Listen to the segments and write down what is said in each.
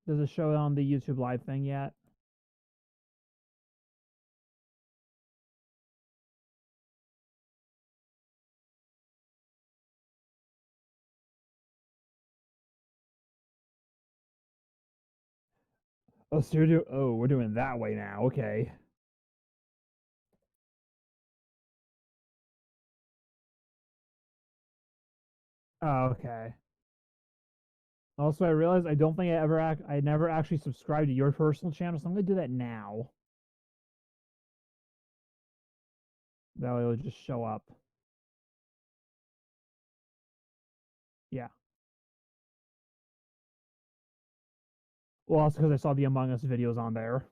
Does it show it on the YouTube live thing yet? Oh, so we're doing that way now. Okay. Oh, okay. Also, I realized I don't think I never actually subscribed to your personal channel, so I'm gonna do that now. That way it'll just show up. Yeah. Well, also because I saw the Among Us videos on there.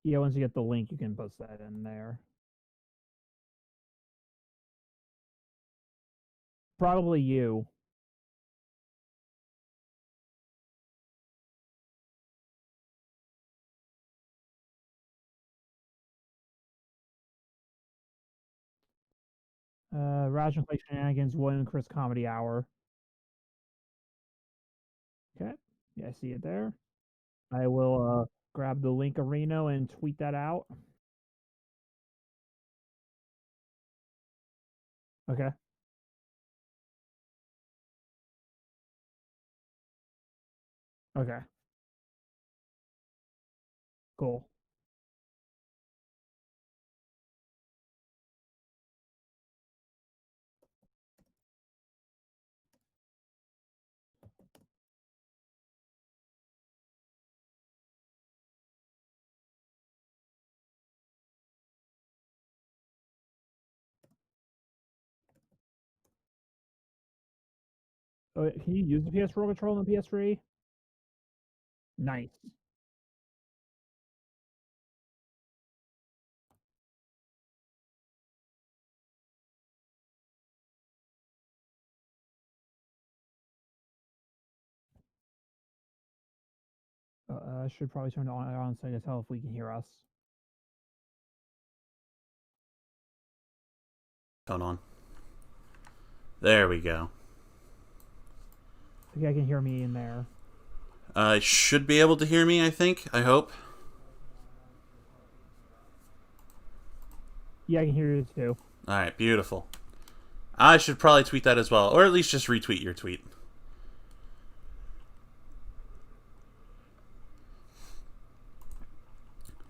Yeah, once you get the link, you can post that in there. Probably you. Ratchet and Clank Shenanigans, William and Chris Comedy Hour. Okay. Yeah, I see it there. I will grab the link Areno and tweet that out. Okay. Okay. Cool. Oh, can you use the PS4 controller on the PS3? Nice. I should probably turn it on so I can tell if we can hear us. Hold on. There we go. Okay, I can hear me in there. Should be able to hear me, I think. I hope. Yeah, I can hear you too. Alright, beautiful. I should probably tweet that as well. Or at least just retweet your tweet.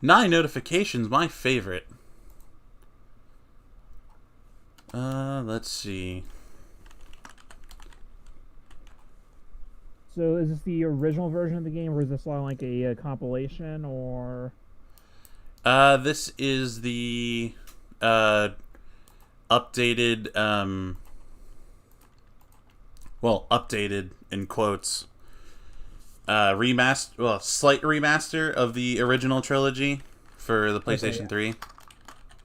Nine notifications, my favorite. Let's see. So is this the original version of the game, or is this like a compilation, or? This is the updated, well, updated in quotes, slight remaster of the original trilogy for the PlayStation 3.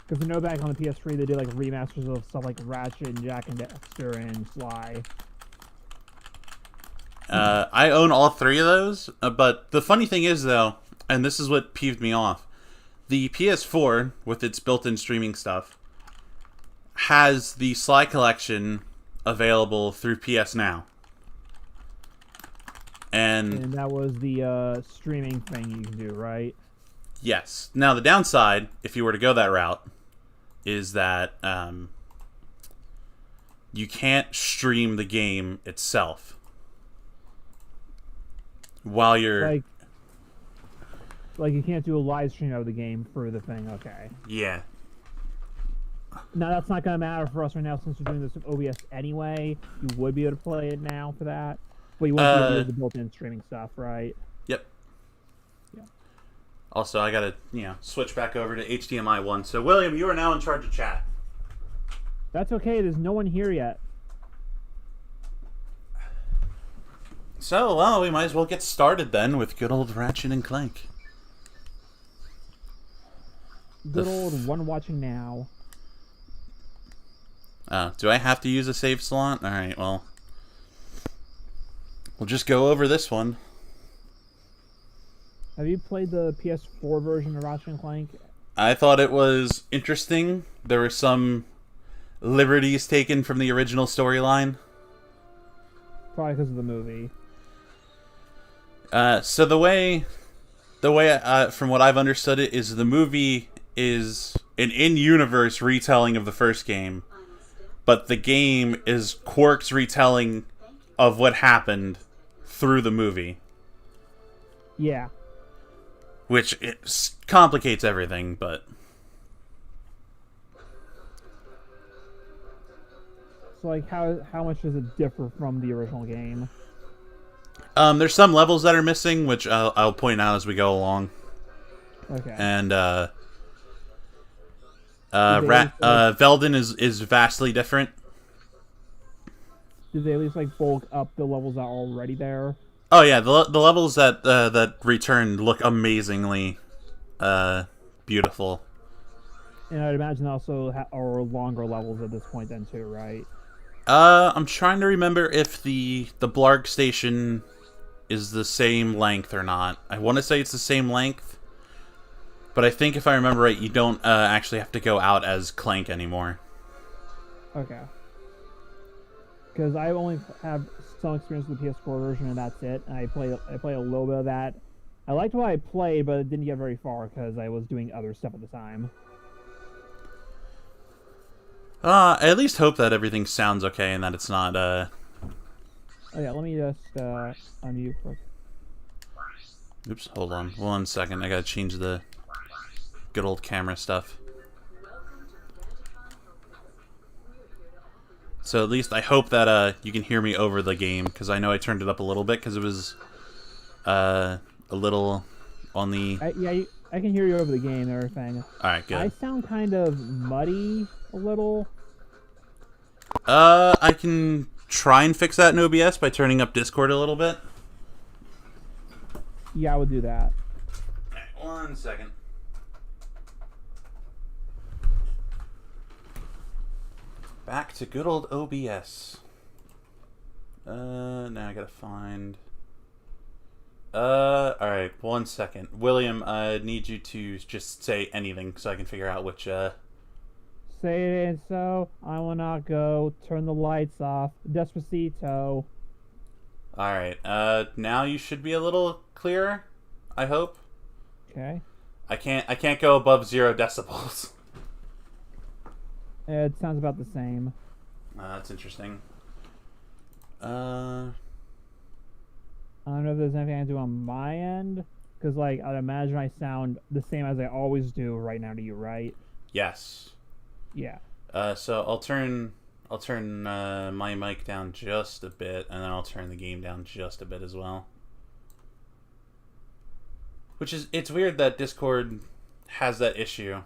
Because I know back on the PS3 they did like remasters of stuff like Ratchet and Jack and Dexter and Sly. I own all three of those, but the funny thing is though, and this is what peeved me off, the PS4 with its built-in streaming stuff has the Sly collection available through PS Now. And that was the streaming thing you can do, right? Yes. Now the downside, if you were to go that route, is that you can't stream the game itself while you're like you can't do a live stream of the game for the thing. Okay. Yeah. Now that's not gonna matter for us right now since we're doing this with OBS anyway. You would be able to play it now for that, but you won't be able to use the built-in streaming stuff, right? Yep. Yeah. Also, I gotta switch back over to HDMI 1. So William, you are now in charge of chat. That's okay. There's no one here yet. So, well, we might as well get started then with good old Ratchet and Clank. Good old one watching now. Do I have to use a save slot? Alright, well. We'll just go over this one. Have you played the PS4 version of Ratchet and Clank? I thought it was interesting. There were some liberties taken from the original storyline. Probably because of the movie. So the way from what I've understood it is the movie is an in-universe retelling of the first game, but the game is Quark's retelling of what happened through the movie. Yeah. Which it complicates everything, but... So, like, how much does it differ from the original game? There's some levels that are missing, which I'll point out as we go along. Okay. And, Veldin is vastly different. Did they at least, like, bulk up the levels that are already there? Oh yeah, the levels that return look amazingly beautiful. And I'd imagine also are longer levels at this point then too, right? I'm trying to remember if the Blarg station is the same length or not. I want to say it's the same length, but I think if I remember right, you don't actually have to go out as Clank anymore. Okay. Because I only have some experience with the PS4 version, and that's it. And I play a little bit of that. I liked what I played, but it didn't get very far because I was doing other stuff at the time. I at least hope that everything sounds okay and that it's not. Oh yeah, let me just unmute quick. Oops, hold on 1 second. I gotta change the good old camera stuff. So at least I hope that you can hear me over the game, because I know I turned it up a little bit because it was a little on the... I can hear you over the game and everything. Alright, good. I sound kind of muddy a little. I can try and fix that in OBS by turning up Discord a little bit. Yeah, I would do that. Alright, 1 second. Back to good old OBS. Now I gotta find... alright, 1 second. William, I need you to just say anything so I can figure out which, Say it ain't so, I will not go, turn the lights off, Despacito. Alright, now you should be a little clearer, I hope. Okay. I can't go above 0 decibels. It sounds about the same. That's interesting. I don't know if there's anything I can do on my end, because like I'd imagine I sound the same as I always do right now to you, right? Yes. Yeah. So I'll turn my mic down just a bit, and then I'll turn the game down just a bit as well. Which is, it's weird that Discord has that issue.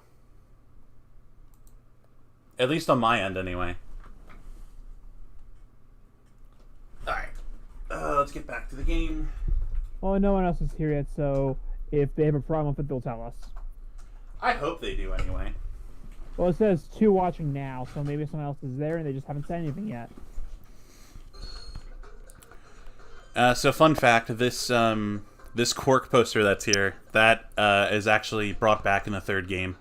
At least on my end, anyway. Alright. Let's get back to the game. Well, no one else is here yet, so if they have a problem with it, they'll tell us. I hope they do, anyway. Well, it says 2 watching now, so maybe someone else is there and they just haven't said anything yet. So fun fact, this Quark poster that's here, that is actually brought back in the 3rd game.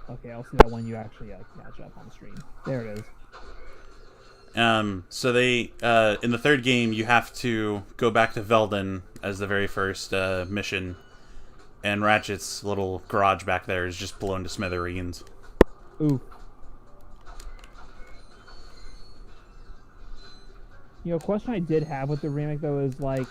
Okay, I'll see that when you actually catch up on stream. There it is. So they, in the 3rd game, you have to go back to Veldin as the very first mission, and Ratchet's little garage back there is just blown to smithereens. Ooh. You know, a question I did have with the remake, though, is, like,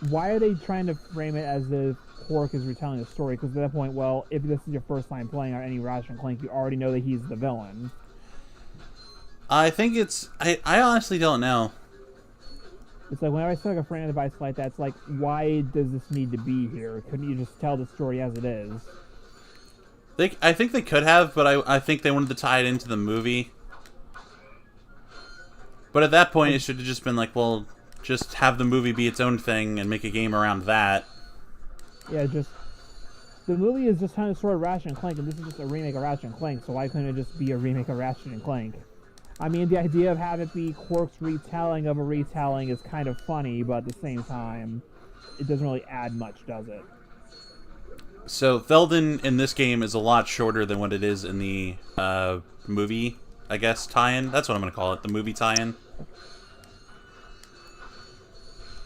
why are they trying to frame it as if Quark is retelling a story? Because at that point, well, if this is your first time playing any Ratchet and Clank, you already know that he's the villain. I think it's... I honestly don't know. It's like, whenever I see like a frame device like that, it's like, why does this need to be here? Couldn't you just tell the story as it is? I think they could have, but I think they wanted to tie it into the movie. But at that point, it should have just been like, well, just have the movie be its own thing and make a game around that. Yeah, just... The movie is just kind of sort of Ratchet and Clank, and this is just a remake of Ratchet and Clank, so why couldn't it just be a remake of Ratchet and Clank? I mean, the idea of having it be Quark's retelling of a retelling is kind of funny, but at the same time, it doesn't really add much, does it? So Velden in this game is a lot shorter than what it is in the movie, I guess, tie-in. That's what I'm going to call it, the movie tie-in.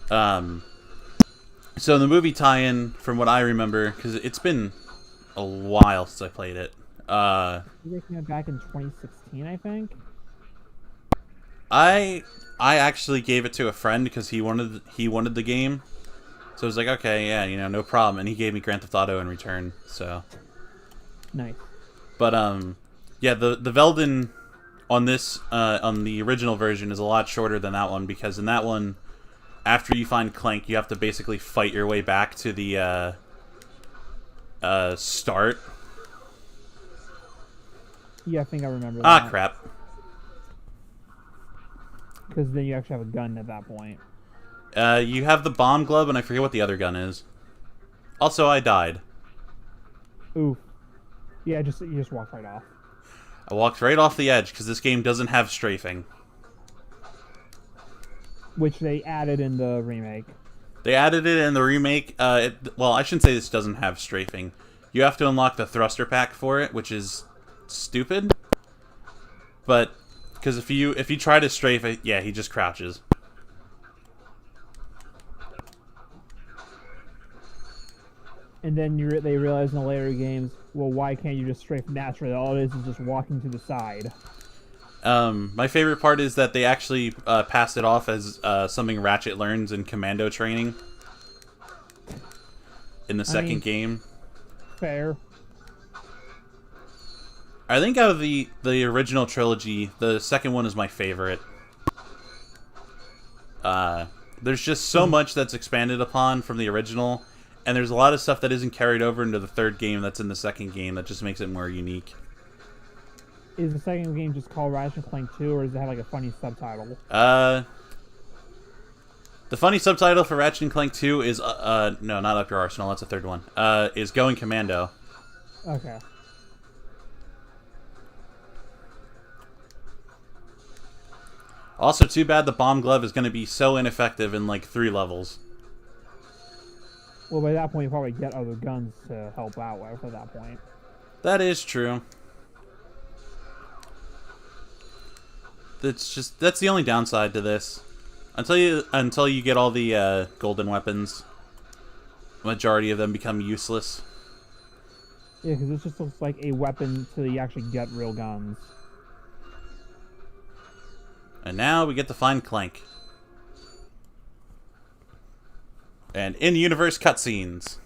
So in the movie tie-in, from what I remember, because it's been a while since I played it. They came out back in 2016, I think. I actually gave it to a friend because he wanted the game. So I was like, okay, yeah, no problem. And he gave me Grand Theft Auto in return. So nice. But yeah, the Velden on this on the original version is a lot shorter than that one, because in that one, after you find Clank, you have to basically fight your way back to the start. Yeah, I think I remember that. Ah, crap. Because then you actually have a gun at that point. You have the bomb glove, and I forget what the other gun is. Also, I died. Ooh. Yeah, you just walked right off. I walked right off the edge, because this game doesn't have strafing. Which they added in the remake. They added it in the remake. Well, I shouldn't say this doesn't have strafing. You have to unlock the thruster pack for it, which is stupid. But because if you try to strafe it, yeah, he just crouches. And then they realize in the later games, well, why can't you just strafe naturally? All it is just walking to the side. My favorite part is that they actually passed it off as something Ratchet learns in commando training in the second game. Fair. I think out of the original trilogy, the second one is my favorite. There's just so much that's expanded upon from the original, and there's a lot of stuff that isn't carried over into the third game that's in the second game that just makes it more unique. Is the second game just called Ratchet & Clank 2, or does it have like a funny subtitle? The funny subtitle for Ratchet & Clank 2 is, no, not Up Your Arsenal, that's the third one, is Going Commando. Okay. Also, too bad the bomb glove is going to be so ineffective in like 3 levels. Well, by that point, you probably get other guns to help out with at that point. That is true. That's the only downside to this. Until you get all the golden weapons, majority of them become useless. Yeah, because it just looks like a weapon until you actually get real guns. And now we get to find Clank. And in-universe cutscenes.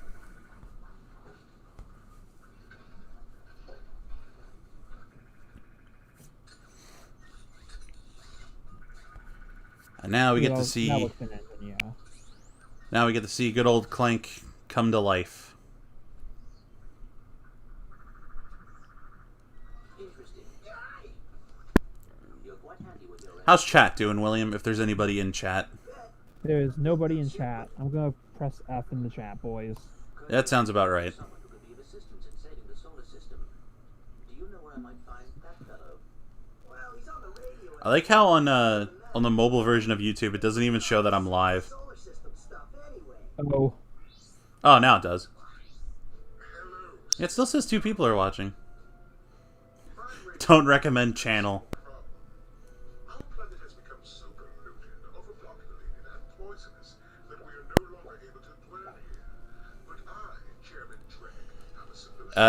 And now we get to see. Now we get to see good old Clank come to life. How's chat doing, William? If there's anybody in chat. There's nobody in chat. I'm gonna press F in the chat, boys. That sounds about right. I like how on the mobile version of YouTube, it doesn't even show that I'm live. Oh. Oh, now it does. It still says 2 people are watching. Don't recommend channel.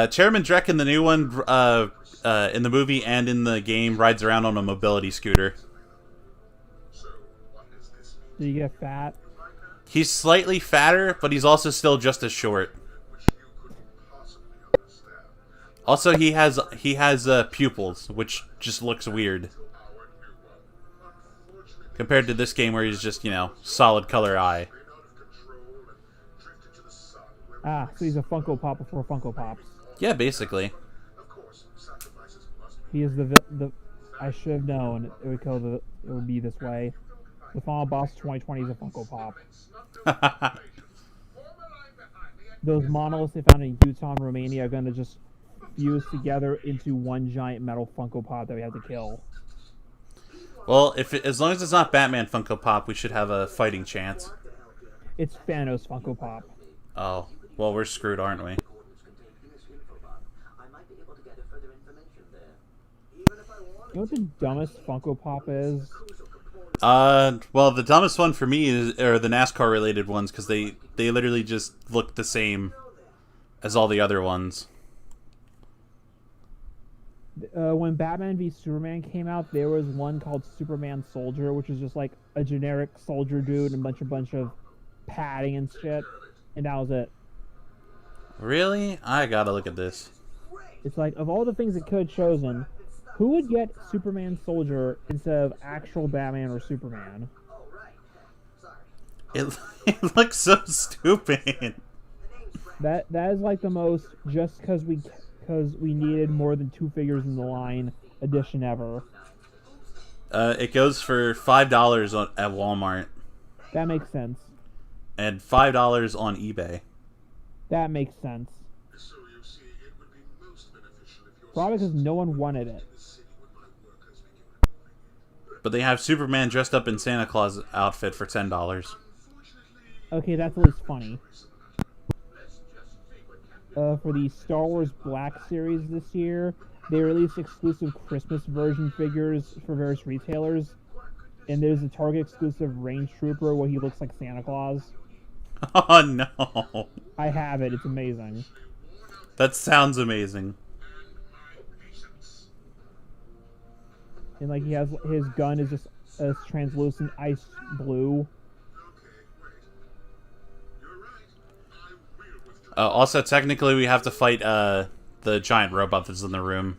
Chairman Drek in the new one, in the movie and in the game, rides around on a mobility scooter. Do you get fat? He's slightly fatter, but he's also still just as short. Also, he has pupils, which just looks weird. Compared to this game where he's just, solid color eye. Ah, so he's a Funko Pop before Funko Pops. Yeah, basically. He is the I should have known it would be this way. The final boss 2020 is a Funko Pop. Those monoliths they found in Utah and Romania are going to just fuse together into one giant metal Funko Pop that we have to kill. Well, as long as it's not Batman Funko Pop, we should have a fighting chance. It's Thanos Funko Pop. Oh, well, we're screwed, aren't we? You know what the dumbest Funko Pop is? Well, the dumbest one for me is are the NASCAR related ones because they literally just look the same as all the other ones. When Batman v Superman came out, there was one called Superman Soldier, which is just like a generic soldier dude and a bunch of padding and shit, and that was it. Really? I gotta look at this. It's like, of all the things it could have chosen, who would get Superman Soldier instead of actual Batman or Superman? It, it looks so stupid. That is like the most just because we needed more than 2 figures in the line edition ever. It goes for $5 at Walmart That makes sense. and $5 on eBay. That makes sense. Probably because no one wanted it. But they have Superman dressed up in Santa Claus outfit for $10. Okay, that's at least funny. For the Star Wars Black Series this year, they released exclusive Christmas version figures for various retailers. And there's a Target exclusive Range Trooper where he looks like Santa Claus. Oh no. I have it. It's amazing. That sounds amazing. And like he has his gun is just a translucent ice blue. Also, technically, we have to fight the giant robot that's in the room.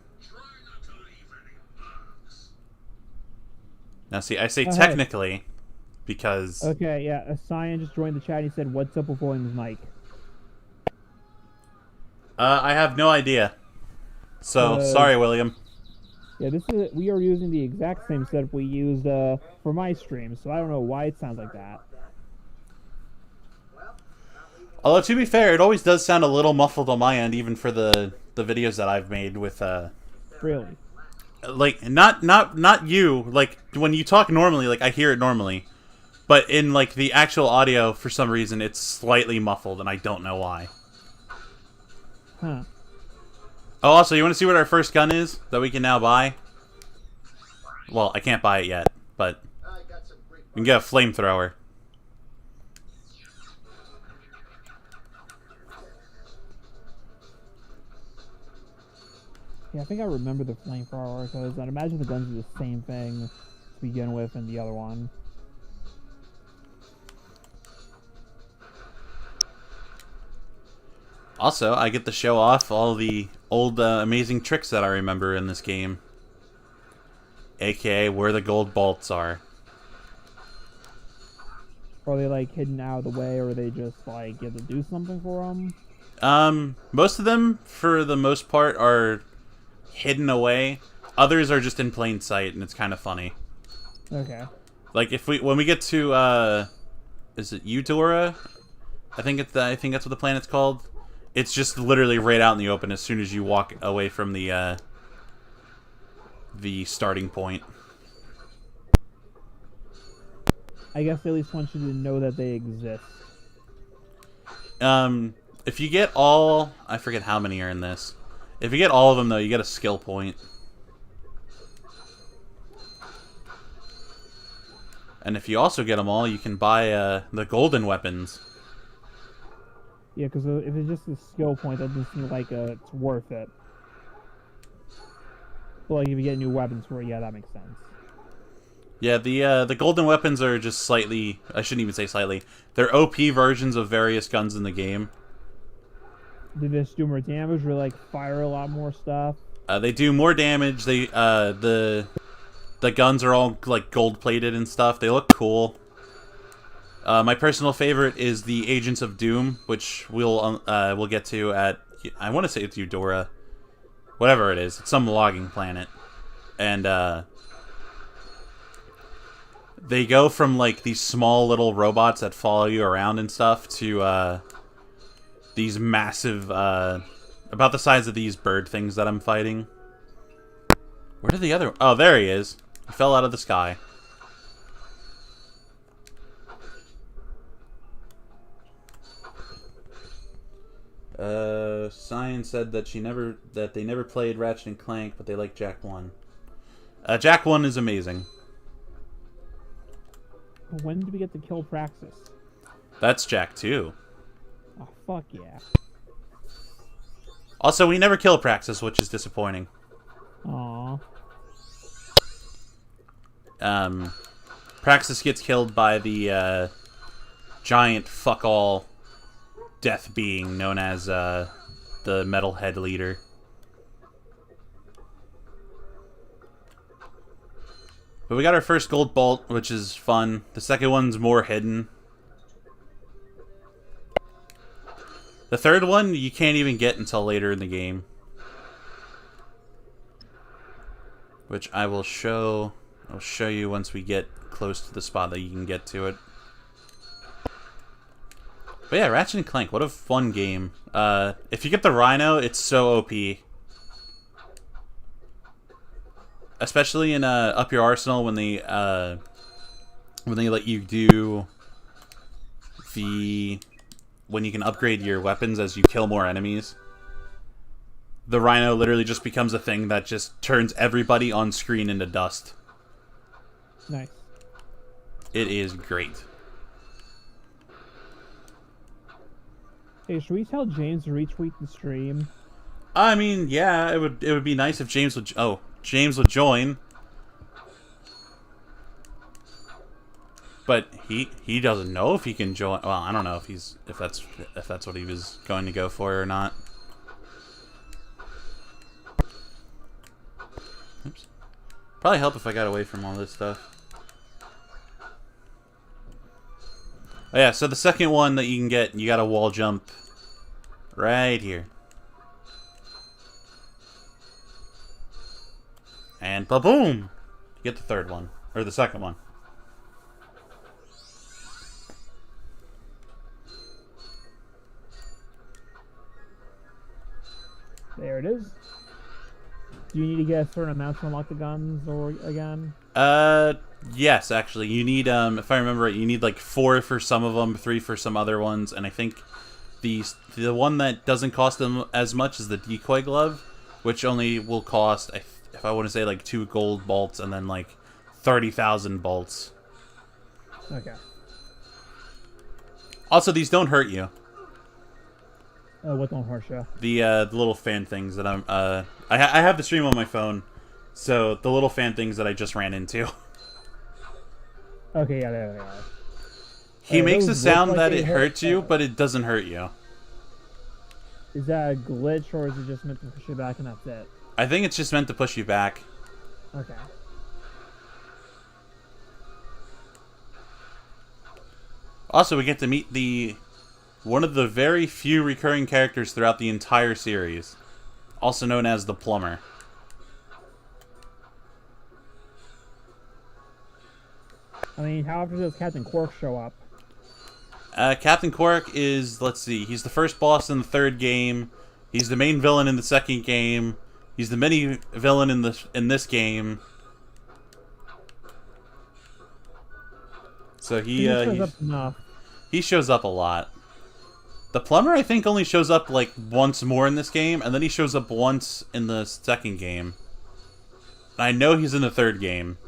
Now, see, I say technically because... Okay, yeah, a Cyan just joined the chat and he said, "What's up with William's mic?" I have no idea. So, sorry, William. Yeah, we are using the exact same setup we used for my stream, so I don't know why it sounds like that. Although, to be fair, it always does sound a little muffled on my end, even for the videos that I've made with... Really? Like, not you. Like, when you talk normally, like, I hear it normally. But in, like, the actual audio, for some reason, it's slightly muffled, and I don't know why. Huh. Oh, also, you want to see what our first gun is that we can now buy? Well, I can't buy it yet, but we can get a flamethrower. Yeah, I think I remember the flamethrower, because I'd imagine the guns are the same thing to begin with in the other one. Also, I get to show off all the old amazing tricks that I remember in this game. AKA where the gold bolts are. Are they like hidden out of the way, or are they just like you have to do something for them? Most of them, for the most part, are hidden away. Others are just in plain sight, and it's kind of funny. Okay. Like when we get to is it Eudora? I think that's what the planet's called. It's just literally right out in the open as soon as you walk away from the starting point. I guess they at least want you to know that they exist. If you get all... I forget how many are in this. If you get all of them, though, you get a skill point. And if you also get them all, you can buy the golden weapons. Yeah, because if it's just a skill point, that doesn't seem like it's worth it. But like if you get new weapons for it, yeah, that makes sense. Yeah, the golden weapons are just slightly... I shouldn't even say slightly. They're OP versions of various guns in the game. Do they just do more damage, or like fire a lot more stuff? They do more damage. They the guns are all like gold plated and stuff. They look cool. My personal favorite is the Agents of Doom, which we'll get to at... I want to say it's Eudora. Whatever it is. It's some logging planet. And they go from like these small little robots that follow you around and stuff to these massive, about the size of these bird things that I'm fighting. Where did the other... Oh, there he is. He fell out of the sky. Cyan said that they never played Ratchet and Clank, but they like Jack 1. Jack 1 is amazing. When did we get to kill Praxis? That's Jack 2. Oh, fuck yeah. Also, we never kill Praxis, which is disappointing. Aww. Praxis gets killed by the giant fuck-all death being known as the Metalhead Leader. But we got our first gold bolt, which is fun. The second one's more hidden. The third one, you can't even get until later in the game. Which I will show... I'll show you once we get close to the spot that you can get to it. But yeah, Ratchet and Clank, what a fun game. If you get the Rhino, it's so OP. Especially in Up Your Arsenal when they let you do when you can upgrade your weapons as you kill more enemies. The Rhino literally just becomes a thing that just turns everybody on screen into dust. Nice. It is great. Hey, should we tell James to retweet the stream? I mean, yeah, it would be nice if James would. Oh, James would join. But he doesn't know if he can join. Well, I don't know if that's what he was going to go for or not. Oops. Probably help if I got away from all this stuff. Oh yeah, so the second one that you can get, you got a wall jump right here. And ba-boom! You get the third one. Or the second one. There it is. Do you need to get a certain amount to unlock the guns or again? Yes, actually. You need, if I remember right, you need like 4 for some of them, 3 for some other ones, and I think the one that doesn't cost them as much is the decoy glove, which only will cost, if I want to say, like 2 gold bolts and then like 30,000 bolts. Okay. Also, these don't hurt you. What don't hurt you? The little fan things that I have the stream on my phone, so the little fan things that I just ran into. Okay, yeah, there they are. He makes a sound that it hurts you, but it doesn't hurt you. Is that a glitch, or is it just meant to push you back and that's it? I think it's just meant to push you back. Okay. Also, we get to meet one of the very few recurring characters throughout the entire series, also known as the Plumber. I mean, how often does Captain Quark show up? Captain Quark is, let's see, he's the first boss in the third game. He's the main villain in the second game. He's the mini villain in this game. So he shows up a lot. The Plumber, I think, only shows up like once more in this game, and then he shows up once in the second game. I know he's in the third game.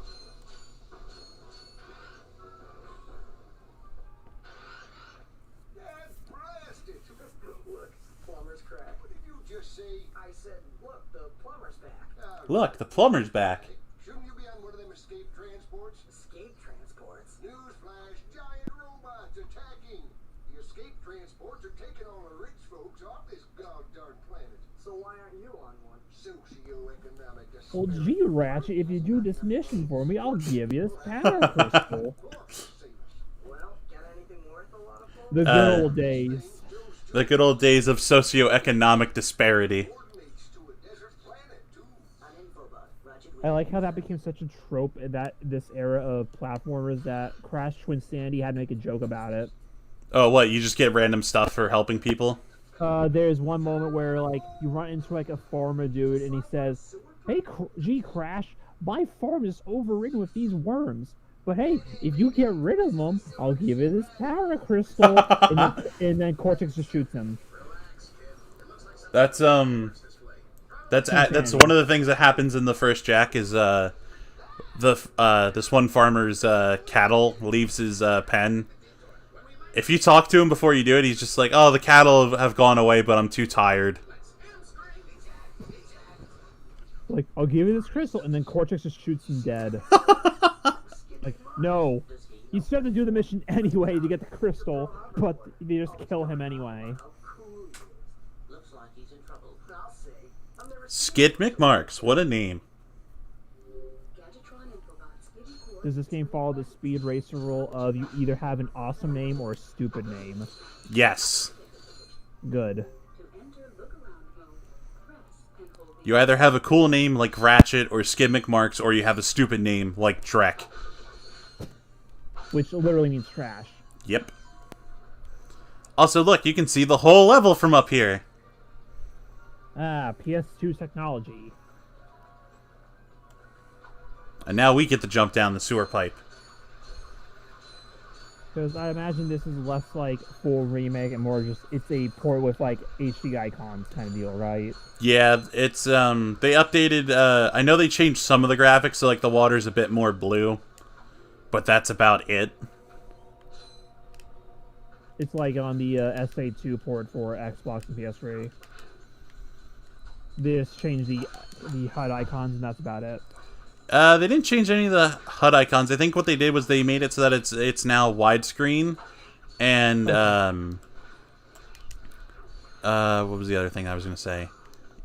Look, the plumber's back. Shouldn't you be on one of them escape transports? Escape transports? Newsflash, giant robots attacking. The escape transports are taking all the rich folks off this god-darn planet. So why aren't you on one? Socioeconomic disparity. Well, gee, Ratchet, if you do this mission for me, I'll give you this power crystal. Well, got anything worth a lot of gold? The good old days. The good old days of socioeconomic disparity. I like how that became such a trope in this era of platformers that Crash Twinsanity had to make a joke about it. Oh, what? You just get random stuff for helping people? There's one moment where like you run into like a farmer dude and he says, "Hey, gee, Crash, my farm is overridden with these worms. But hey, if you get rid of them, I'll give you this power crystal." and then Cortex just shoots him. That's one of the things that happens in the first Jack is this one farmer's cattle leaves his pen. If you talk to him before you do it, he's just like, "Oh, the cattle have gone away, but I'm too tired." Like, I'll give you this crystal, and then Cortex just shoots him dead. Like, no. You still have to do the mission anyway to get the crystal, but they just kill him anyway. Looks like he's in trouble. I'll see. I've never Skid McMarks, what a name. Does this game follow the Speed Racer rule of you either have an awesome name or a stupid name? Yes. Good. You either have a cool name like Ratchet or Skid McMarks, or you have a stupid name like Drek. Which literally means trash. Yep. Also, look, you can see the whole level from up here. Ah, PS2 technology. And now we get to jump down the sewer pipe. Because I imagine this is less like full remake and more just, it's a port with like HD icons kind of deal, right? Yeah, it's, they updated, I know they changed some of the graphics, so like the water's a bit more blue. But that's about it. It's like on the SA2 port for Xbox and PS3. They just changed the HUD icons and that's about it. They didn't change any of the HUD icons. I think what they did was they made it so that it's now widescreen, and what was the other thing I was gonna say?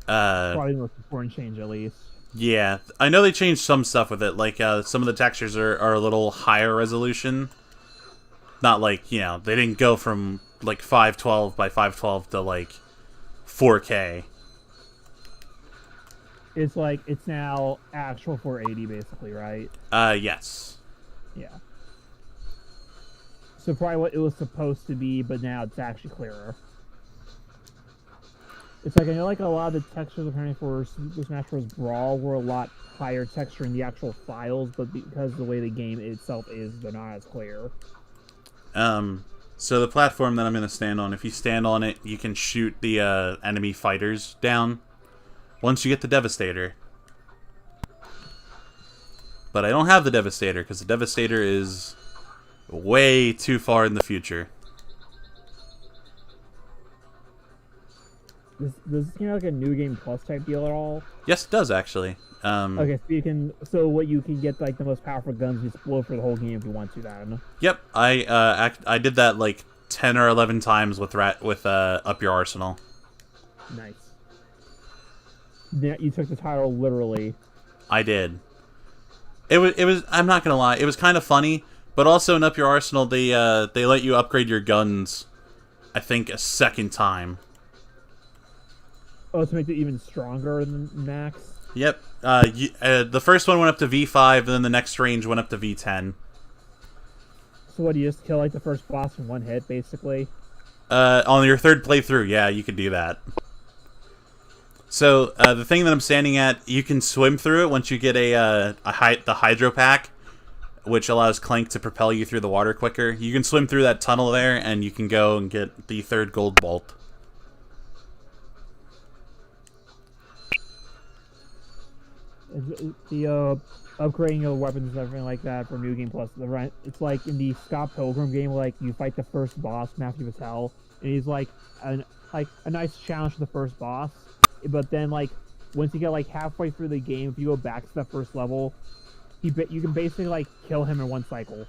Probably the most important change, at least. Yeah, I know they changed some stuff with it. Like some of the textures are a little higher resolution. Not like, you know, they didn't go from like 512 by 512 to like 4K. It's like, it's now actual 480 basically, right? Yes. Yeah. So probably what it was supposed to be, but now it's actually clearer. It's like, I know like a lot of the textures apparently for Super Smash Bros. Brawl were a lot higher texture in the actual files, but because of the way the game itself is, they're not as clear. So the platform that I'm going to stand on, if you stand on it, you can shoot the enemy fighters down once you get the Devastator. But I don't have the Devastator, because the Devastator is way too far in the future. Does this game have like a new game plus type deal at all? Yes, it does, actually. Okay, so you can, so what you can get like the most powerful guns, you explode for the whole game if you want to. Then. Yep, I did that like 10 or 11 times with Up Your Arsenal. Nice. Yeah, you took the title literally. I did. It was. I'm not gonna lie. It was kind of funny, but also in Up Your Arsenal, they let you upgrade your guns. I think a second time. Oh, to make it even stronger than max. Yep. The first one went up to V5, and then the next range went up to V10. So what, do you just kill like the first boss in one hit, basically? On your third playthrough, yeah, you could do that. So the thing that I'm standing at, you can swim through it once you get the Hydro Pack, which allows Clank to propel you through the water quicker. You can swim through that tunnel there, and you can go and get the third gold bolt. The upgrading of weapons and everything like that for New Game Plus. It's like in the Scott Pilgrim game, like you fight the first boss, Matthew Patel, and he's like a nice challenge for the first boss. But then like once you get like halfway through the game, if you go back to that first level, you can basically like kill him in one cycle.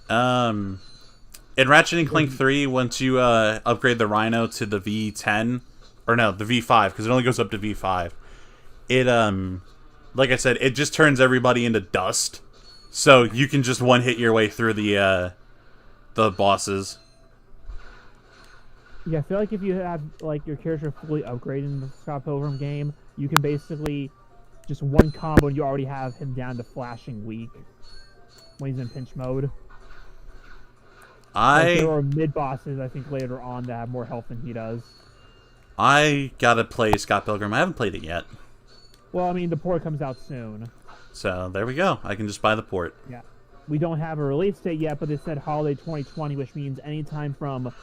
In Ratchet and Clank 3, once you upgrade the Rhino to the V10, or no, the V5, because it only goes up to V5. It, like I said, it just turns everybody into dust. So you can just one-hit your way through the bosses. Yeah, I feel like if you have, like, your character fully upgraded in the Scott Pilgrim game, you can basically just one combo and you already have him down to flashing weak when he's in pinch mode. Like, there are mid-bosses, I think, later on that have more health than he does. I gotta play Scott Pilgrim. I haven't played it yet. Well, I mean, the port comes out soon. So, there we go. I can just buy the port. Yeah. We don't have a release date yet, but they said holiday 2020, which means anytime from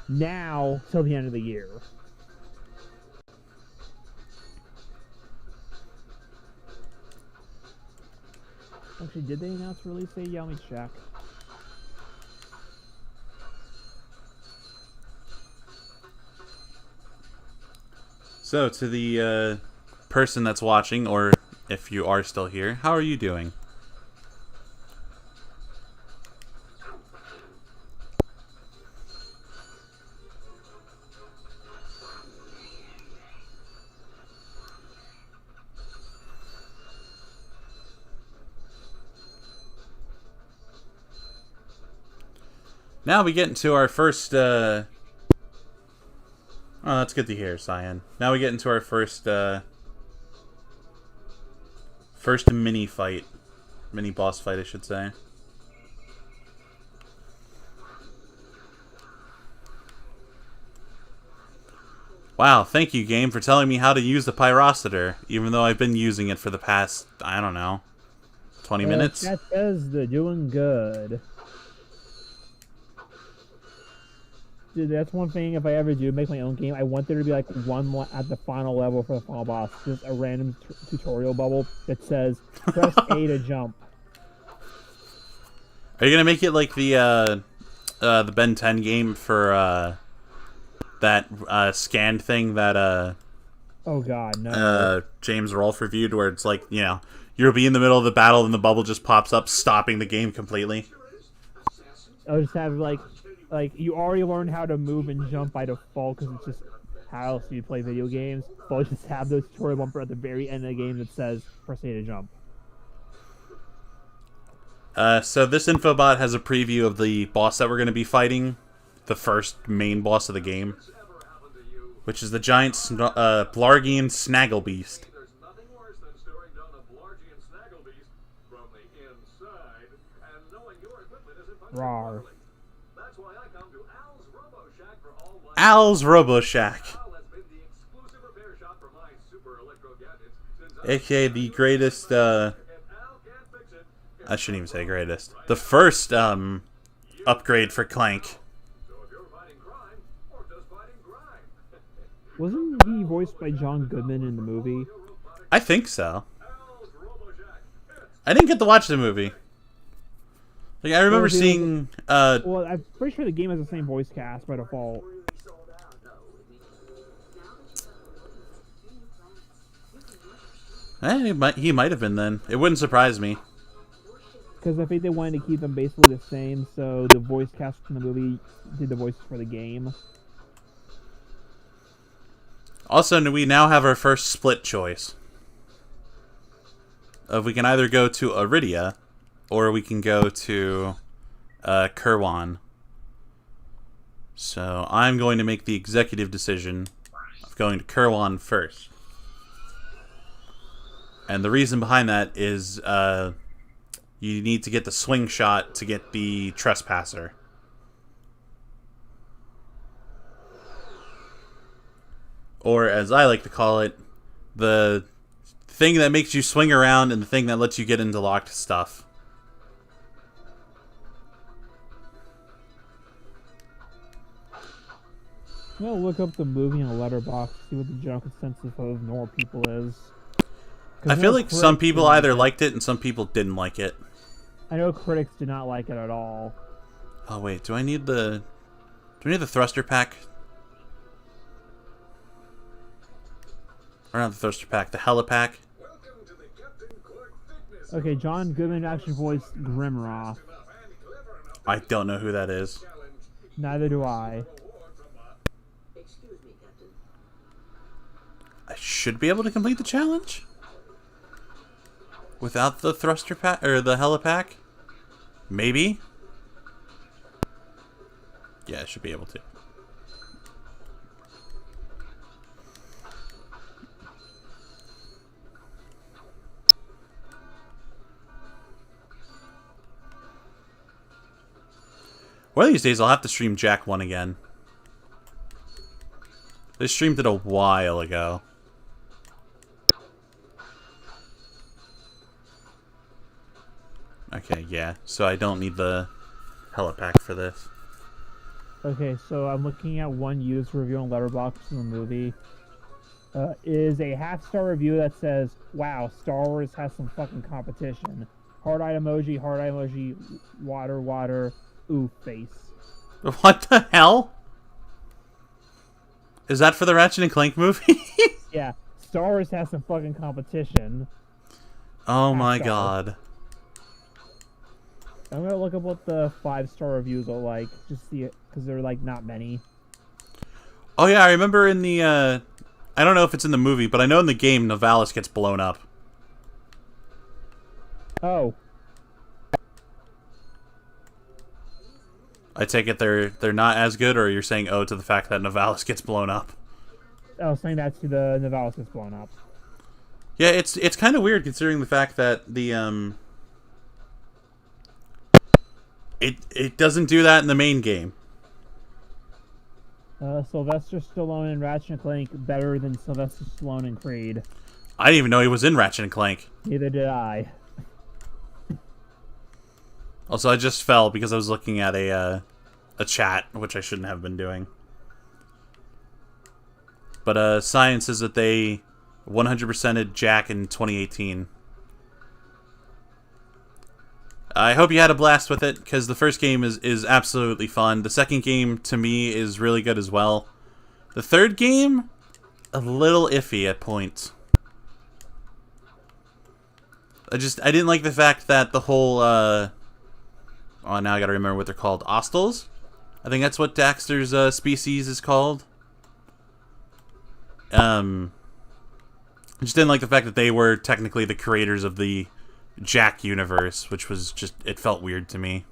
now till the end of the year. Actually, did they announce release date? Yeah, let me check. So, to the person that's watching, or if you are still here, how are you doing? Now we get into our first, oh, that's good to hear, Cyan. Now we get into our first mini fight. Mini boss fight, I should say. Wow, thank you, game, for telling me how to use the pyrocitor, even though I've been using it for the past, I don't know, 20 minutes? That says they're doing good. Dude, that's one thing, if I ever do make my own game, I want there to be like one at the final level for the final boss. Just a random tutorial bubble that says, press A to jump. Are you gonna make it like the Ben 10 game for that scanned thing that Oh god, no. James Rolfe reviewed, where it's like, you know, you'll be in the middle of the battle and the bubble just pops up, stopping the game completely? I'll just have like you already learned how to move and jump by default because it's just how else do you play video games. But I'll just have those tutorial bumper at the very end of the game that says press A to jump. So this infobot has a preview of the boss that we're going to be fighting, the first main boss of the game, which is the giant Blargian Snagglebeast. There's nothing worse than staring down a Blargian Snagglebeast from the inside and knowing your equipment isn't functioning Rawr. properly. That's why I come to Al's Robo Shack for all my... Al's Robo Shack, Al has been the exclusive repair shop for my super electro gadgets since aka the greatest, if Al can't fix it, I shouldn't even say greatest, the first upgrade for Clank. so if you're fighting crime or just fighting grime, Wasn't he voiced by John Goodman in the movie? I think so. Al's Robo Shack. I didn't get to watch the movie. Like, I remember Well, dude, seeing, Well, I'm pretty sure the game has the same voice cast by default. Really sold out, though. Now that you have a loyalty to 2 new plans, you can use he might have been then. It wouldn't surprise me. Because I think they wanted to keep them basically the same, so the voice cast in the movie did the voices for the game. Also, we now have our first split choice. We can either go to Iridia, or we can go to Kirwan. So I'm going to make the executive decision of going to Kirwan first. And the reason behind that is you need to get the swing shot to get the trespasser. Or, as I like to call it, the thing that makes you swing around and the thing that lets you get into locked stuff. I'm gonna look up the movie in a letterbox, see what the general consensus of normal people is. 'Cause I feel know like some critics people didn't either like it. liked it and some people didn't like it. I know critics did not like it at all. Oh wait, do I need the thruster pack? Or not the thruster pack, the helipack? Welcome to the Captain Clark Fitness. Okay, John Goodman actually voiced Grimroth. Enough and clever enough I don't know who that is. to challenge. Neither do I. Award from Excuse me, Captain. I should be able to complete the challenge without the thruster pack or the helipack. Maybe. Yeah, I should be able to. One of these days, I'll have to stream Jack 1 again. They streamed it a while ago. Okay, yeah. So I don't need the helipack for this. Okay, so I'm looking at one user review on Letterboxd in the movie. Is a half-star review that says, "Wow, Star Wars has some fucking competition." Heart eye emoji, water, ooh, face. What the hell? Is that for the Ratchet and Clank movie? Yeah, Star Wars has some fucking competition. Oh my Star. god. I'm gonna look up what the 5-star reviews are like, just see it, because there are like not many. Oh yeah, I remember in the, I don't know if it's in the movie, but I know in the game, Novalis gets blown up. Oh, I take it they're not as good, or you're saying oh to the fact that Novalis gets blown up? I was saying that to the Novalis gets blown up. Yeah, it's kind of weird considering the fact that the it doesn't do that in the main game. Sylvester Stallone in Ratchet and Clank better than Sylvester Stallone in Creed. I didn't even know he was in Ratchet and Clank. Neither did I. Also, I just fell because I was looking at a chat, which I shouldn't have been doing. But science says that they 100%ed Jack in 2018. I hope you had a blast with it, because the first game is absolutely fun. The second game, to me, is really good as well. The third game, a little iffy at points. I didn't like the fact that the whole, oh, now I gotta remember what they're called. Ostals? I think that's what Daxter's species is called. I just didn't like the fact that they were technically the creators of the Jack universe, which was just, it felt weird to me.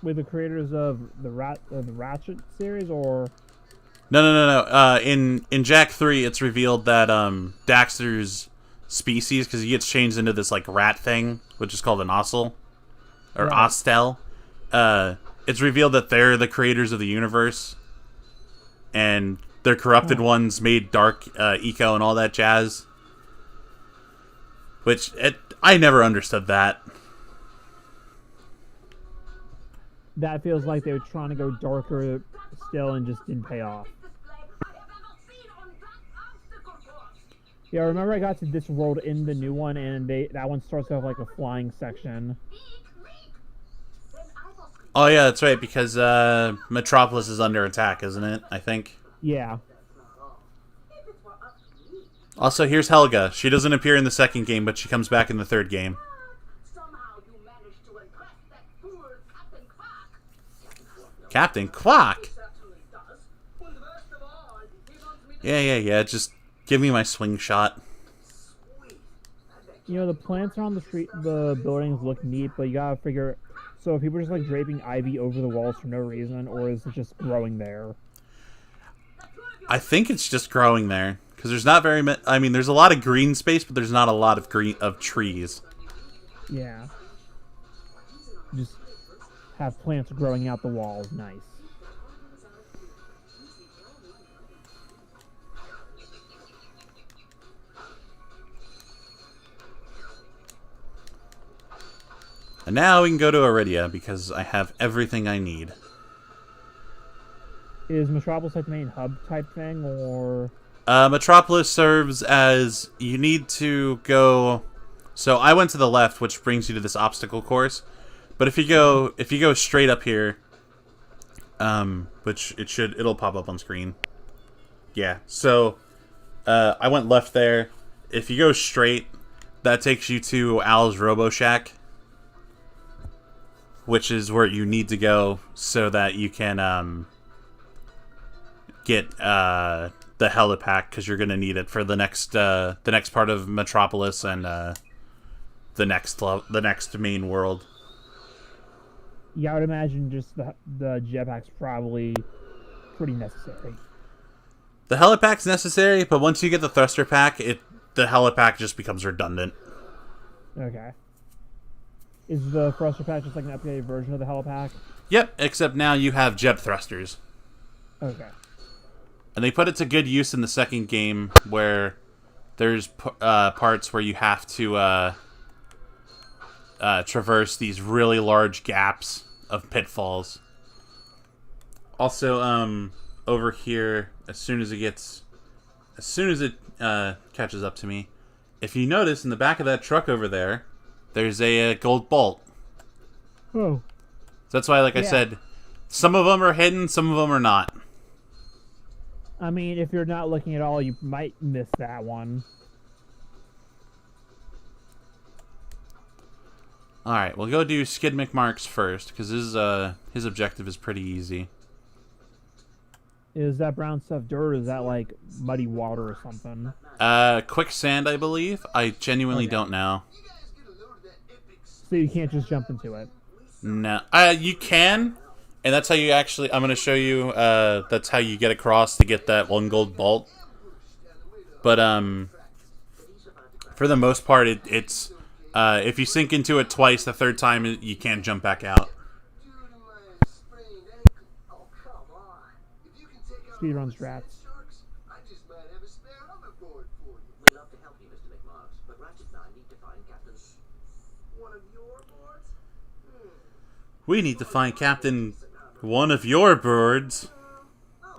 With the creators of the Ratchet series, or No. In Jack 3, it's revealed that Daxter's species, because he gets changed into this like rat thing, which is called an Ostel or Right. Ostel. It's revealed that they're the creators of the universe, and their corrupted ones made Dark Eco and all that jazz. Which I never understood that. that feels like they were trying to go darker still and just didn't pay off. Yeah, I remember I got to this world in the new one, and that one starts off like a flying section. Oh yeah, that's right, because Metropolis is under attack, isn't it? I think. Yeah. Also, here's Helga. She doesn't appear in the second game, but she comes back in the third game. Somehow you managed to impress that fool Captain Quark. Captain Quack? Certainly does. And worst of all, he wants me to Yeah. Just give me my swing shot. You know, the plants around the street, the buildings look neat, but you gotta figure. So, if people are just like draping ivy over the walls for no reason, or is it just growing there? I think it's just growing there. Because there's not very many. I mean, there's a lot of green space, but there's not a lot of trees. Yeah. Just have plants growing out the walls. Nice. And now we can go to Iridia, because I have everything I need. Is Metropolis like the main hub type thing, or? Metropolis serves as, you need to go, so I went to the left, which brings you to this obstacle course, but if you go straight up here, which it'll pop up on screen. Yeah, so, I went left there. If you go straight, that takes you to Al's Robo Shack, which is where you need to go so that you can, get, the helipack, because you're gonna need it for the next part of Metropolis and the next main world. Yeah, I would imagine just the jetpack's probably pretty necessary. The helipack's necessary, but once you get the thruster pack, the helipack just becomes redundant. Okay. Is the thruster pack just like an updated version of the helipack? Yep, except now you have jet thrusters. Okay. And they put it to good use in the second game, where there's parts where you have to traverse these really large gaps of pitfalls. Also, over here, as soon as it catches up to me, if you notice in the back of that truck over there, there's a gold bolt. Oh. So that's why, like I Yeah. said, some of them are hidden, some of them are not. I mean, if you're not looking at all, you might miss that one. Alright, we'll go do Skid McMarks first, because his objective is pretty easy. Is that brown stuff dirt, or is that like muddy water or something? Quicksand, I believe. I genuinely Okay. don't know. So you can't just jump into it. No. You can, and that's how you actually... I'm going to show you, that's how you get across to get that 1 gold bolt. But, for the most part, it's... if you sink into it twice, the third time, you can't jump back out. Speedrun strats. We'd love to help you, Mr. McMarks, but Ratchet and I need to find Captain. One of your boards? We need to find Captain... one of your birds. Alright,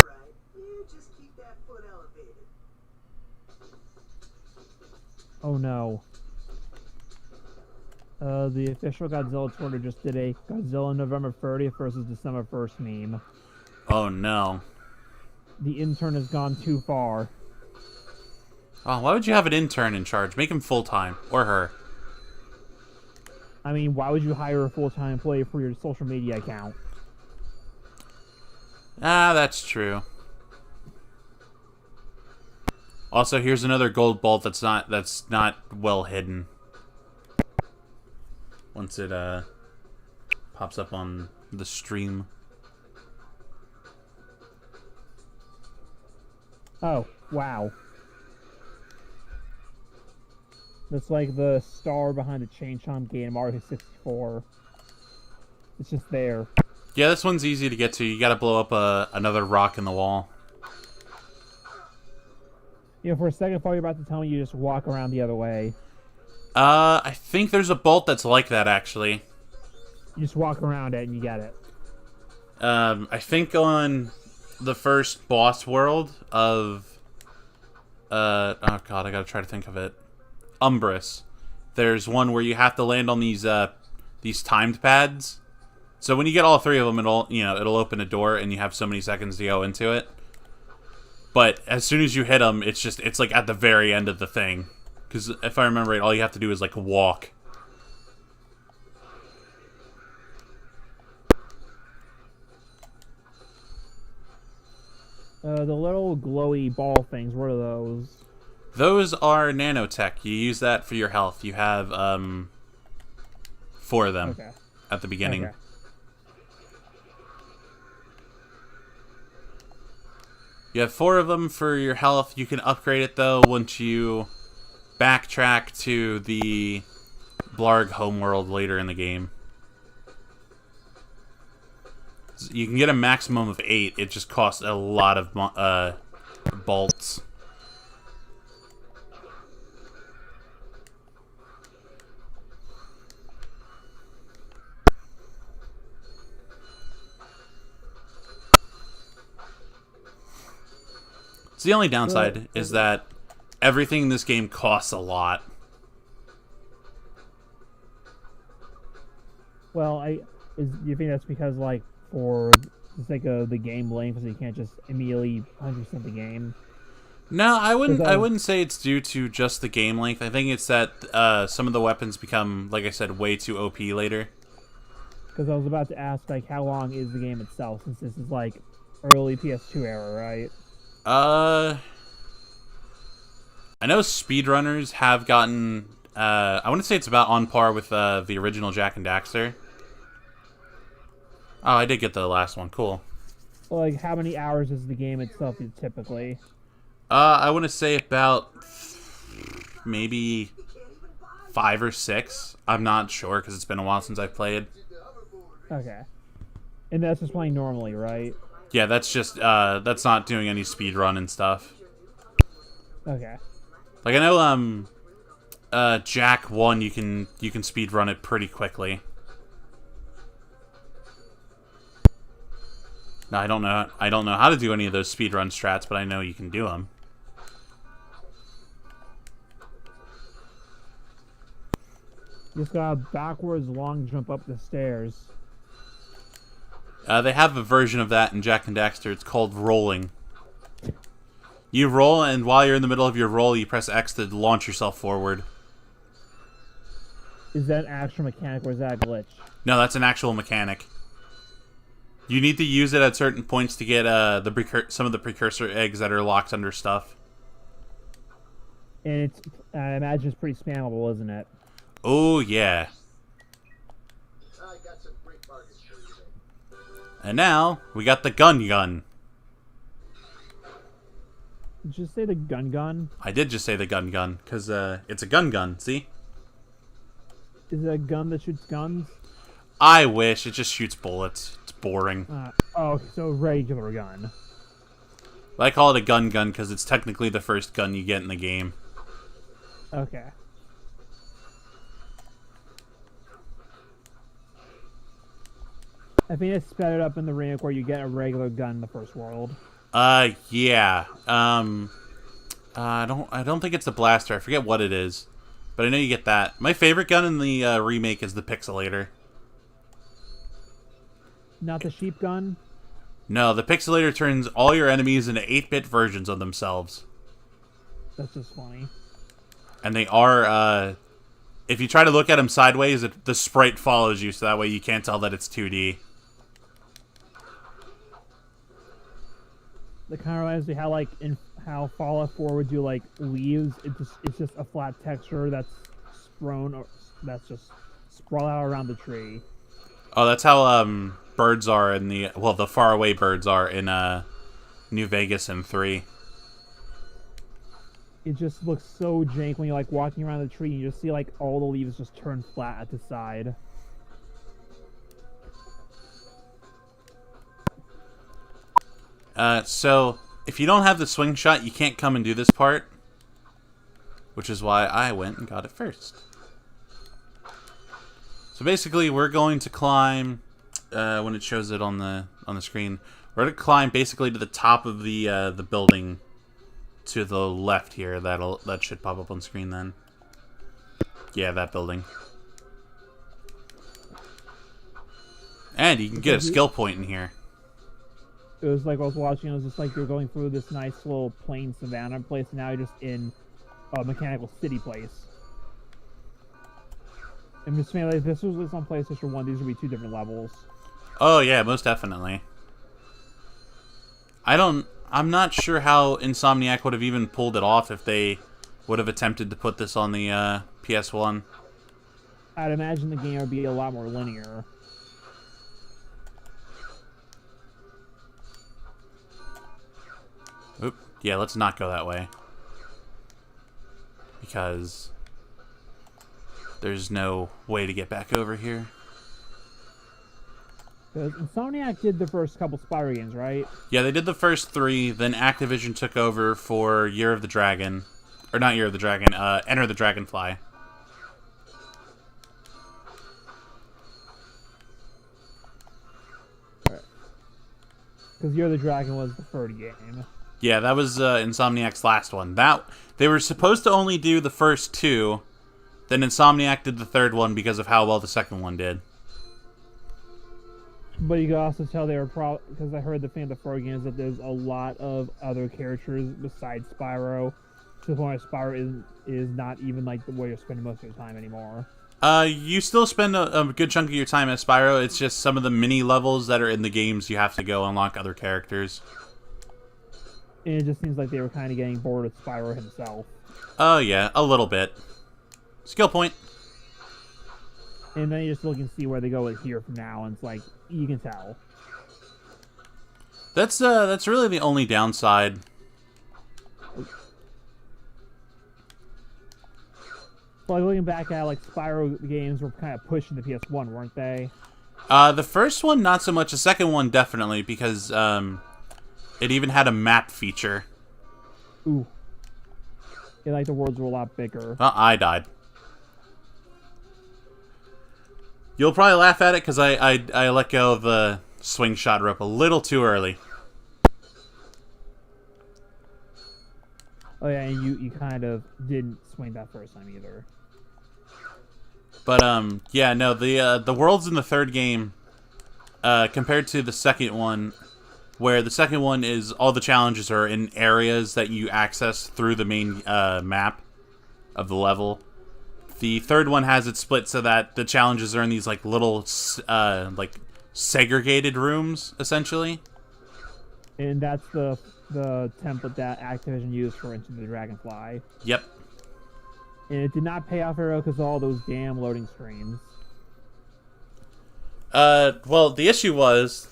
you just keep that foot elevated. Oh no. The official Godzilla Twitter just did a Godzilla November 30th versus December 1st meme. Oh, no. The intern has gone too far. Oh, why would you have an intern in charge? Make him full-time. Or her. I mean, why would you hire a full-time employee for your social media account? Ah, that's true. Also, here's another gold bolt that's not well hidden. Once it pops up on the stream. Oh, wow. That's like the star behind the Chain Chomp game, Mario 64. It's just there. Yeah, this one's easy to get to. You gotta blow up another rock in the wall. You know, for a second, I thought you were about to tell me you just walk around the other way. I think there's a bolt that's like that, actually. You just walk around it and you get it. I think on the first boss world of... oh god, I gotta try to think of it. Umbrus. There's one where you have to land on these timed pads. So when you get all 3 of them, it'll open a door and you have so many seconds to go into it. But as soon as you hit them, it's like at the very end of the thing. Because if I remember right, all you have to do is like walk. The little glowy ball things, what are those? Those are nanotech. You use that for your health. You have 4 of them Okay. at the beginning. Okay. You have 4 of them for your health. You can upgrade it, though, once you backtrack to the Blarg homeworld later in the game. You can get a maximum of 8. It just costs a lot of bolts. So the only downside is that everything in this game costs a lot. Well, you think that's because, like, for the sake of the game length, so you can't just immediately 100% the game? No, I wouldn't say it's due to just the game length. I think it's that some of the weapons become, like I said, way too OP later. Because I was about to ask, like, how long is the game itself, since this is, like, early PS2 era, right? I know speedrunners have gotten... I want to say it's about on par with the original Jak and Daxter. Oh, I did get the last one. Cool. Well, like, how many hours is the game itself typically? I want to say about maybe 5 or 6. I'm not sure because it's been a while since I've played. Okay. And that's just playing normally, right? Yeah, that's just that's not doing any speedrun and stuff. Okay. Like I know Jak 1 you can speedrun it pretty quickly. Now I don't know how to do any of those speedrun strats, but I know you can do them. You just got a backwards long jump up the stairs. They have a version of that in Jak and Daxter. It's called rolling. You roll, and while you're in the middle of your roll, you press X to launch yourself forward. Is that an actual mechanic or is that a glitch? No, that's an actual mechanic. You need to use it at certain points to get some of the precursor eggs that are locked under stuff. And it's, I imagine it's pretty spammable, isn't it? Oh, yeah. I got some great bargains for you today. And now, we got the gun. Did you just say the gun? I did just say the gun, because it's a gun, see? Is it a gun that shoots guns? I wish. It just shoots bullets. It's boring. Oh, so regular gun. I call it a gun because it's technically the first gun you get in the game. Okay. I think it's sped it up in the remake where you get a regular gun in the first world. Yeah. I don't think it's the blaster. I forget what it is. But I know you get that. My favorite gun in the remake is the Pixelator. Not the sheep gun? No, the Pixelator turns all your enemies into 8-bit versions of themselves. That's just funny. And they are, if you try to look at them sideways, the sprite follows you, so that way you can't tell that it's 2D. That kind of reminds me how, like, in how Fallout 4 would do, like, leaves. It's just a flat texture that's just sprawled out around the tree. Oh, that's how, birds are in the faraway birds are in, New Vegas and 3. It just looks so jank when you're, like, walking around the tree and you just see, like, all the leaves just turn flat at the side. So, if you don't have the swing shot, you can't come and do this part. Which is why I went and got it first. So basically, we're going to climb, when it shows it on the screen, we're going to climb basically to the top of the building to the left here. That should pop up on screen then. Yeah, that building. And you can get a skill point in here. It was like I was watching, it was just like you're going through this nice little plain savannah place, and now you're just in a mechanical city place. And just saying, like, this was on PlayStation 1, these would be 2 different levels. Oh yeah, most definitely. I'm not sure how Insomniac would have even pulled it off if they would have attempted to put this on the PS1. I'd imagine the game would be a lot more linear. Oop. Yeah, let's not go that way. Because there's no way to get back over here. Because Insomniac did the first couple Spyro games, right? Yeah, they did the first 3, then Activision took over for Year of the Dragon. Or not Year of the Dragon, Enter the Dragonfly. Because Year of the Dragon was the third game. Yeah, that was Insomniac's last one. They were supposed to only do the first 2, then Insomniac did the third one because of how well the second one did. But you can also tell they were because I heard the thing of the 4 games that there's a lot of other characters besides Spyro, to the point where Spyro is not even like the way you're spending most of your time anymore. You still spend a good chunk of your time as Spyro. It's just some of the mini levels that are in the games you have to go unlock other characters. And it just seems like they were kind of getting bored with Spyro himself. Oh yeah, a little bit. Skill point. And then you just look and see where they go with here from now, and it's like, you can tell. That's really the only downside. But like, looking back at like Spyro games were kind of pushing the PS1, weren't they? The first one, not so much. The second one, definitely, because it even had a map feature. Ooh. Yeah, like the worlds were a lot bigger. Well, I died. You'll probably laugh at it because I let go of the swing shot rope a little too early. Oh yeah, and you kind of didn't swing that first time either. But yeah, no, the worlds in the third game, compared to the second one, where the second one is all the challenges are in areas that you access through the main map of the level. The third one has it split so that the challenges are in these like little like segregated rooms, essentially. And that's the template that Activision used for Into the Dragonfly. Yep. And it did not pay off very well because of all those damn loading screens. Well, the issue was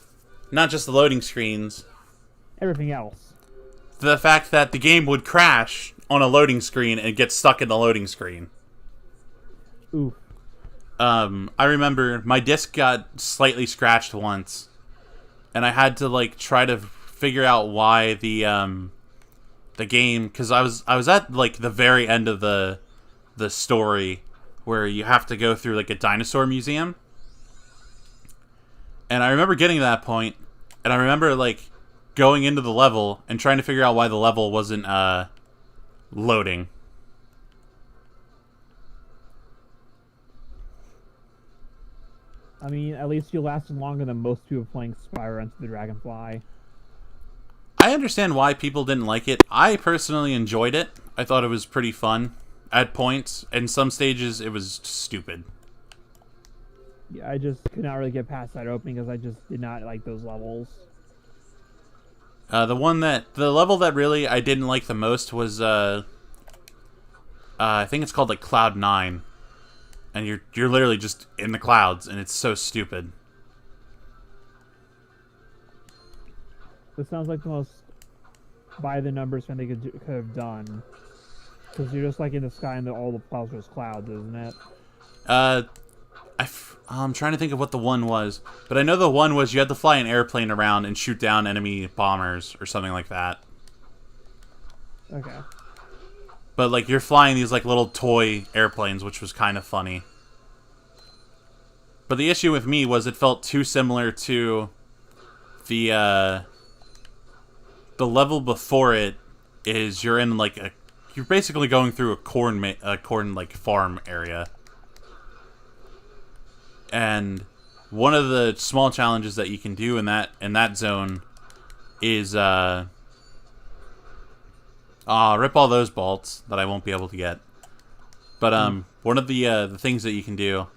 not just the loading screens. Everything else. The fact that the game would crash on a loading screen and get stuck in the loading screen. Oof. I remember my disc got slightly scratched once, and I had to like try to figure out why the game, because I was at like the very end of the story where you have to go through like a dinosaur museum, and I remember getting to that point, and I remember like going into the level and trying to figure out why the level wasn't loading. I mean, at least you lasted longer than most people playing Spyro Into the Dragonfly. I understand why people didn't like it. I personally enjoyed it. I thought it was pretty fun at points. In some stages, it was stupid. Yeah, I just could not really get past that opening because I just did not like those levels. The level that really I didn't like the most was, I think it's called like Cloud 9. And you're literally just in the clouds, and it's so stupid. This sounds like the most by the numbers thing they could have done. Because you're just like in the sky and all the clouds are just clouds, isn't it? I'm trying to think of what the one was. But I know the one was you had to fly an airplane around and shoot down enemy bombers or something like that. Okay. But like you're flying these like little toy airplanes, which was kind of funny. But the issue with me was it felt too similar to the level before it. Is you're in like you're basically going through a corn like farm area. And one of the small challenges that you can do in that zone is rip all those bolts that I won't be able to get. But one of the things that you can do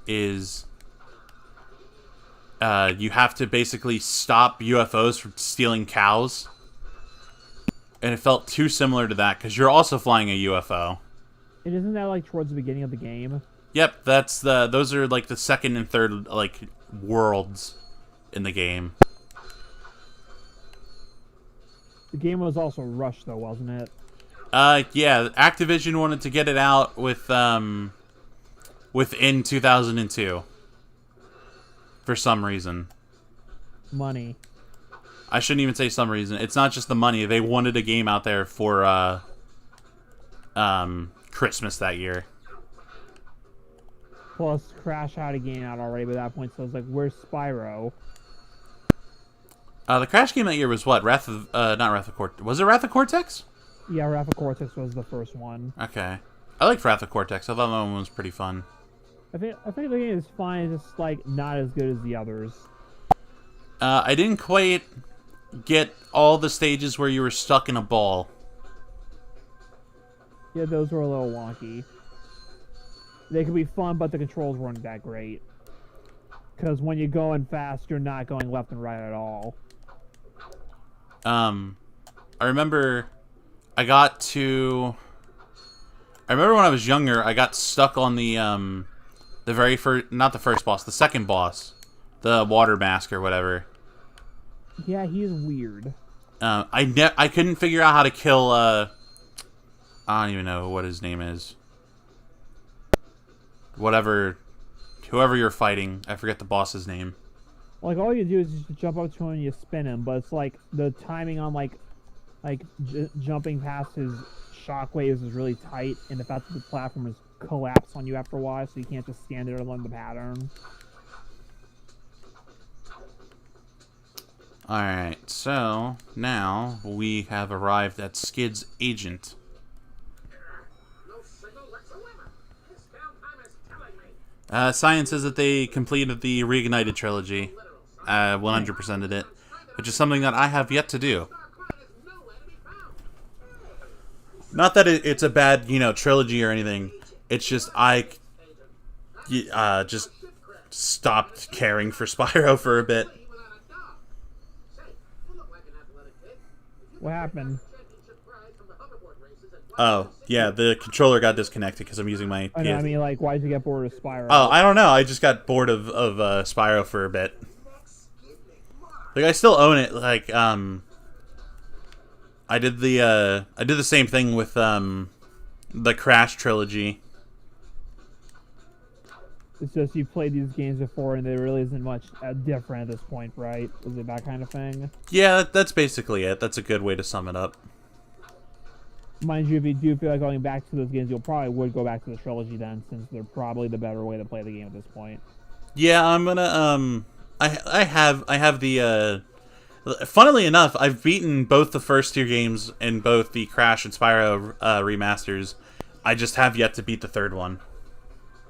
is you have to basically stop UFOs from stealing cows. And it felt too similar to that because you're also flying a UFO. And isn't that like towards the beginning of the game? Yep, those are like the second and third like worlds in the game. The game was also rushed though, wasn't it? Yeah, Activision wanted to get it out within 2002 for some reason. Money. I shouldn't even say some reason. It's not just the money. They wanted a game out there for Christmas that year. Plus, Crash had a game out already by that point, so I was like, where's Spyro? The Crash game that year was what? not Wrath of Cortex. Was it Wrath of Cortex? Yeah, Wrath of Cortex was the first one. Okay. I liked Wrath of Cortex. I thought that one was pretty fun. I think the game is fine, it's just like not as good as the others. I didn't quite get all the stages where you were stuck in a ball. Yeah, those were a little wonky. They could be fun, but the controls weren't that great. Because when you're going fast, you're not going left and right at all. I remember when I was younger, I got stuck on the very first, not the first boss, the second boss, the water mask or whatever. Yeah, he's weird. I couldn't figure out how to kill, I don't even know what his name is. Whoever you're fighting, I forget the boss's name. Like, all you do is just jump up to him and you spin him, but it's like, the timing on, jumping past his shockwaves is really tight, and the fact that the platform is collapse on you after a while, so you can't just stand there and learn the pattern. Alright, so now we have arrived at Skid's agent. No signal whatsoever. His downtime is telling me. Science says that they completed the Reignited trilogy, 100%ed it, which is something that I have yet to do. Not that it's a bad, trilogy or anything. It's just I just stopped caring for Spyro for a bit. What happened? Oh, yeah, the controller got disconnected because I'm using my PS. I mean, like, why'd you get bored of Spyro? Oh, I don't know. I just got bored of Spyro for a bit. Like, I still own it. Like, I did the same thing with the Crash trilogy. It's just you played these games before, and there really isn't much different at this point, right? Is it that kind of thing? Yeah, that's basically it. That's a good way to sum it up. Mind you, if you do feel like going back to those games, you'll probably would go back to the trilogy then, since they're probably the better way to play the game at this point. Yeah, I'm gonna I have the funnily enough, I've beaten both the first two games in both the Crash and Spyro remasters. I just have yet to beat the third one.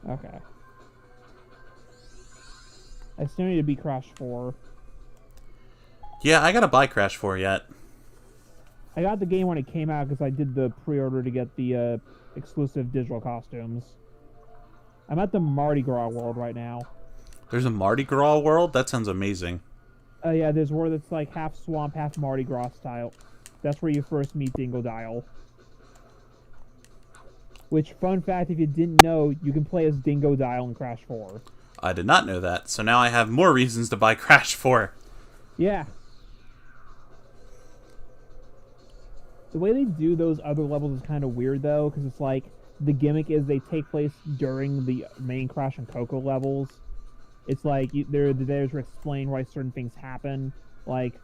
Okay. I still need to beat Crash 4. Yeah, I gotta buy Crash 4 yet. I got the game when it came out because I did the pre-order to get the exclusive digital costumes. I'm at the Mardi Gras world right now. There's a Mardi Gras world? That sounds amazing. Yeah, there's one that's like half swamp, half Mardi Gras style. That's where you first meet Dingodile. Which, fun fact, if you didn't know, you can play as Dingodile in Crash 4. I did not know that, so now I have more reasons to buy Crash 4. Yeah. The way they do those other levels is kind of weird, though, because it's like, the gimmick is they take place during the main Crash and Coco levels. It's like, they're there to explain why certain things happen. Like,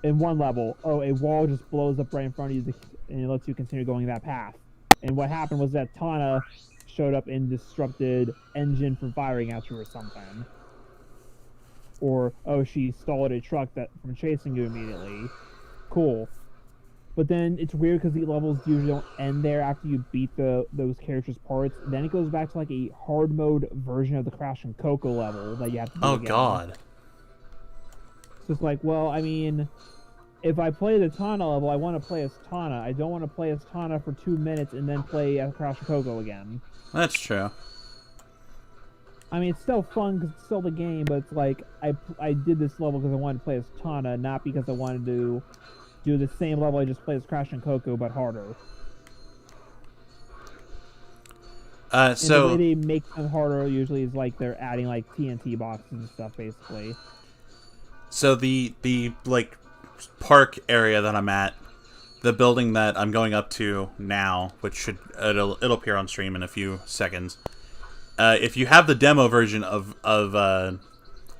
in one level, a wall just blows up right in front of you, and it lets you continue going that path. And what happened was that Tana showed up and disrupted engine from firing at you or something. Or, she stalled a truck from chasing you immediately. Cool. But then it's weird because the levels usually don't end there after you beat those characters' parts. Then it goes back to like a hard mode version of the Crash and Coco level that you have to do again. God. So it's like, well, I mean, if I play the Tana level, I want to play as Tana. I don't want to play as Tana for 2 minutes and then play as Crash and Coco again. That's true. I mean, it's still fun because it's still the game, but it's like, I did this level because I wanted to play as Tana, not because I wanted to do the same level I just played as Crash and Coco, but harder. And the way they make them harder usually is like they're adding like TNT boxes and stuff, basically. So the like park area that I'm at, the building that I'm going up to now, which it'll appear on stream in a few seconds. If you have the demo version of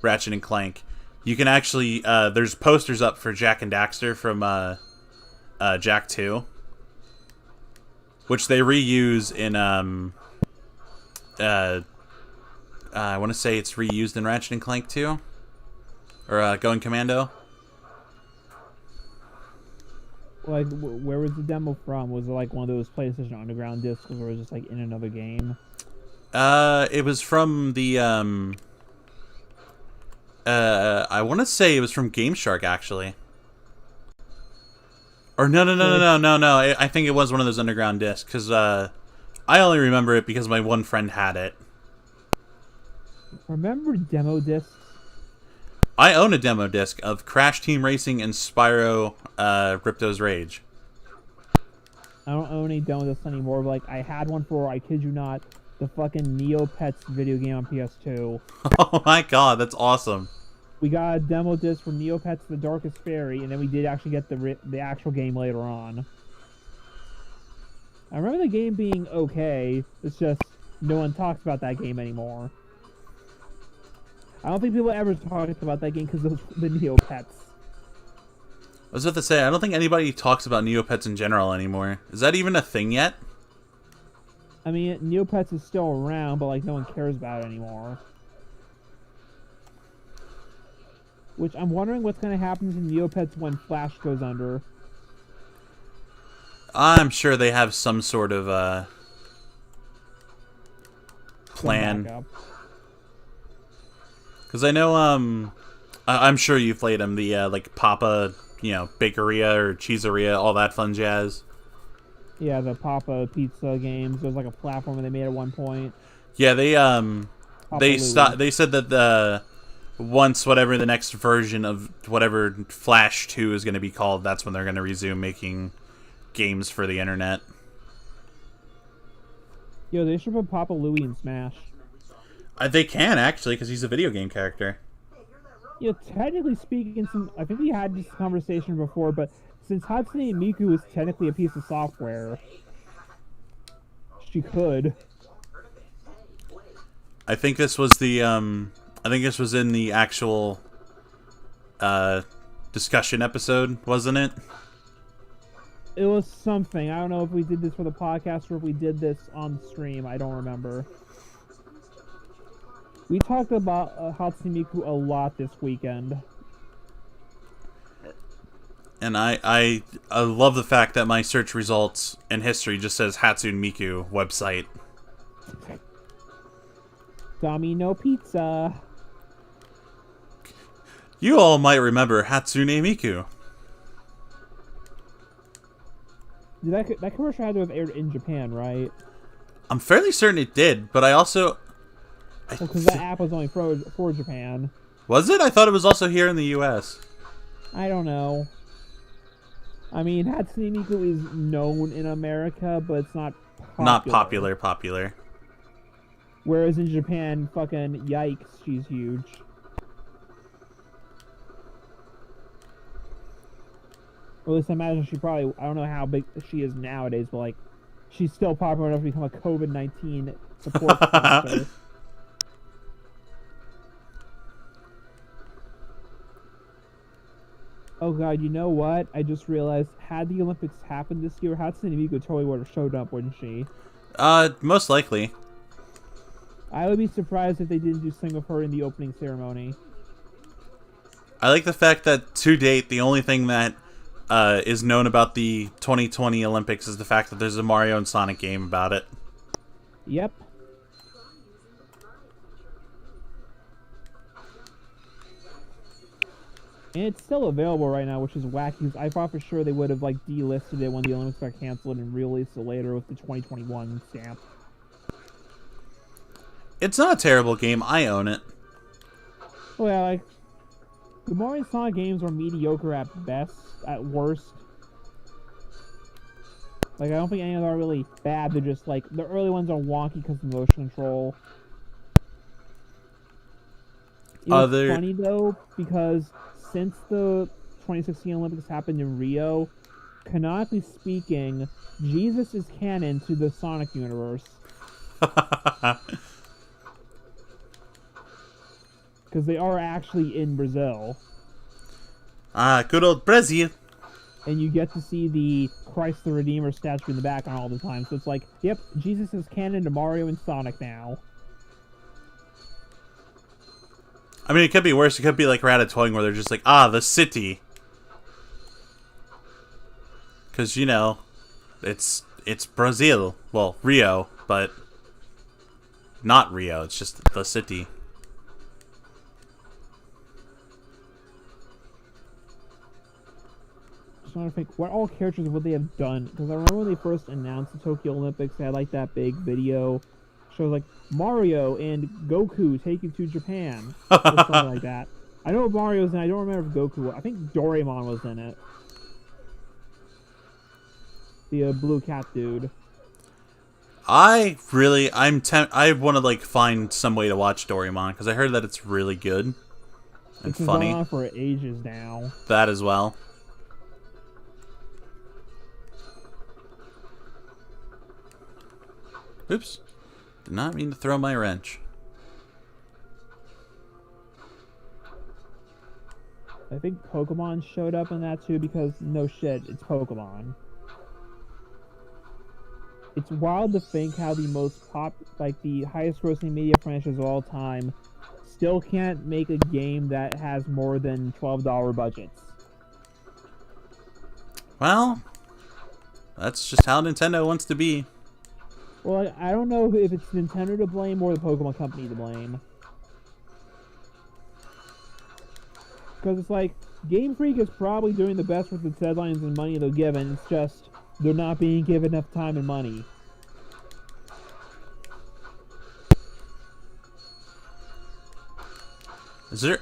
Ratchet and Clank, you can actually there's posters up for Jak and Daxter from Jak 2, which they reuse in I want to say it's reused in Ratchet and Clank 2 or Going Commando. Like, where was the demo from? Was it like one of those PlayStation Underground discs, or was it just like in another game? It was from the I want to say it was from Game Shark, actually. Or no. I think it was one of those underground discs, because I only remember it because my one friend had it. Remember demo discs? I own a demo disc of Crash Team Racing and Spyro Ripto's Rage. I don't own any demo discs anymore, but like, I had one for, I kid you not, the fucking Neopets video game on PS2. Oh my god, that's awesome. We got a demo disc for Neopets The Darkest Fairy, and then we did actually get the actual game later on. I remember the game being okay, it's just no one talks about that game anymore. I don't think people ever talked about that game because of the Neopets. I was about to say, I don't think anybody talks about Neopets in general anymore. Is that even a thing yet? I mean, Neopets is still around, but like no one cares about it anymore. Which I'm wondering what's going to happen to Neopets when Flash goes under. I'm sure they have some sort of plan. Because I know, I'm sure you've played them, the, like, Papa, Bakeria or Cheeseria, all that fun jazz. Yeah, the Papa Pizza games. There was like a platform they made at one point. Yeah, they Louie. said that once whatever the next version of whatever Flash 2 is going to be called, that's when they're going to resume making games for the internet. Yo, they should put Papa Louie in Smash. They can, actually, because he's a video game character. You know, technically speaking, I think we had this conversation before, but since Hatsune Miku is technically a piece of software, she could. I think this was the I think this was in the actual discussion episode, wasn't it? It was something. I don't know if we did this for the podcast or if we did this on stream. I don't remember. We talked about Hatsune Miku a lot this weekend. And I love the fact that my search results and history just says Hatsune Miku website. Domino Pizza. You all might remember Hatsune Miku. That commercial had to have aired in Japan, right? I'm fairly certain it did, but I also... Because that app was only for Japan. Was it? I thought it was also here in the US. I don't know. I mean, Hatsune Miku is known in America, but it's not popular. Not popular. Whereas in Japan, fucking yikes, she's huge. Or at least I imagine she probably, I don't know how big she is nowadays, but like, she's still popular enough to become a COVID-19 support sponsor. Oh god, you know what? I just realized, had the Olympics happened this year, Hatsune Miku totally would have showed up, wouldn't she? Most likely. I would be surprised if they didn't do something with her in the opening ceremony. I like the fact that, to date, the only thing that is known about the 2020 Olympics is the fact that there's a Mario and Sonic game about it. Yep. And it's still available right now, which is wacky, because I thought for sure they would have, like, delisted it when the Olympics got canceled and released it later with the 2021 stamp. It's not a terrible game. I own it. Well, like, the Mario and Sonic games are mediocre at best, at worst. Like, I don't think any of them are really bad. They're just, like, the early ones are wonky because of motion control. It's funny, though, because since the 2016 Olympics happened in Rio, canonically speaking, Jesus is canon to the Sonic universe. Because they are actually in Brazil. Ah, good old Brazil. And you get to see the Christ the Redeemer statue in the background all the time. So it's like, yep, Jesus is canon to Mario and Sonic now. I mean, it could be worse. It could be like Ratatouille, where they're just like, the city. Because, you know, it's Brazil. Well, Rio, but not Rio. It's just the city. Just trying to think, what all characters would they have done? Because I remember when they first announced the Tokyo Olympics, they had like that big video shows like Mario and Goku taken to Japan, or something like that. I know Mario's in. I don't remember if Goku. I think Doraemon was in it. The blue cat dude. I want to like find some way to watch Doraemon because I heard that it's really good and It's been funny. going on for ages now. That as well. Oops. Did not mean to throw my wrench. I think Pokemon showed up in that too because no shit, it's Pokemon. It's wild to think how the the highest grossing media franchise of all time still can't make a game that has more than $12 budgets. Well, that's just how Nintendo wants to be. Well, I don't know if it's Nintendo to blame or the Pokemon Company to blame. Because it's like, Game Freak is probably doing the best with its deadlines and money they're given. It's just, they're not being given enough time and money.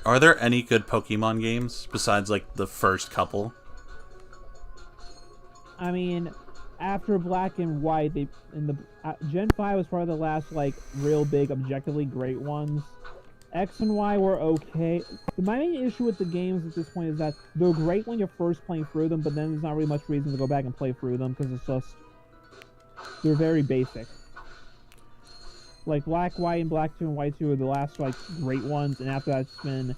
Are there any good Pokemon games besides like the first couple? I mean, after Black and White, Gen 5 was probably the last like real big, objectively great ones. X and Y were okay. My main issue with the games at this point is that they're great when you're first playing through them, but then there's not really much reason to go back and play through them because it's just they're very basic. Like Black, White, and Black 2 and White 2 are the last like great ones, and after that it's been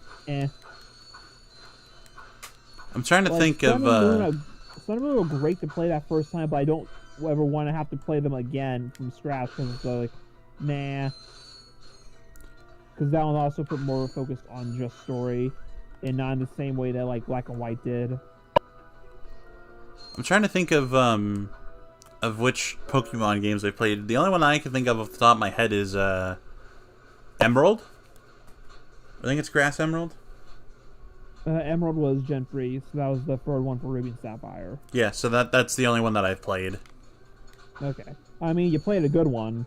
I'm trying to think of. Sun and Moon were great to play that first time, but I don't ever want to have to play them again from scratch because it's like, nah. Because that one also put more focus on just story, and not in the same way that like Black and White did. I'm trying to think of which Pokemon games I played. The only one I can think of off the top of my head is Emerald. I think it's Grass Emerald. Emerald was Gen 3, so that was the third one for Ruby and Sapphire. Yeah, so that's the only one that I've played. Okay. I mean, you played a good one.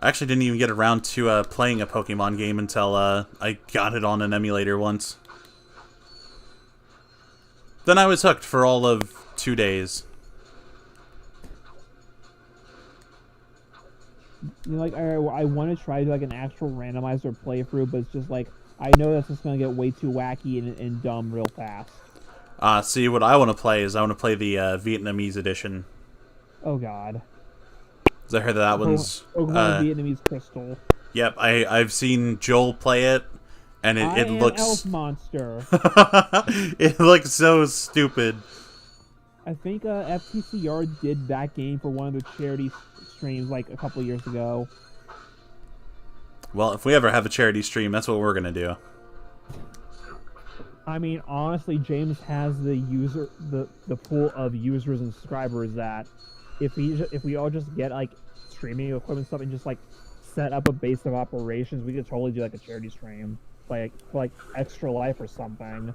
I actually didn't even get around to playing a Pokemon game until I got it on an emulator once. Then I was hooked for all of 2 days. You know, like I want to try to like an actual randomizer playthrough, but it's just like I know that's just gonna get way too wacky and dumb real fast. See, what I want to play is I want to play the Vietnamese edition. Oh God. 'Cause I heard that one's Vietnamese Crystal. Yep, I've seen Joel play it, and it looks Elf Monster. it looks so stupid. I think FTCR did that game for one of the charity streams like a couple years ago. Well, if we ever have a charity stream, that's what we're gonna do. I mean, honestly, James has the pool of users and subscribers that if we all just get like streaming equipment stuff and just like set up a base of operations, we could totally do like a charity stream, like for like Extra Life or something.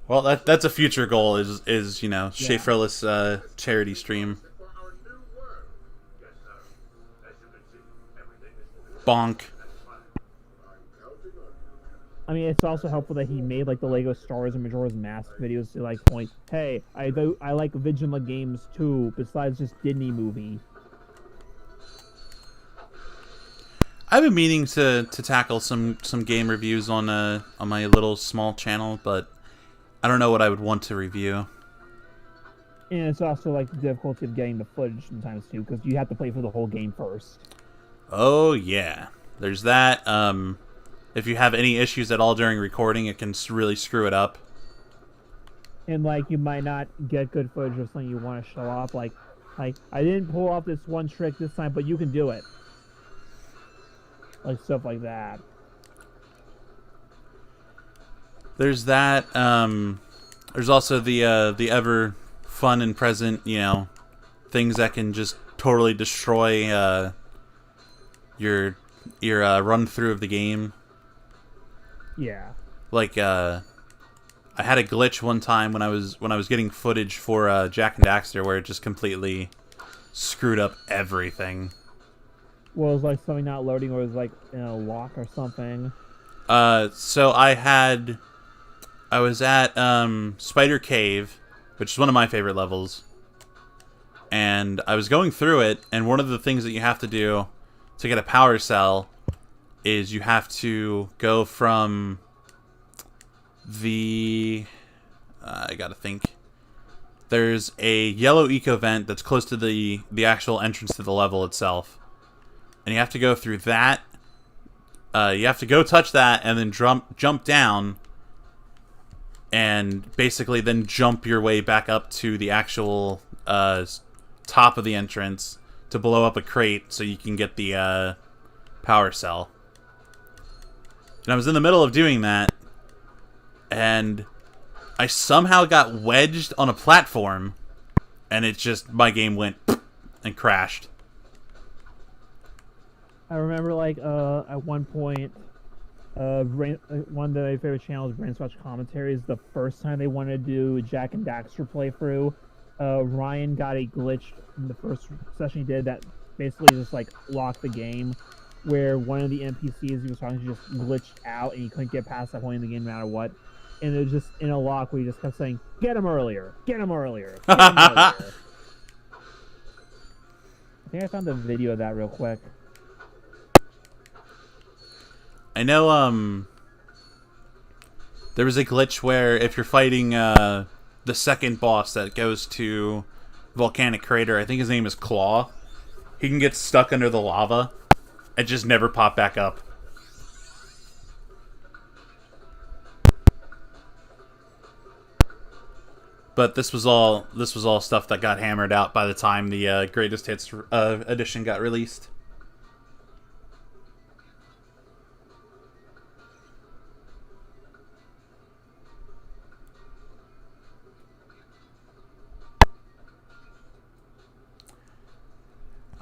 Well, that's a future goal. Is you know, Schaeferless charity stream. Bonk. I mean, it's also helpful that he made like the Lego Star Wars and Majora's Mask videos to like point, hey, I like Vigima games too, besides just Disney movie. I've been meaning to tackle some game reviews on my little small channel, but I don't know what I would want to review. And it's also like the difficulty of getting the footage sometimes too, because you have to play for the whole game first. Oh yeah, there's that. If you have any issues at all during recording, it can really screw it up. And like you might not get good footage of something you want to show off. Like I didn't pull off this one trick this time, but you can do it. Like stuff like that. There's that. There's also the ever fun and present, you know, things that can just totally destroy your run through of the game. Yeah. Like I had a glitch one time when I was getting footage for Jack and Daxter where it just completely screwed up everything. Well, it was like something not loading, or it was like in a lock or something. So I was at Spider Cave, which is one of my favorite levels, and I was going through it, and one of the things that you have to do to get a power cell is you have to go from the I gotta think. There's a yellow eco vent that's close to the actual entrance to the level itself, and you have to go through that. You have to go touch that and then jump down, and basically then jump your way back up to the actual top of the entrance to blow up a crate so you can get the power cell. And I was in the middle of doing that, and I somehow got wedged on a platform, and my game went and crashed. I remember like at one point, one of my favorite channels, Brainswatch Commentaries, the first time they wanted to do Jack and Daxter playthrough, Ryan got a glitch in the first session he did that basically just like locked the game, where one of the NPCs he was talking to just glitched out and he couldn't get past that point in the game no matter what. And it was just in a lock where he just kept saying, "Get him earlier! Get him earlier! Get him earlier!" I think I found the video of that real quick. I know, there was a glitch where if you're fighting, the second boss that goes to Volcanic Crater, I think his name is Claw, he can get stuck under the lava and just never pop back up. But this was all stuff that got hammered out by the time the Greatest Hits edition got released.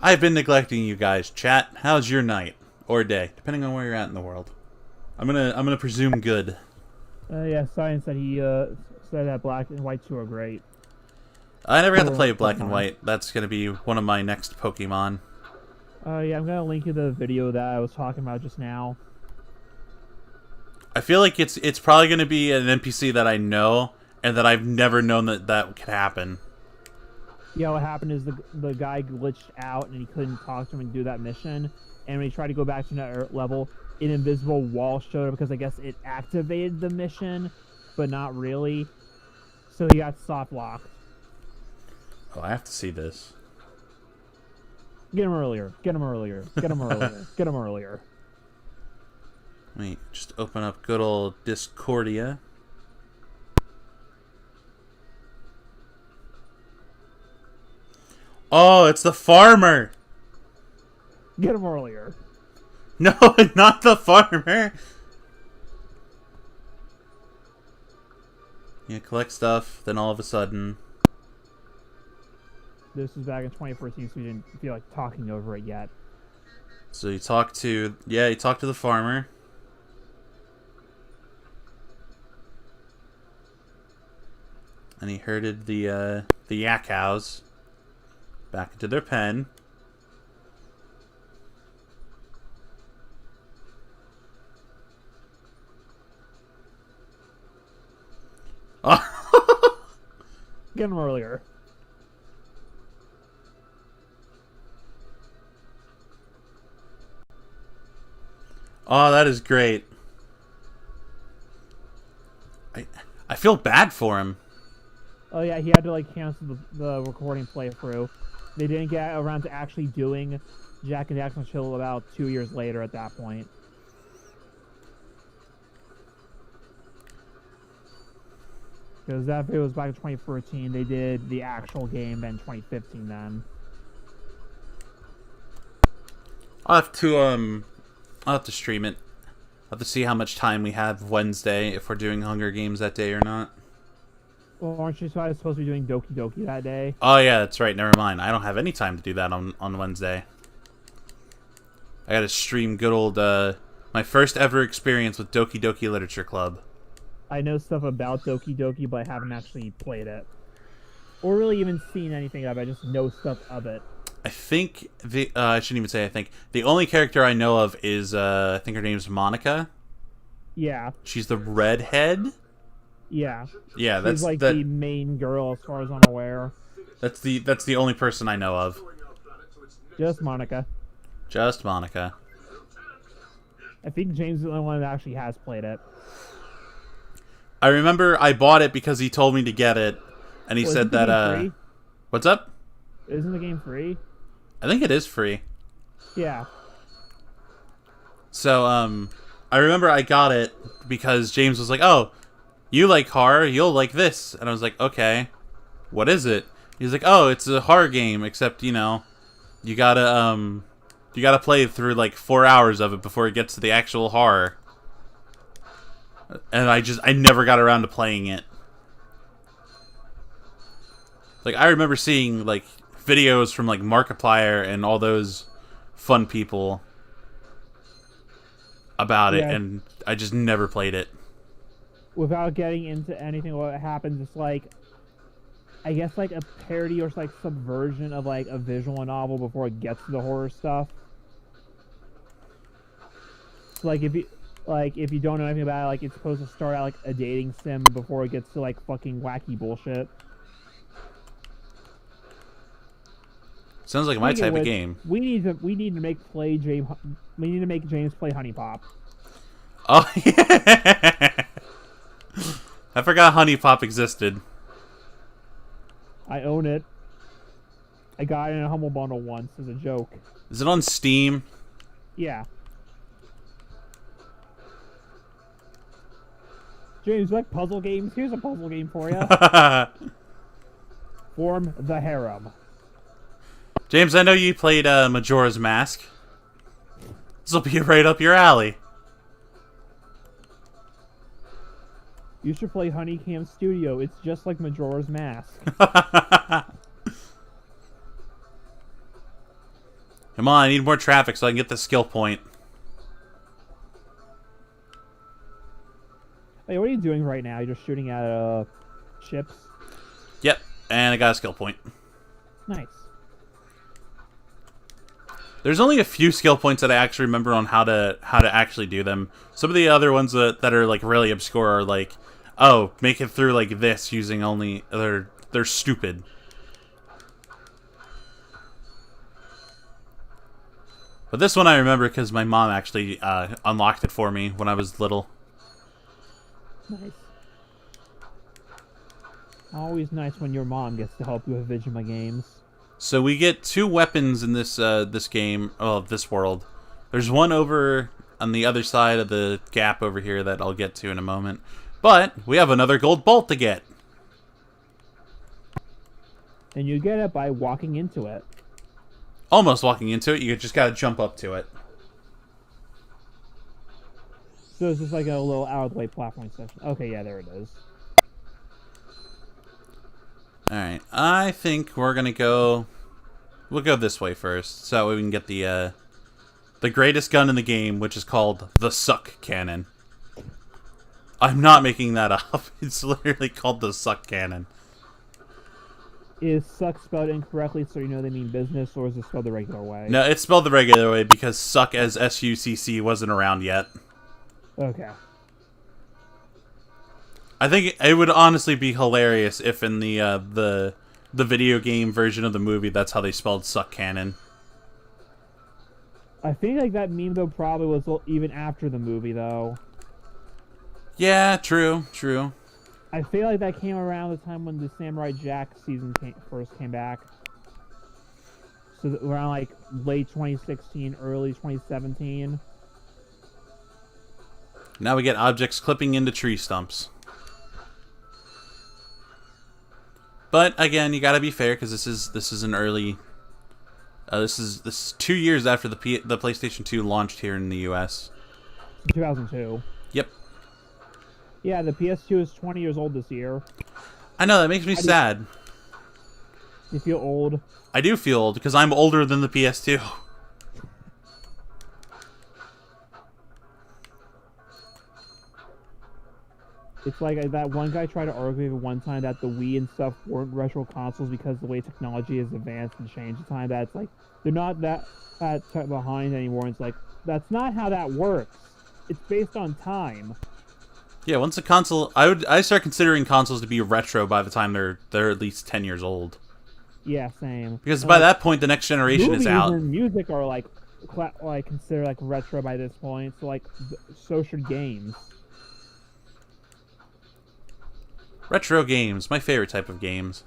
I've been neglecting you guys. Chat, how's your night or day, depending on where you're at in the world? I'm gonna presume good. Yeah, Science said he said that Black and White 2 are great. I never got to play Black and White. That's gonna be one of my next Pokemon. Yeah, I'm gonna link you the video that I was talking about just now. I feel like it's probably gonna be an NPC that I know and that I've never known that could happen. Yeah, what happened is the guy glitched out and he couldn't talk to him and do that mission. And when he tried to go back to another level, an invisible wall showed up because I guess it activated the mission, but not really. So he got soft locked. Oh, I have to see this. Get him earlier. Get him earlier. Get him earlier. Get him earlier. Let me just open up good old Discordia. Oh, it's the farmer. Get him earlier. No, not the farmer. Yeah, collect stuff, then all of a sudden... This was back in 2014, so we didn't feel like talking over it yet. So you talk to... Yeah, you talk to the farmer. And he herded the yak cows back into their pen. Get him earlier. Oh, that is great. I feel bad for him. Oh yeah, he had to like cancel the recording playthrough. They didn't get around to actually doing Jack and Daxter until about 2 years later at that point. Because that video was back in 2014. They did the actual game in 2015 then. I'll have to stream it. I'll have to see how much time we have Wednesday, if we're doing Hunger Games that day or not. Well, aren't you supposed to be doing Doki Doki that day? Oh yeah, that's right, never mind. I don't have any time to do that on Wednesday. I gotta stream good old, my first ever experience with Doki Doki Literature Club. I know stuff about Doki Doki, but I haven't actually played it. Or really even seen anything of it, I just know stuff of it. I think I shouldn't even say I think. The only character I know of is, I think her name's Monica. Yeah. She's the redhead? Yeah. Yeah, that's She's like that, the main girl as far as I'm aware. that's the only person I know of. Just Monica. Just Monica. I think James is the only one that actually has played it. I remember I bought it because he told me to get it, and he said Isn't the that, game free? What's up? Isn't the game free? I think it is free. Yeah. So, I remember I got it because James was like, "Oh, you like horror, you'll like this." And I was like, "Okay, what is it?" He's like, "Oh, it's a horror game, except, you know, you gotta play through like 4 hours of it before it gets to the actual horror." And I never got around to playing it. Like, I remember seeing, like, videos from, like, Markiplier and all those fun people about it, Yeah. and I just never played it. Without getting into anything, what happens is like, I guess like a parody or like subversion of like a visual novel before it gets to the horror stuff. So, like if you don't know anything about it, like it's supposed to start out like a dating sim before it gets to like fucking wacky bullshit. Sounds like my Speaking type of which, game. We need to make James play Honey Pop. Oh, yeah. I forgot Honey Pop existed. I own it. I got it in a Humble Bundle once as a joke. Is it on Steam? Yeah. James, you like puzzle games? Here's a puzzle game for you. Form the harem. James, I know you played Majora's Mask. This will be right up your alley. You should play Honeycomb Studio. It's just like Majora's Mask. Come on, I need more traffic so I can get the skill point. Hey, what are you doing right now? You're just shooting at ships? Yep, and I got a skill point. Nice. There's only a few skill points that I actually remember on how to actually do them. Some of the other ones that are like really obscure are like, oh, make it through like this using only they're stupid. But this one I remember because my mom actually unlocked it for me when I was little. Nice. Always nice when your mom gets to help you with Vigima games. So we get two weapons in this this game, this world. There's one over on the other side of the gap over here that I'll get to in a moment. But we have another gold bolt to get. And you get it by walking into it. Almost walking into it, you just gotta jump up to it. So it's just like a little out-of-the-way platforming section. Okay, yeah, there it is. Alright, I think we're gonna go... We'll go this way first, so that way we can get the greatest gun in the game, which is called the Suck Cannon. I'm not making that up. It's literally called the Suck Cannon. Is suck spelled incorrectly so you know they mean business, or is it spelled the regular way? No, it's spelled the regular way because suck as S-U-C-C wasn't around yet. Okay. I think it would honestly be hilarious if in the video game version of the movie that's how they spelled Suck Cannon. I think like that meme though probably was even after the movie though. Yeah, true, true. I feel like that came around the time when the Samurai Jack season first came back. So around like late 2016, early 2017. Now we get objects clipping into tree stumps. But again, you gotta be fair because this is an early. This is 2 years after the PlayStation 2 launched here in the U.S. 2002. Yep. Yeah, the PS2 is 20 years old this year. I know that makes me sad. You feel old? I do feel old because I'm older than the PS2. It's like that one guy tried to argue one time that the Wii and stuff weren't retro consoles because the way technology has advanced and changed the time that it's like they're not that behind anymore. And it's like that's not how that works. It's based on time. Yeah, once a console, I start considering consoles to be retro by the time they're at least 10 years old. Yeah, same. Because by that point, the next generation is out. Movies and music are like considered like retro by this point. So like so should games. Retro games, my favorite type of games.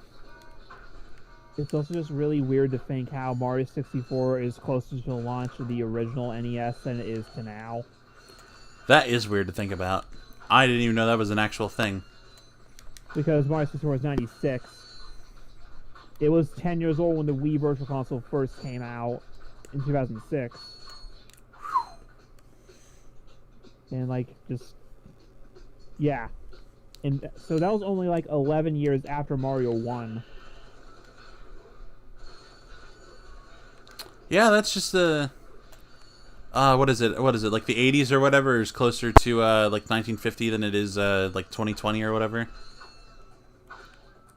It's also just really weird to think how Mario 64 is closer to the launch of the original NES than it is to now. That is weird to think about. I didn't even know that was an actual thing. Because Mario 64 was 96. It was 10 years old when the Wii Virtual Console first came out in 2006. And like, just... Yeah. And so that was only like 11 years after Mario 1. Yeah, that's just what is it? What is it? Like the 80s or whatever is closer to like 1950 than it is like 2020 or whatever.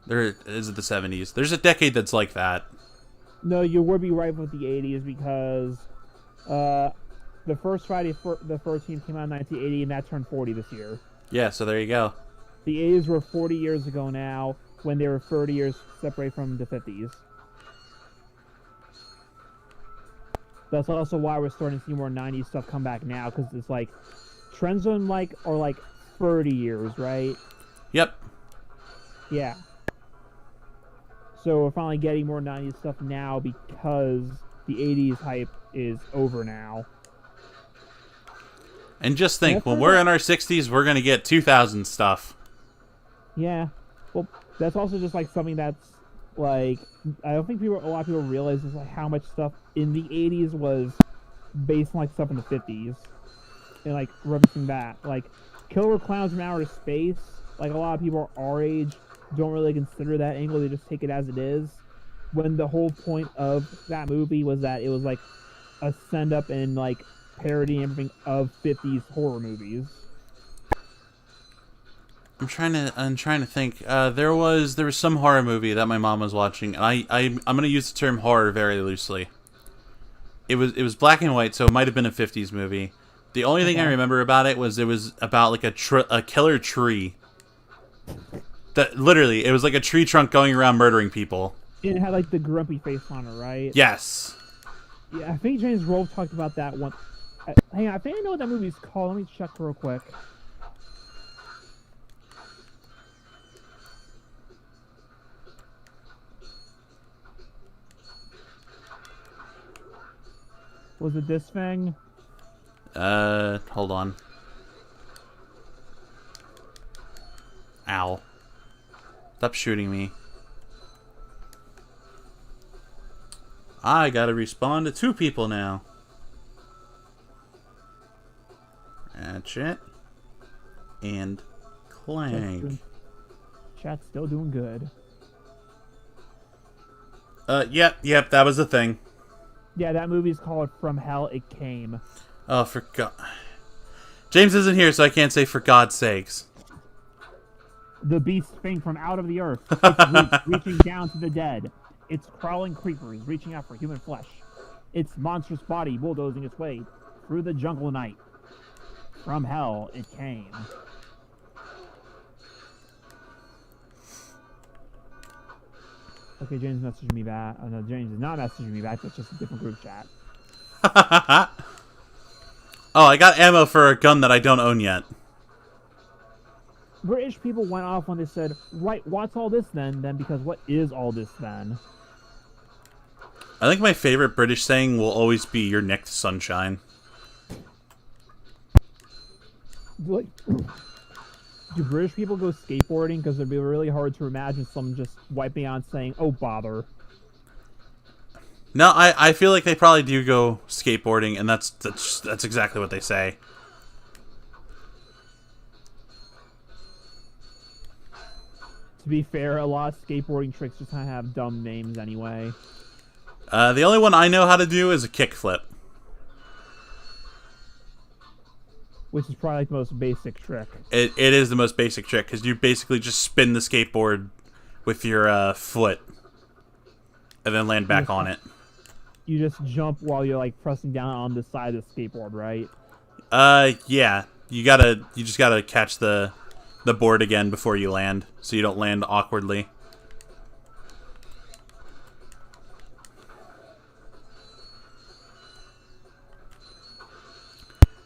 There is it the 70s. There's a decade that's like that. No, you would be right with the 80s because the first Friday the 13th came out in 1980 and that turned 40 this year. Yeah, so there you go. The 80s were 40 years ago now when they were 30 years separate from the 50s. That's also why we're starting to see more 90s stuff come back now because it's like trends on like are like 30 years, right? Yep. Yeah. So we're finally getting more 90s stuff now because the 80s hype is over now. And just think, when we're in our 60s, we're going to get 2000 stuff. Yeah. Well, that's also just like something that's like I don't think a lot of people realize is like how much stuff in the 80s was based on like stuff in the 50s. And like referencing that. Like Killer Clowns from Outer Space, like a lot of people our age don't really consider that angle, they just take it as it is. When the whole point of that movie was that it was like a send up and like parody and everything of 50s horror movies. I'm trying to think. There was some horror movie that my mom was watching, and I'm gonna use the term horror very loosely. It was black and white, so it might have been a 50s movie. The only thing I remember about it was about like a killer tree. That literally, it was like a tree trunk going around murdering people. It had like the grumpy face on it, right? Yes. Yeah, I think James Rolfe talked about that one. Hang on, I think I know what that movie's called. Let me check real quick. Was it this thing? Hold on. Ow. Stop shooting me. I gotta respond to 2 people now. Ratchet and Clank. Chat's still doing good. Yep, that was the thing. Yeah, that movie's called From Hell It Came. Oh, for God. James isn't here, so I can't say for God's sakes. The beast thing from out of the earth. Its reaching down to the dead. Its crawling creepers reaching out for human flesh. Its monstrous body bulldozing its way through the jungle night. From hell it came. Okay, James messaged me back. Oh, no, James is not messaging me back. That's just a different group chat. Oh, I got ammo for a gun that I don't own yet. British people went off when they said, right, what's all this then? Then because what is all this then? I think my favorite British saying will always be "your neck to sunshine." Like, do British people go skateboarding? Because it'd be really hard to imagine someone just wiping out saying, oh, bother. No, I feel like they probably do go skateboarding, and that's exactly what they say. To be fair, a lot of skateboarding tricks just kind of have dumb names anyway. The only one I know how to do is a kickflip. Which is probably like the most basic trick. It is the most basic trick, because you basically just spin the skateboard with your foot, and then land back on it. You just jump while you're like pressing down on the side of the skateboard, right? Yeah. You just gotta catch the board again before you land, so you don't land awkwardly.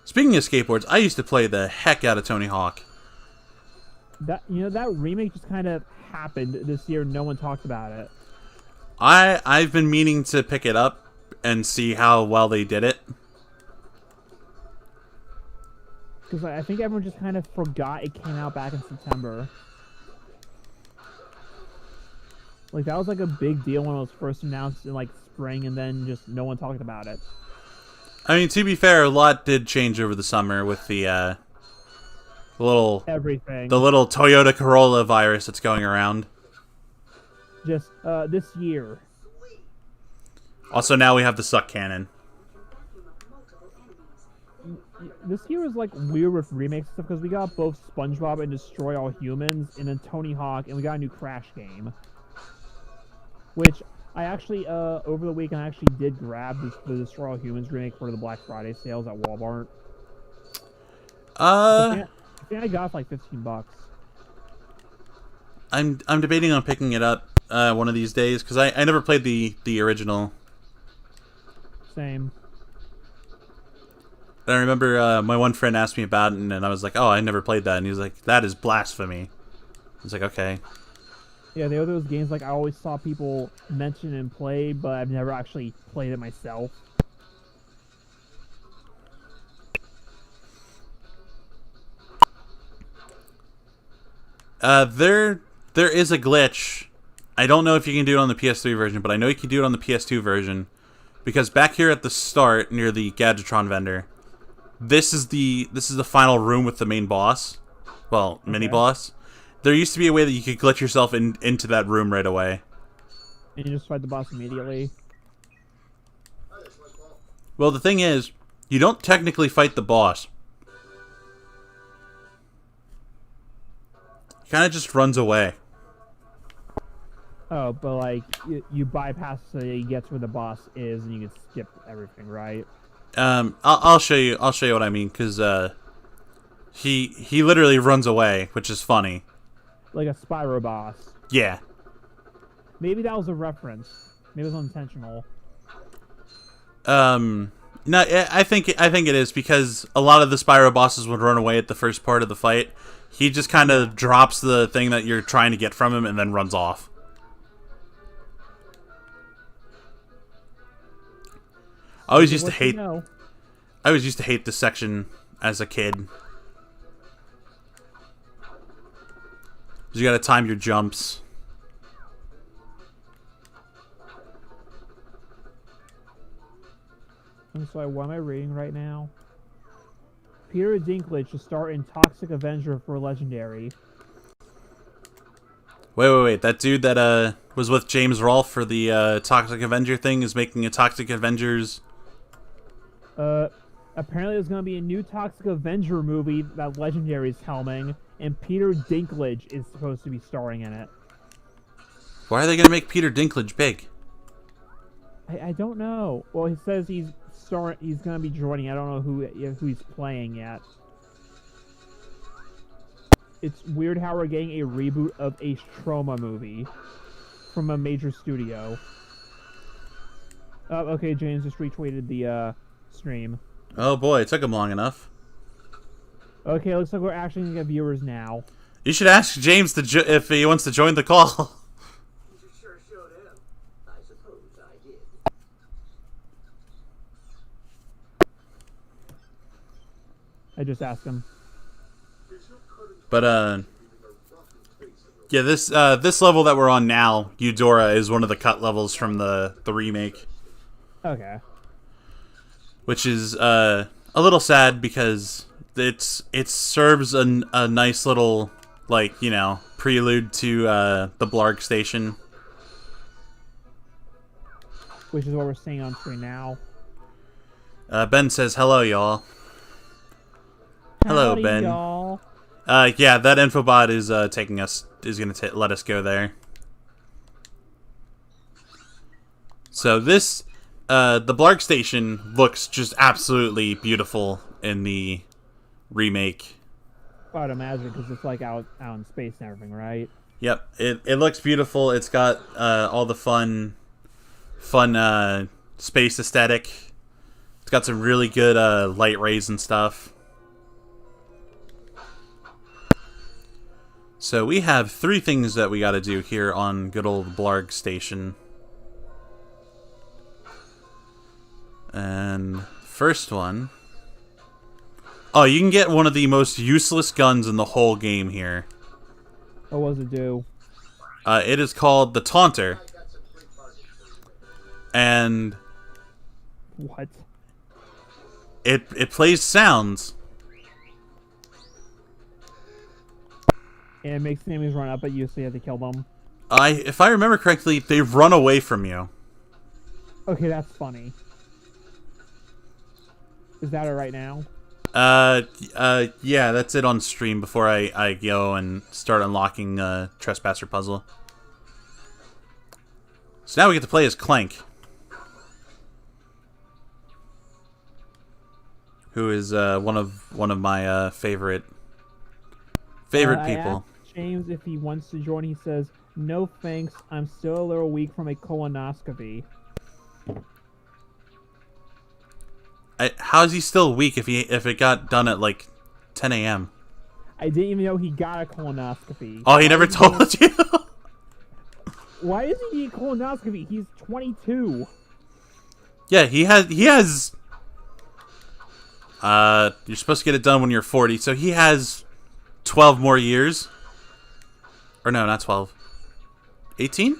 Speaking of skateboards, I used to play the heck out of Tony Hawk. That remake just kind of happened this year. No one talked about it. I've been meaning to pick it up and see how well they did it. Because I think everyone just kind of forgot it came out back in September. Like, that was like a big deal when it was first announced in like spring, and then just no one talked about it. I mean, to be fair, a lot did change over the summer with the little Toyota Corolla virus that's going around. Just this year. Also, now we have the suck cannon. this year was like weird with remakes and stuff because we got both SpongeBob and Destroy All Humans, and then Tony Hawk, and we got a new Crash game. Which I actually, over the weekend, I actually did grab the Destroy All Humans remake for the Black Friday sales at Walmart. I think I got it for like $15. I'm debating on picking it up one of these days because I never played the original. Same. I remember my one friend asked me about it, and I was like, "Oh, I never played that," and he was like, "That is blasphemy." I was like, "Okay." Yeah, they were those games like I always saw people mention and play, but I've never actually played it myself. There is a glitch. I don't know if you can do it on the PS3 version, but I know you can do it on the PS2 version. Because back here at the start, near the Gadgetron vendor, this is the final room with the main boss. Well, mini boss. There used to be a way that you could glitch yourself into that room right away. And you just fight the boss immediately. Well, the thing is, you don't technically fight the boss. He kind of just runs away. Oh, but like you bypass so you get to where the boss is, and you can skip everything, right? I'll show you. I'll show you what I mean, because he literally runs away, which is funny. Like a Spyro boss. Yeah. Maybe that was a reference. Maybe it was unintentional. No, I think it is because a lot of the Spyro bosses would run away at the first part of the fight. He just kind of drops the thing that you're trying to get from him and then runs off. I always used to hate. I always used to hate this section as a kid. You gotta time your jumps. I'm sorry, what am I reading right now? Peter Dinklage to start in Toxic Avenger for Legendary. Wait. That dude that was with James Rolfe for the Toxic Avenger thing is making a Toxic Avengers. Apparently there's going to be a new Toxic Avenger movie that Legendary is helming, and Peter Dinklage is supposed to be starring in it. Why are they going to make Peter Dinklage big? I don't know. Well, he says he's going to be joining. I don't know who he's playing yet. It's weird how we're getting a reboot of a Troma movie from a major studio. Okay, James just retweeted the stream. Oh boy, it took him long enough. Okay, looks like we're actually going to get viewers now. You should ask James if he wants to join the call. You sure showed him. I suppose I did. I just asked him. But yeah, this level that we're on now, Eudora, is one of the cut levels from the remake. Okay. Which is a little sad because it serves a nice little, like, you know, prelude to the Blarg station. Which is what we're seeing on screen now. Ben says hello, y'all. Hello, Howdy, Ben. y'all. Yeah, that infobot is gonna let us go there. So this. The Blarg Station looks just absolutely beautiful in the remake. I'd imagine because it's like out in space and everything, right? Yep, it looks beautiful. It's got all the fun space aesthetic. It's got some really good light rays and stuff. So we have 3 things that we got to do here on good old Blarg Station. And first one. Oh, you can get one of the most useless guns in the whole game here. What does it do? It is called the Taunter. And What? it plays sounds. And it makes the enemies run up at you, so you have to kill them. If I remember correctly, they run away from you. Okay, that's funny. Is that it right now? Yeah, that's it on stream before I go and start unlocking Trespasser Puzzle. So now we get to play as Clank, who is one of my favorite people. I asked James if he wants to join. He says, "No thanks. I'm still a little weak from a colonoscopy." How is he still weak if it got done at like 10 a.m.? I didn't even know he got a colonoscopy. Oh, he never told you? Why does he need a colonoscopy? He's 22. Yeah, he has. You're supposed to get it done when you're 40, so he has 12 more years. Or no, not 12. 18?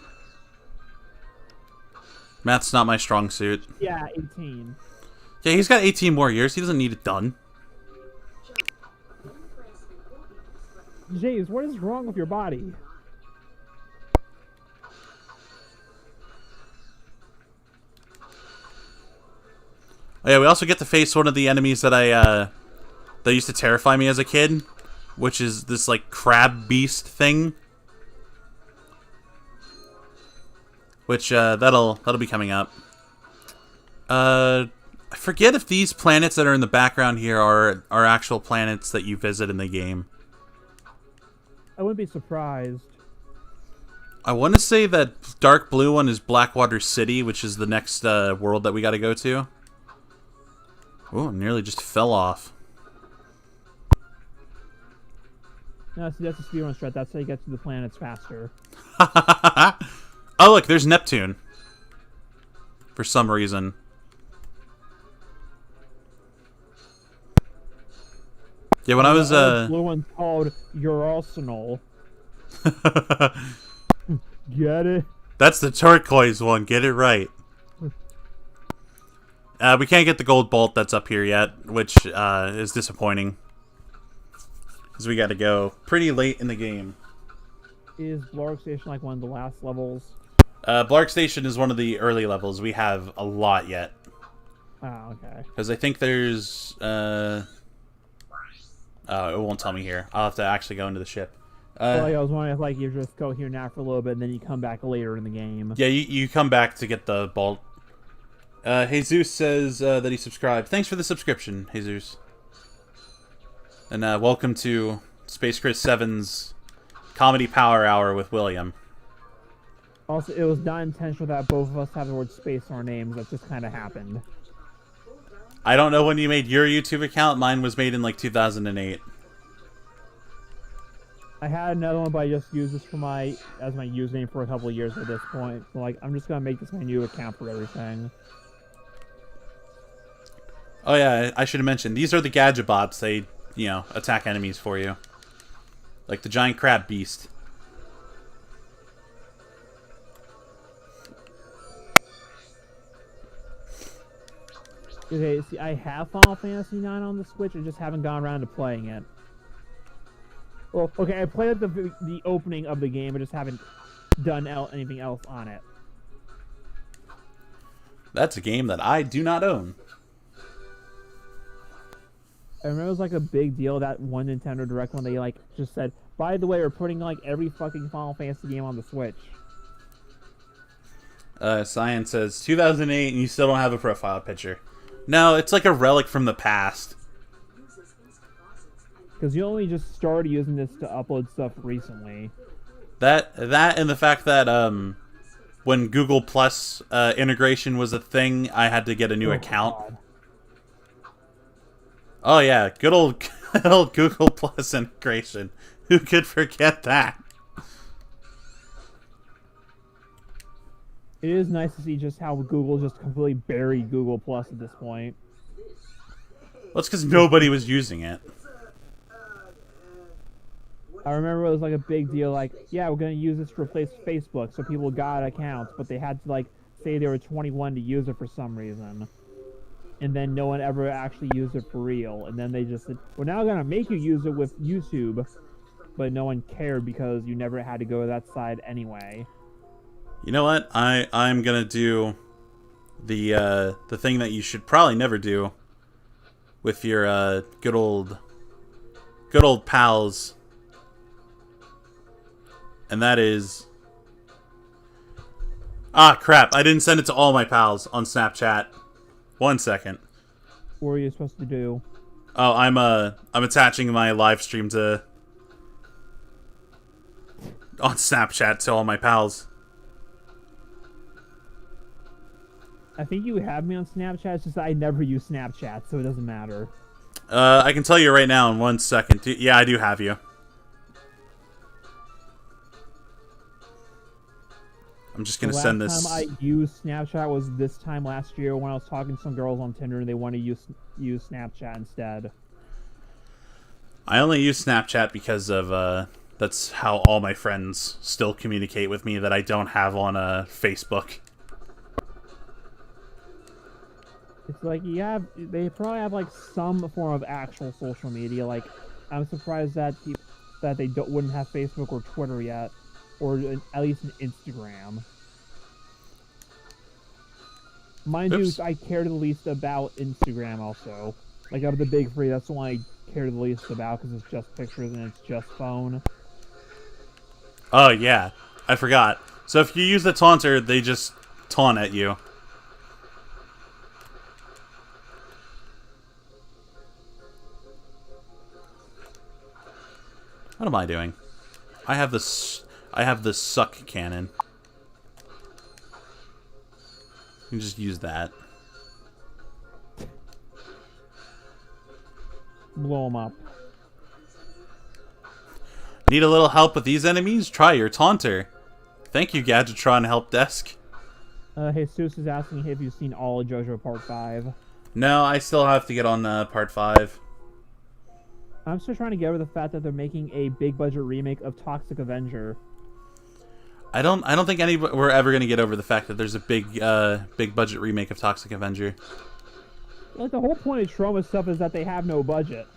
Math's not my strong suit. Yeah, 18. Yeah, he's got 18 more years. He doesn't need it done. James, what is wrong with your body? Oh, yeah, we also get to face one of the enemies that that used to terrify me as a kid, which is this like crab beast thing. Which that'll be coming up. I forget if these planets that are in the background here are actual planets that you visit in the game. I wouldn't be surprised. I want to say that dark blue one is Blackwater City, which is the next world that we got to go to. Oh, nearly just fell off. No, see, that's a speedrun strat. That's how you get to the planets faster. Oh, look, there's Neptune. For some reason. Yeah, when I was blue one's called Your Arsenal. Get it? That's the turquoise one. Get it right. We can't get the gold bolt that's up here yet, which is disappointing. Because we got to go pretty late in the game. Is Blarg Station like one of the last levels? Blarg Station is one of the early levels. We have a lot yet. Oh, okay. Because I think there's... it won't tell me here. I'll have to actually go into the ship. Well, I was wondering if like you just go here now for a little bit and then you come back later in the game. Yeah, you come back to get the bolt. Jesus says that he subscribed. Thanks for the subscription, Jesus. And welcome to Space Chris 7's Comedy Power Hour with William. Also, it was not intentional that both of us have the word space in our names. That just kind of happened. I don't know when you made your YouTube account. Mine was made in like 2008. I had another one, but I just used this for as my username for a couple of years at this point. So, like, I'm just gonna make this my new account for everything. Oh yeah, I should have mentioned. These are the gadget bots. They, attack enemies for you. Like the giant crab beast. Okay, see, I have Final Fantasy IX on the Switch. I just haven't gone around to playing it. Well, okay, I played the opening of the game. I just haven't done anything else on it. That's a game that I do not own. I remember it was like a big deal that one Nintendo Direct when they like just said, by the way, we're putting like every fucking Final Fantasy game on the Switch. Science says 2008 and you still don't have a profile picture. No, it's like a relic from the past. Because you only just started using this to upload stuff recently. That and the fact that when Google Plus integration was a thing, I had to get a new account. God. Oh yeah, good old Google Plus integration. Who could forget that? It is nice to see just how Google just completely buried Google Plus at this point. Well, it's because nobody was using it. I remember it was like a big deal, like, yeah, we're going to use this to replace Facebook, so people got accounts, but they had to, like, say they were 21 to use it for some reason. And then no one ever actually used it for real. And then they just said, we're now going to make you use it with YouTube, but no one cared because you never had to go to that side anyway. You know what? I'm gonna do the thing that you should probably never do. with your good old pals, and that is crap! I didn't send it to all my pals on Snapchat. 1 second. What are you supposed to do? Oh, I'm attaching my live stream on Snapchat to all my pals. I think you have me on Snapchat. It's just that I never use Snapchat, so it doesn't matter. I can tell you right now in 1 second. Yeah, I do have you. I'm just gonna send this. The last time I used Snapchat was this time last year when I was talking to some girls on Tinder and they want to use Snapchat instead. I only use Snapchat because of that's how all my friends still communicate with me that I don't have on Facebook. It's like they probably have like some form of actual social media. Like I'm surprised that they wouldn't have Facebook or Twitter yet, or at least an Instagram. Mind you, I care the least about Instagram also. Like of the big three, that's the one I care the least about because it's just pictures and it's just phone. Oh yeah, I forgot. So if you use the taunter, they just taunt at you. What am I doing? I have this suck cannon. You can just use that. Blow them up. Need a little help with these enemies? Try your taunter. Thank you, Gadgetron Help Desk. Jesus is asking if you've seen all of JoJo Part 5. No, I still have to get on Part 5. I'm still trying to get over the fact that they're making a big budget remake of Toxic Avenger. I don't think we're ever gonna get over the fact that there's a big budget remake of Toxic Avenger. Like the whole point of Trauma stuff is that they have no budget.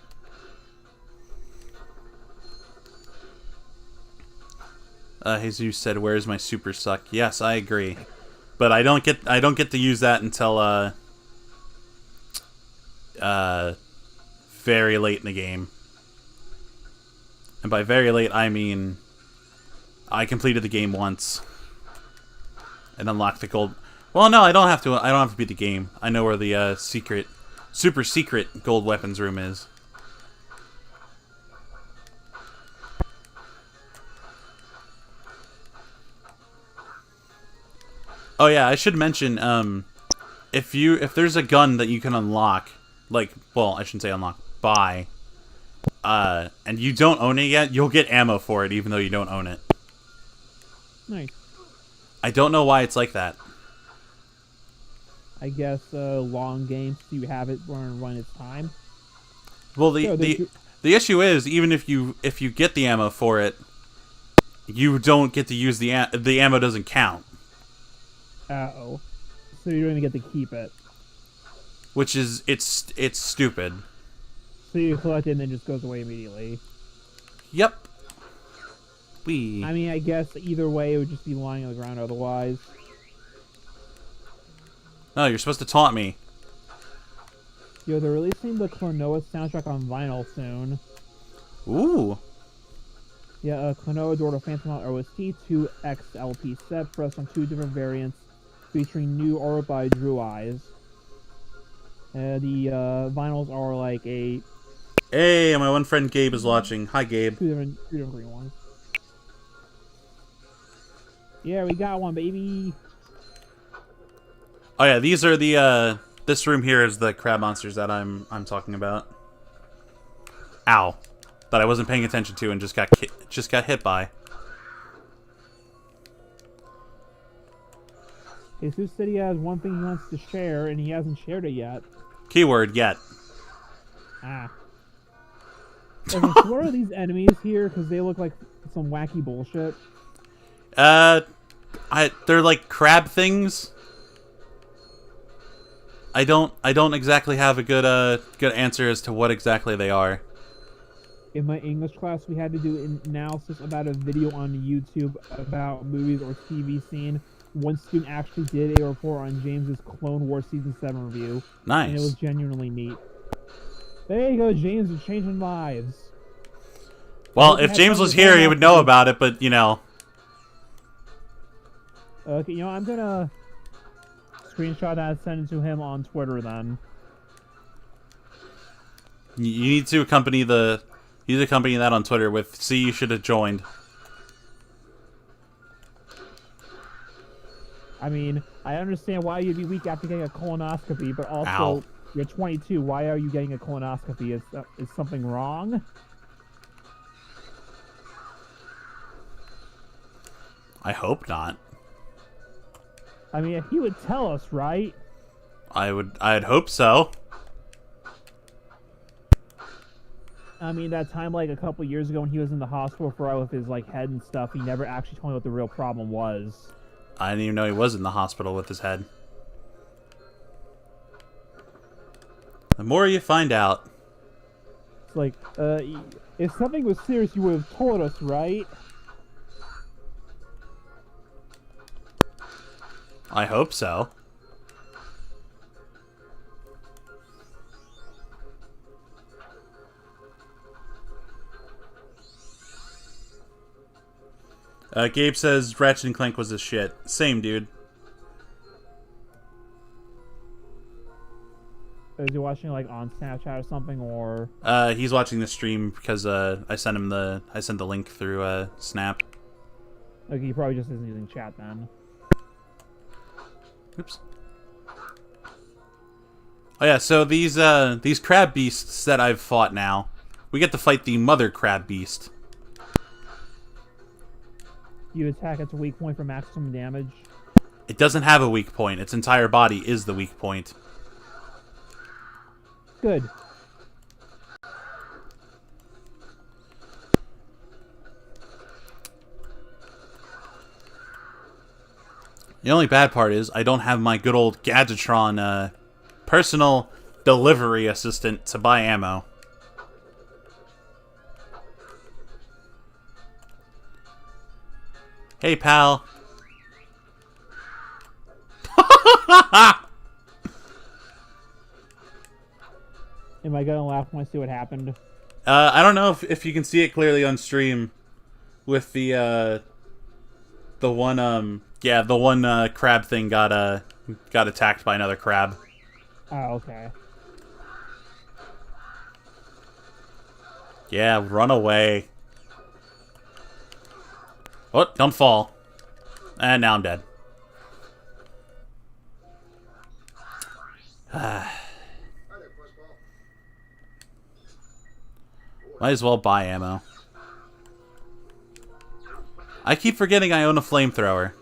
Jesus said, "Where's my super suck?" Yes, I agree, but I don't get to use that until very late in the game. And by very late, I mean I completed the game once and unlocked the gold. Well, no, I don't have to beat the game. I know where the super secret gold weapons room is. Oh yeah, I should mention if there's a gun that you can unlock, like, well, I shouldn't say unlock, buy, and you don't own it yet, you'll get ammo for it even though you don't own it. Nice. I don't know why it's like that. I guess long games you have it when it's time. Well, the issue is even if you get the ammo for it, you don't get to use the ammo doesn't count. Uh-oh. So you don't even get to keep it. Which is it's stupid. So you collect it and then it just goes away immediately. Yep. I mean, I guess either way it would just be lying on the ground otherwise. No, you're supposed to taunt me. Yo, they're releasing the Klonoa soundtrack on vinyl soon. Ooh. Yeah, Klonoa Door to Phantom OST 2X LP set, pressed on 2 different variants, featuring new art by Drew Eyes. The vinyls are like a... Hey, my one friend Gabe is watching. Hi, Gabe. Two different green ones. Yeah, we got one, baby. Oh yeah, these are the this room here is the crab monsters that I'm talking about. Ow. That I wasn't paying attention to and just got hit by. Jesus said he has one thing he wants to share, and he hasn't shared it yet. Keyword, yet. Ah. Okay, so what are these enemies here? Because they look like some wacky bullshit. They're like crab things. I don't exactly have a good answer as to what exactly they are. In my English class, we had to do an analysis about a video on YouTube about movies or TV scene. One student actually did a report on James's Clone Wars Season 7 review. Nice. And it was genuinely neat. There you go, James is changing lives. Well, if James was here, he would know about it, but, you know. Okay, you know, I'm gonna screenshot that and send it to him on Twitter then. You need to accompany the... You need to accompany that on Twitter with, see, you should have joined. I mean, I understand why you'd be weak after getting a colonoscopy, but also, Ow. you're 22. Why are you getting a colonoscopy? Is something wrong? I hope not. I mean, he would tell us, right? I'd hope so. I mean, that time, like, a couple years ago when he was in the hospital for a while with his, like, head and stuff, he never actually told me what the real problem was. I didn't even know he was in the hospital with his head. The more you find out. It's like, if something was serious, you would have told us, right? I hope so. Gabe says Ratchet and Clank was a shit. Same, dude. Is he watching, like, on Snapchat or something, or... He's watching the stream because I sent the link through Snap. Okay, he probably just isn't using chat then. Oops. Oh yeah, so these crab beasts that I've fought now, we get to fight the mother crab beast. You attack its weak point for maximum damage. It doesn't have a weak point. Its entire body is the weak point. Good. The only bad part is I don't have my good old Gadgetron personal delivery assistant to buy ammo. Hey, pal. Am I gonna laugh when I see what happened? I don't know if you can see it clearly on stream with the one crab thing got attacked by another crab. Oh, okay. Yeah, run away. Oh, don't fall. And now I'm dead. Might as well buy ammo. I keep forgetting I own a flamethrower.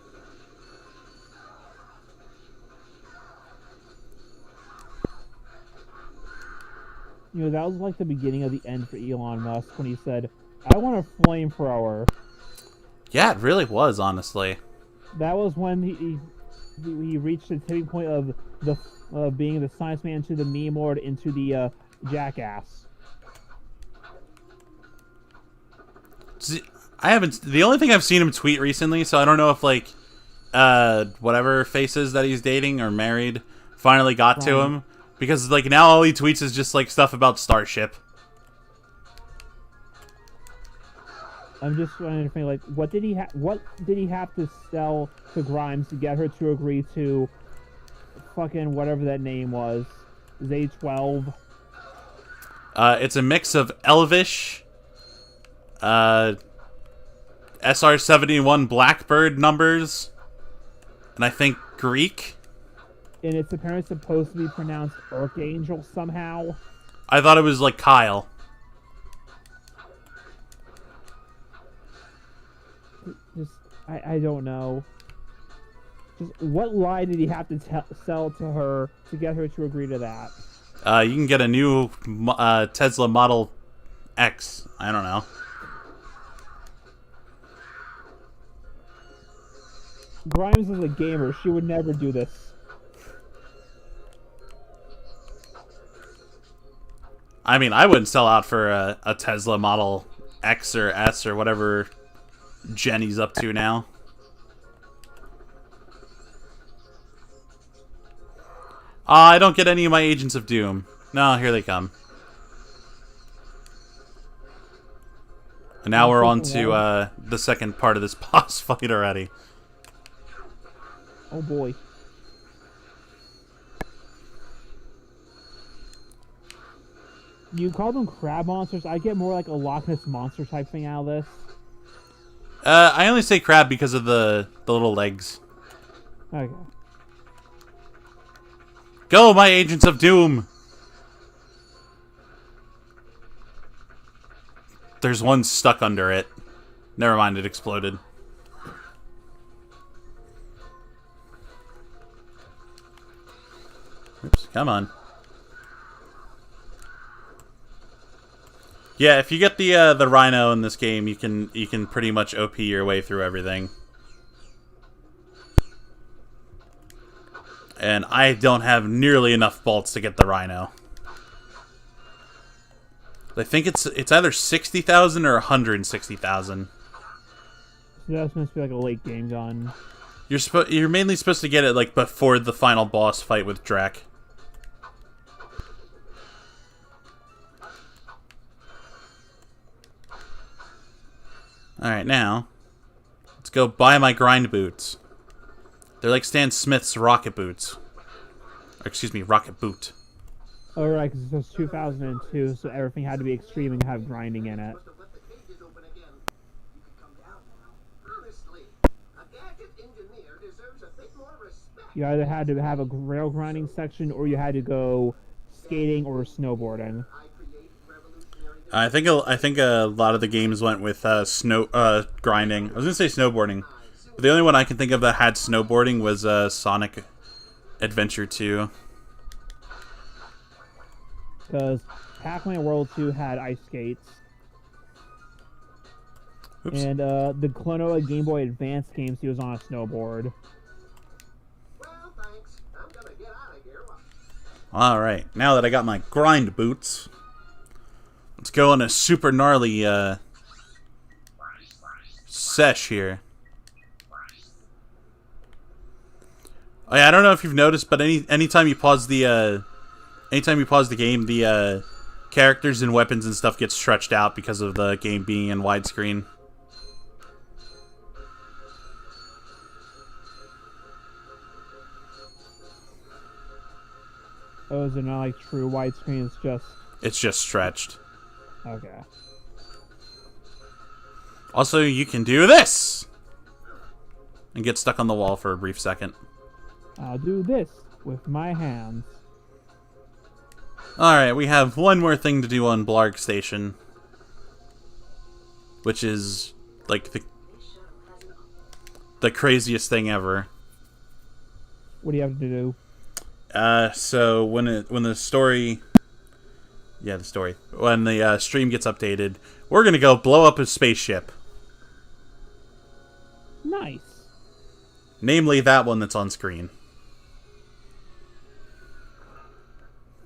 You know, that was like the beginning of the end for Elon Musk when he said, I want a flamethrower. Yeah, it really was, honestly. That was when he reached the tipping point of being the science man to the meme lord into the jackass. See, the only thing I've seen him tweet recently, so I don't know if, like, whatever faces that he's dating or married finally got to him. Because, like, now all he tweets is just, like, stuff about Starship. I'm just trying to think, like, what did he have to sell to Grimes to get her to agree to fucking whatever that name was? Z12? It's a mix of Elvish, SR-71 Blackbird numbers, and I think Greek. And it's apparently supposed to be pronounced Archangel somehow. I thought it was like Kyle. Just, I don't know. Just, what lie did he have to sell to her to get her to agree to that? You can get a new Tesla Model X. I don't know. Grimes is a gamer. She would never do this. I mean, I wouldn't sell out for a Tesla Model X or S or whatever Jenny's up to now. I don't get any of my Agents of Doom. No, here they come. And now we're on to the second part of this boss fight already. Oh boy. You call them crab monsters? I get more like a Loch Ness monster type thing out of this. I only say crab because of the little legs. Okay. Go, my agents of doom! There's one stuck under it. Never mind, it exploded. Oops, come on. Yeah, if you get the rhino in this game, you can pretty much OP your way through everything. And I don't have nearly enough bolts to get the rhino. I think it's either 60,000 or 160,000. So that's supposed to be like a late game gun. You're mainly supposed to get it like before the final boss fight with Drac. Alright, now, let's go buy my grind boots. They're like Stan Smith's rocket boots. Or, excuse me, rocket boot. Oh, right, because it was 2002, so everything had to be extreme and have grinding in it. Must have let the cages open again. You can come down now. Honestly, a gadget engineer deserves a bit more respect. You either had to have a rail grinding section, or you had to go skating or snowboarding. I create revolutionary I think a lot of the games went with grinding. I was gonna say snowboarding, but the only one I can think of that had snowboarding was Sonic Adventure 2. Because Pac-Man World 2 had ice skates. Oops. And the Klonoa Game Boy Advance games, he was on a snowboard. Well, thanks. I'm gonna get out of here. Alright, now that I got my grind boots, let's go on a super gnarly sesh here. Oh, yeah, I don't know if you've noticed, but anytime you pause the game, the characters and weapons and stuff get stretched out because of the game being in widescreen. Oh, is it not like true widescreen? It's just stretched. Okay. Also, you can do this! And get stuck on the wall for a brief second. I'll do this with my hands. Alright, we have one more thing to do on Blarg Station. Which is, like, the craziest thing ever. What do you have to do? So when the story... Yeah, the story. When the stream gets updated, we're gonna go blow up a spaceship. Nice. Namely, that one that's on screen.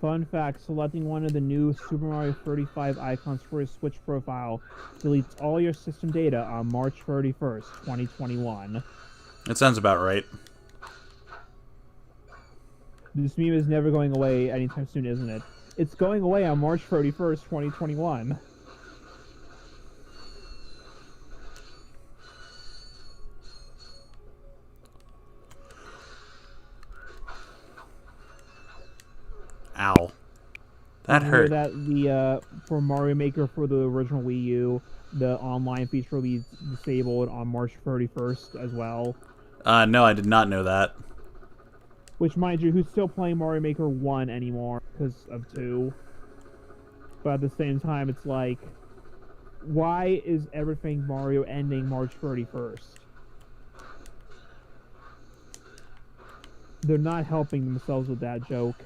Fun fact, selecting one of the new Super Mario 35 icons for your Switch profile deletes all your system data on March 31st, 2021. That sounds about right. This meme is never going away anytime soon, isn't it? It's going away on March 31st, 2021. Ow. That You know hurt. that the for Mario Maker for the original Wii U, the online feature will be disabled on March 31st as well. No, I did not know that. Which, mind you, who's still playing Mario Maker 1 anymore because of 2. But at the same time, it's like, why is everything Mario ending March 31st? They're not helping themselves with that joke.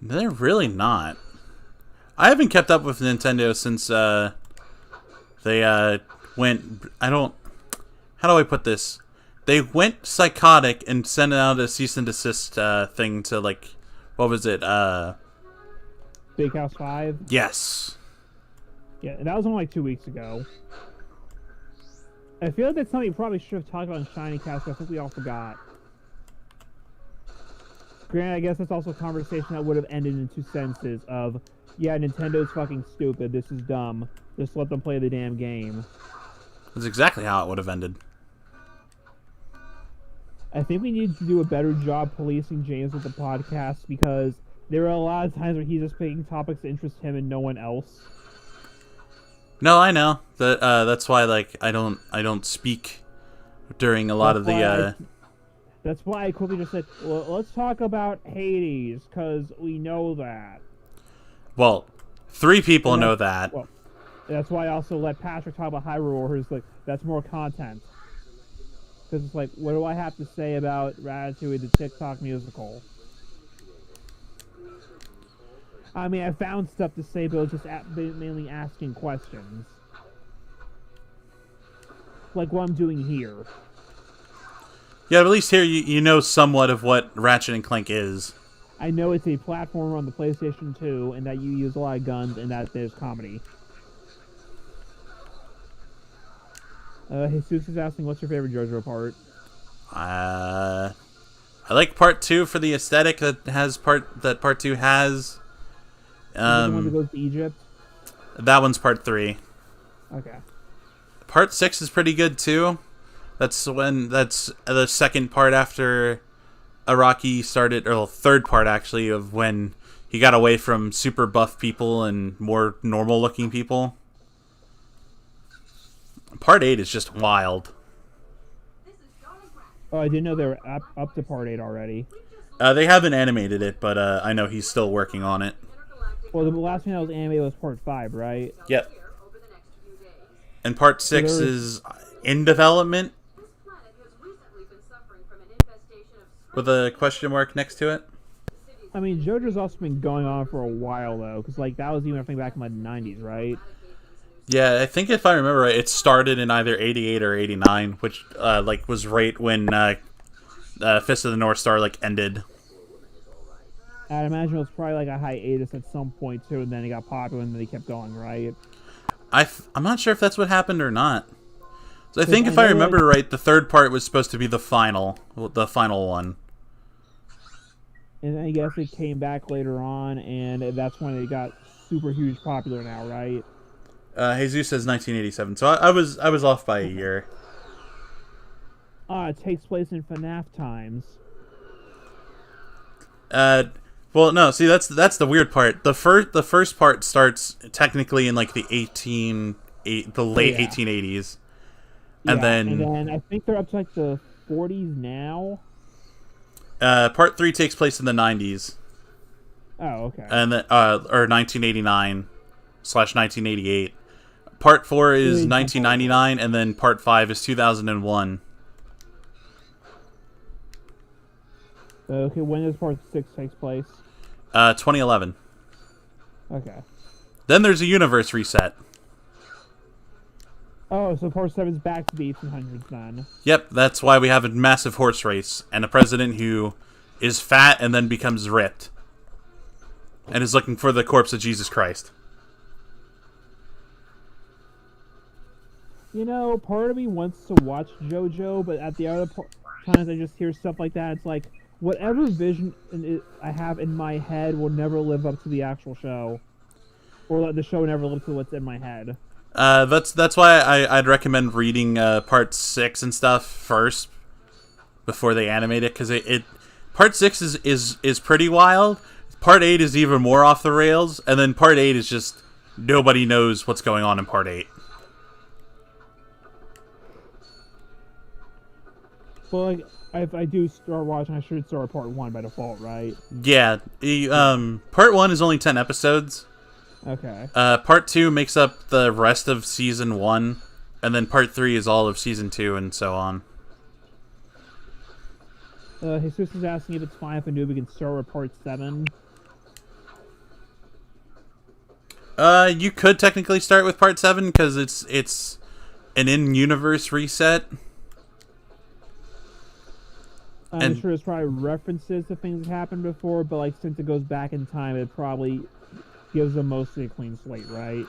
They're really not. I haven't kept up with Nintendo since they went... How do I put this? They went psychotic and sent out a cease and desist thing to, like, what was it? Big House 5? Yes. Yeah, that was only like 2 weeks ago. I feel like that's something we probably should have talked about in Shiny Cast, but I think we all forgot. Granted, I guess that's also a conversation that would have ended in two sentences of, yeah, Nintendo's fucking stupid, this is dumb. Just let them play the damn game. That's exactly how it would have ended. I think we need to do a better job policing James with the podcast because there are a lot of times where he's just picking topics that interest him and no one else. No, I know. That's why like I don't speak during a lot of the That's why I quickly just said, well, let's talk about Hades, because we know that. Well, 3 people know that. Well, that's why I also let Patrick talk about Hyrule, who's like, that's more content. Because it's like, what do I have to say about Ratatouille, the TikTok musical? I mean, I found stuff to say, but it was just mainly asking questions. Like what I'm doing here. Yeah, but at least here you know somewhat of what Ratchet and Clank is. I know it's a platformer on the PlayStation 2, and that you use a lot of guns, and that there's comedy. Jesus is asking, what's your favorite JoJo part? I like part 2 for the aesthetic that part 2 has. The one that goes to Egypt? That one's part 3. Okay. Part 6 is pretty good too. That's the second part after Araki started, or the third part actually, of when he got away from super buff people and more normal looking people. Part 8 is just wild. Oh, I didn't know they were up to part 8 already. They haven't animated it, but I know he's still working on it. Well, the last thing that was animated was part 5, right? Yep. And part 6 is in development. With a question mark next to it. I mean, JoJo's also been going on for a while, though, because, like, that was even, I think, back in the 90s, right? Yeah, I think if I remember right, it started in either 88 or 89, which, like, was right when Fist of the North Star, like, ended. I'd imagine it was probably, like, a hiatus at some point, too, and then it got popular, and then they kept going, right? I'm not sure if that's what happened or not. So I think if I remember right, the third part was supposed to be the final one. And I guess it came back later on, and that's when it got super huge popular now, right? Jesus says 1987, so I was off by a year. It takes place in FNAF times. Well, no, see that's the weird part. The first part starts technically in like the late 1880s. And then I think they're up to like the 40s now. Part 3 takes place in the 90s. Oh, okay. And then, or 1989/1988. Part 4 is 1999, and then Part 5 is 2001. Okay, when does Part 6 takes place? 2011. Okay. Then there's a universe reset. Oh, so Part 7 is back to the 1800s then. Yep, that's why we have a massive horse race and a president who is fat and then becomes ripped. And is looking for the corpse of Jesus Christ. You know, part of me wants to watch JoJo, but at the other times I just hear stuff like that. It's like, whatever vision I have in my head will never live up to the actual show. Or the show never live to what's in my head. That's why I'd recommend reading Part 6 and stuff first before they animate it, because Part 6 is pretty wild. Part 8 is even more off the rails, and then Part 8 is just nobody knows what's going on in Part 8. Well, like, if I do start watching, I should start Part 1 by default, right? Yeah, Part 1 is only 10 episodes. Okay. Part 2 makes up the rest of Season 1, and then Part 3 is all of Season 2, and so on. Jesus is asking if it's fine if a newbie can start with Part 7. You could technically start with Part 7, because it's an in-universe reset. I'm sure there's probably references to things that happened before, but like since it goes back in time, it probably gives them mostly a clean slate, right?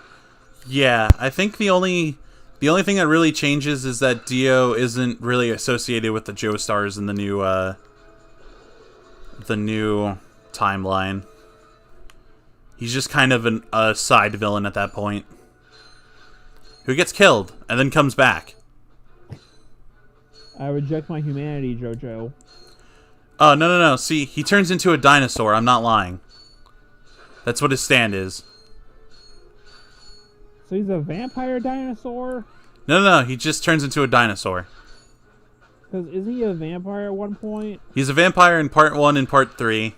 Yeah, I think the only thing that really changes is that Dio isn't really associated with the Joestars in the the new timeline. He's just kind of a side villain at that point, who gets killed and then comes back. I reject my humanity, JoJo. Oh, no. See, he turns into a dinosaur. I'm not lying. That's what his stand is. So he's a vampire dinosaur? No. He just turns into a dinosaur. Because isn't he a vampire at one point? He's a vampire in part 1 and part 3.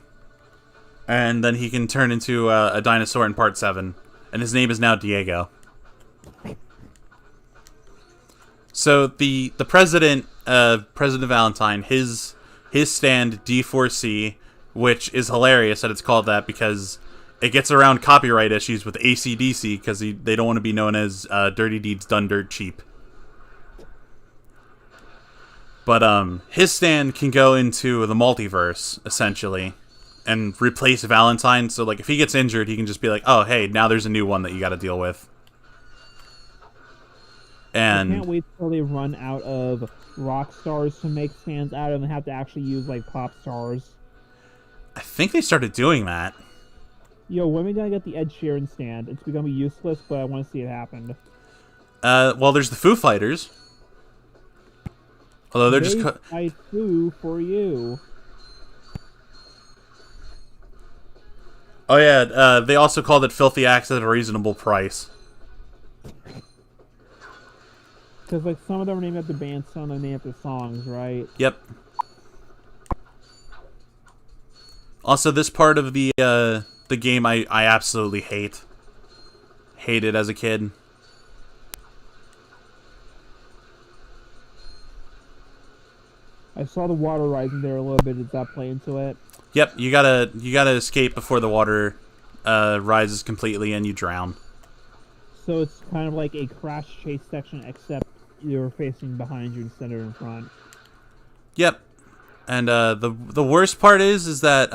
And then he can turn into a dinosaur in part 7. And his name is now Diego. So the president, President Valentine, his stand D4C, which is hilarious that it's called that because it gets around copyright issues with AC/DC because they don't want to be known as Dirty Deeds Done Dirt Cheap. But his stand can go into the multiverse essentially and replace Valentine. So like if he gets injured, he can just be like, "Oh, hey, now there's a new one that you got to deal with." And I can't wait till they run out of rock stars to make stands out of and have to actually use like pop stars. I think they started doing that. Yo, when are we gonna get the Ed Sheeran stand? It's gonna be useless, but I want to see it happen. Well, there's the Foo Fighters. Although they're just... I foo for you. Oh yeah, they also called it Filthy Acts at a Reasonable Price. Because like some of them are named after bands, some of them are named after songs, right? Yep. Also, this part of the game I absolutely hate. Hated as a kid. I saw the water rising there a little bit. Does that play into it? Yep, you gotta escape before the water rises completely and you drown. So it's kind of like a crash chase section, except you're facing behind you instead of in front. Yep. And the worst part is that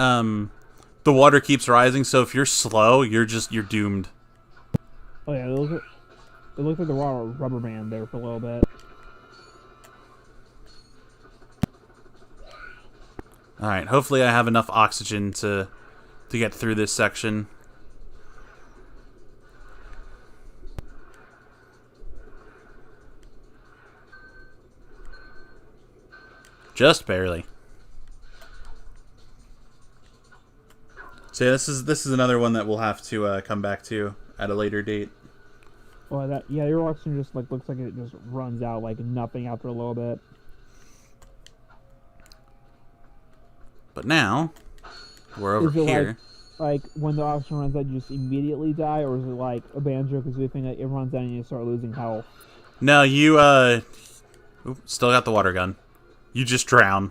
the water keeps rising, so if you're slow, you're doomed. Oh yeah, it looked like the rubber band there for a little bit. Alright, hopefully I have enough oxygen to get through this section. Just barely. So yeah, this is another one that we'll have to come back to at a later date. Well, your oxygen just like looks like it just runs out like nothing after a little bit. But now we're over here. Like when the oxygen runs out, you just immediately die, or is it like a banjo kazooie thing that it runs out and you start losing health? No, you still got the water gun. You just drown.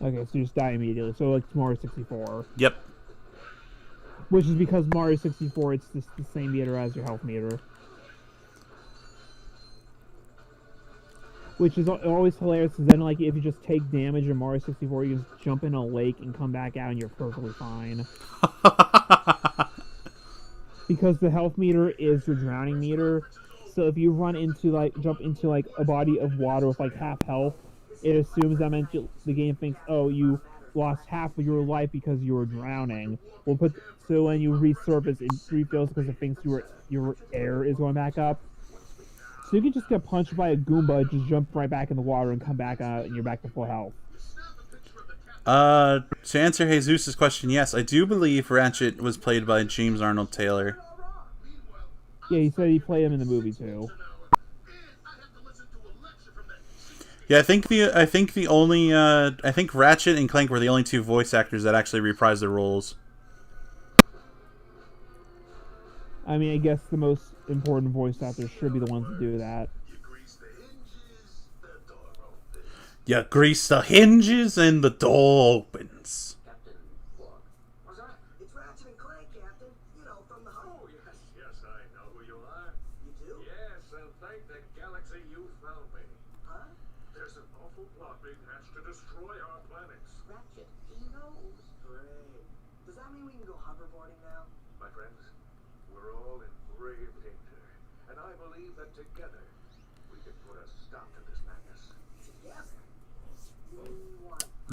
Okay, so you just die immediately. So like Mario 64. Yep. Which is because Mario 64, it's just the same meter as your health meter. Which is always hilarious, because then, like, if you just take damage in Mario 64, you just jump in a lake and come back out and you're perfectly fine. Because the health meter is your drowning meter, so if you jump into, like, a body of water with, like, half health, it assumes that meant the game thinks, oh, you lost half of your life because you were drowning. So when you resurface, it refills because it thinks your air is going back up. So you can just get punched by a Goomba, just jump right back in the water and come back out, and you're back to full health. To answer Jesus' question, yes, I do believe Ratchet was played by James Arnold Taylor. Yeah, he said he played him in the movie too. Yeah, I think Ratchet and Clank were the only two voice actors that actually reprised their roles. I mean, I guess the most important voice actors should be the ones to do that. You grease the hinges and the door opens. Captain Quark. What's that? It's Ratchet and Clank, Captain. You know, from the Oh, yes, I know who you are. You do? Yes, and thank the galaxy you found me. Huh? There's an awful plot being hatched to destroy our planets. Ratchet. He knows. Great. Does that mean we can go hoverboarding now? My friends, we're all in grave danger, and I believe that together we can put a stop to this madness. Together?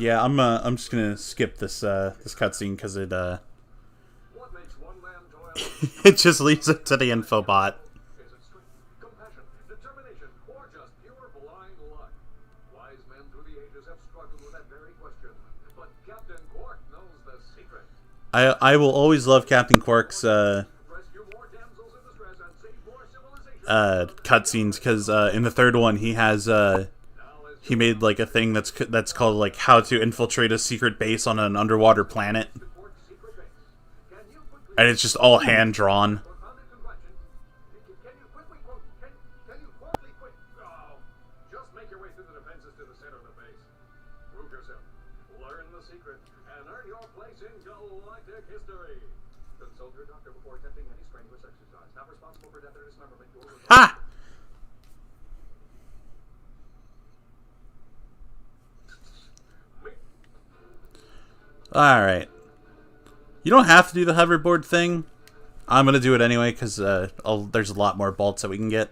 Yeah, I'm just gonna skip this this cutscene because it What makes one man toil? it just leads it to the info bot. Is it strength, compassion, determination, or just pure blind luck? Wise men through the ages have struggled with that very question. But Captain Quark knows the secret. I will always love Captain Quark's Rescue more damsels in distress and save more civilization. cutscenes because in the third one he has he made like a thing that's called like how to infiltrate a secret base on an underwater planet, Quark's secret base. Can you quickly and it's just all hand drawn. found a convention? Can you quickly quote? Can you quickly quick? Oh, just make your way through the defenses to the center of the base. Prove yourself. Learn the secret and earn your place in galactic history. Consult your doctor before attempting any strenuous exercise. Not responsible for death or dismemberment. Ha! Alright. You don't have to do the hoverboard thing. I'm going to do it anyway because there's a lot more bolts that we can get.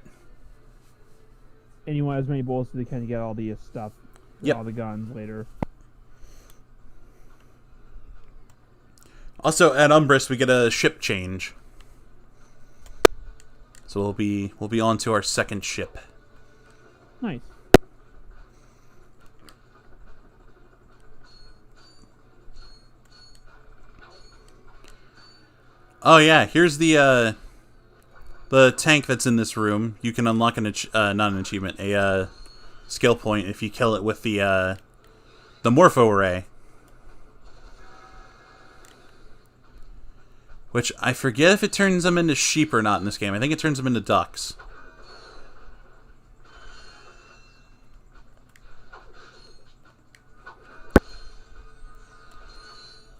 And you want as many bullets as you can to get all the stuff. Yep. All the guns later. Also, at Umbrus, we get a ship change. So we'll be on to our second ship. Nice. Oh yeah, here's the tank that's in this room. You can unlock not an achievement, a skill point if you kill it with the Morpho Array. Which I forget if it turns them into sheep or not in this game. I think it turns them into ducks.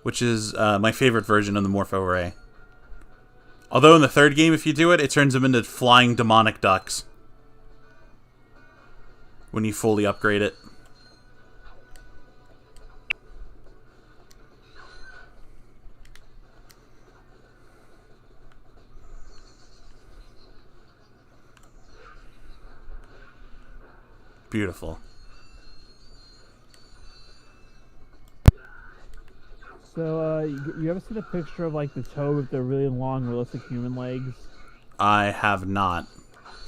Which is my favorite version of the Morpho Array. Although in the third game, if you do it, it turns them into flying demonic ducks. When you fully upgrade it. Beautiful. So, you ever seen a picture of like the toad with the really long, realistic human legs? I have not.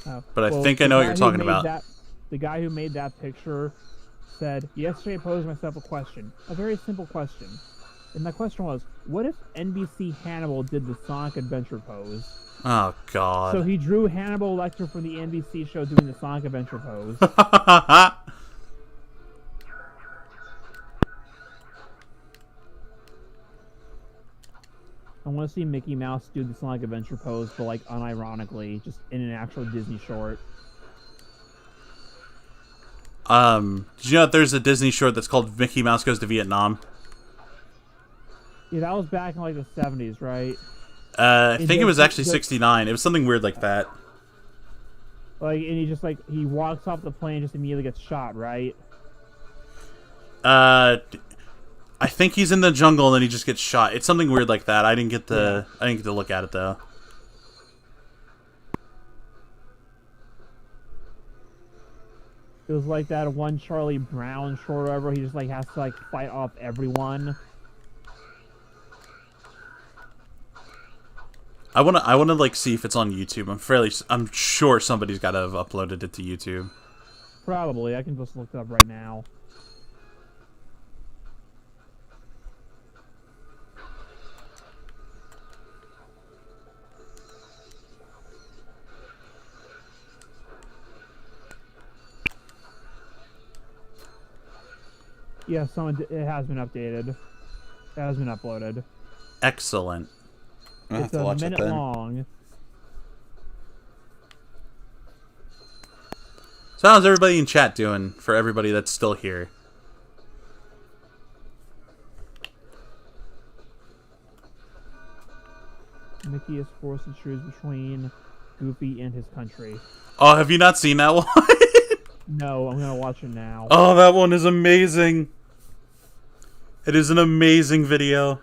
Oh, But I well, think I the know what guy you're who talking made about. The guy who made that picture said, "Yesterday I posed myself a question, a very simple question, and that question was, what if NBC Hannibal did the Sonic Adventure pose?" Oh, God. So he drew Hannibal Lecter from the NBC show doing the Sonic Adventure pose. I want to see Mickey Mouse do the Sonic Adventure pose, but like unironically, just in an actual Disney short. Did you know that there's a Disney short that's called Mickey Mouse Goes to Vietnam? Yeah, that was back in like the 70s, right? I think it was just- actually 69. It was something weird like that. Like, and he just like he walks off the plane, just immediately gets shot, right? I think he's in the jungle and then he just gets shot. It's something weird like that. I didn't get to look at it though. It was like that one Charlie Brown short or whatever. He just like has to like fight off everyone. I wanna like see if it's on YouTube. I'm sure somebody's got to have uploaded it to YouTube. Probably. I can just look it up right now. Yeah, it has been updated. It has been uploaded. Excellent. I'll have It's to a watch it minute then. long. So how's everybody in chat doing? For everybody that's still here. Mickey is forced to choose between Goofy and his country. Oh, have you not seen that one? No, I'm gonna watch it now. Oh, that one is amazing. It is an amazing video.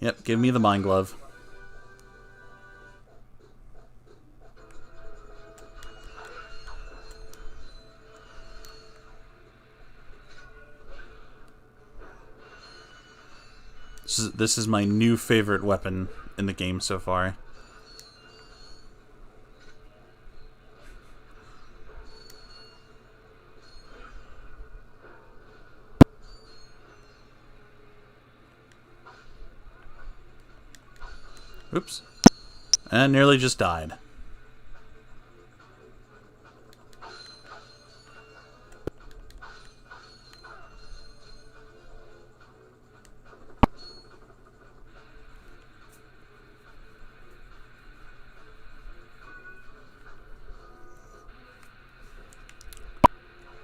Yep, give me the mind glove. This is my new favorite weapon in the game so far. Oops. And nearly just died.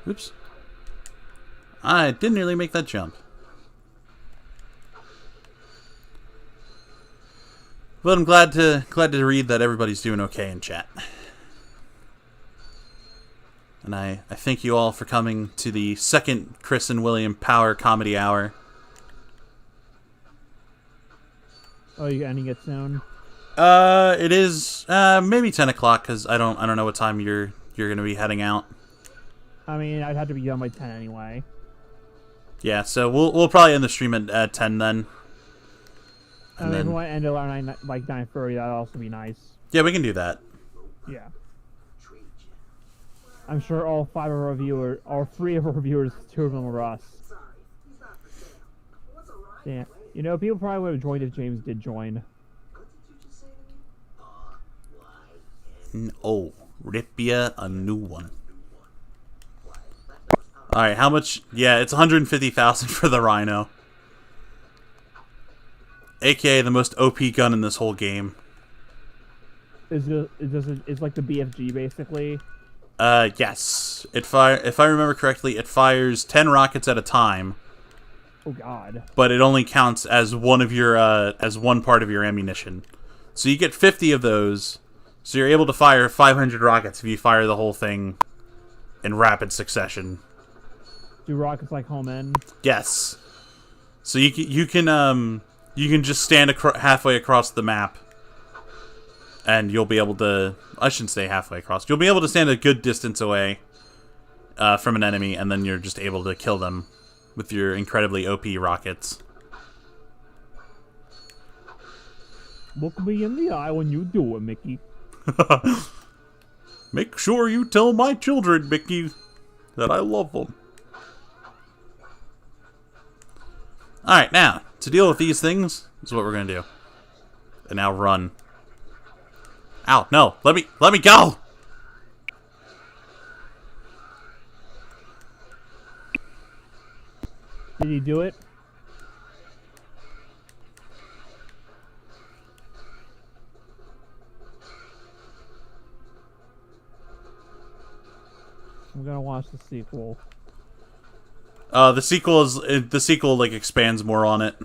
Oops. I didn't nearly make that jump. But I'm glad to read that everybody's doing okay in chat. And I thank you all for coming to the second Chris and William Power Comedy Hour. Oh, you ending it soon? It is maybe 10 o'clock because I don't know what time you're gonna be heading out. I mean, I'd have to be done by 10 anyway. Yeah, so we'll probably end the stream at 10 then. I mean, if we want to end it around 9:30, that'd also be nice. Yeah, we can do that. Yeah. I'm sure all 5 of our viewers, all 3 of our viewers, 2 of them were us. Yeah. You know, people probably would have joined if James did join. Oh, rip ya a new one. Alright, how much? Yeah, it's 150,000 for the Rhino. AKA the most OP gun in this whole game. It's like the BFG, basically. Yes. If I remember correctly, it fires 10 rockets at a time. Oh God. But it only counts as one of your as one part of your ammunition. So you get 50 of those. So you're able to fire 500 rockets if you fire the whole thing in rapid succession. Do rockets like home in? Yes. So you can just stand halfway across the map, and you'll be able to. I shouldn't say halfway across. You'll be able to stand a good distance away from an enemy, and then you're just able to kill them with your incredibly OP rockets. Look me in the eye when you do it, Mickey. Make sure you tell my children, Mickey, that I love them. Alright, now, to deal with these things, is what we're gonna do. And now run. Ow, no, let me go! Did he do it? I'm gonna watch the sequel. The sequel like expands more on it.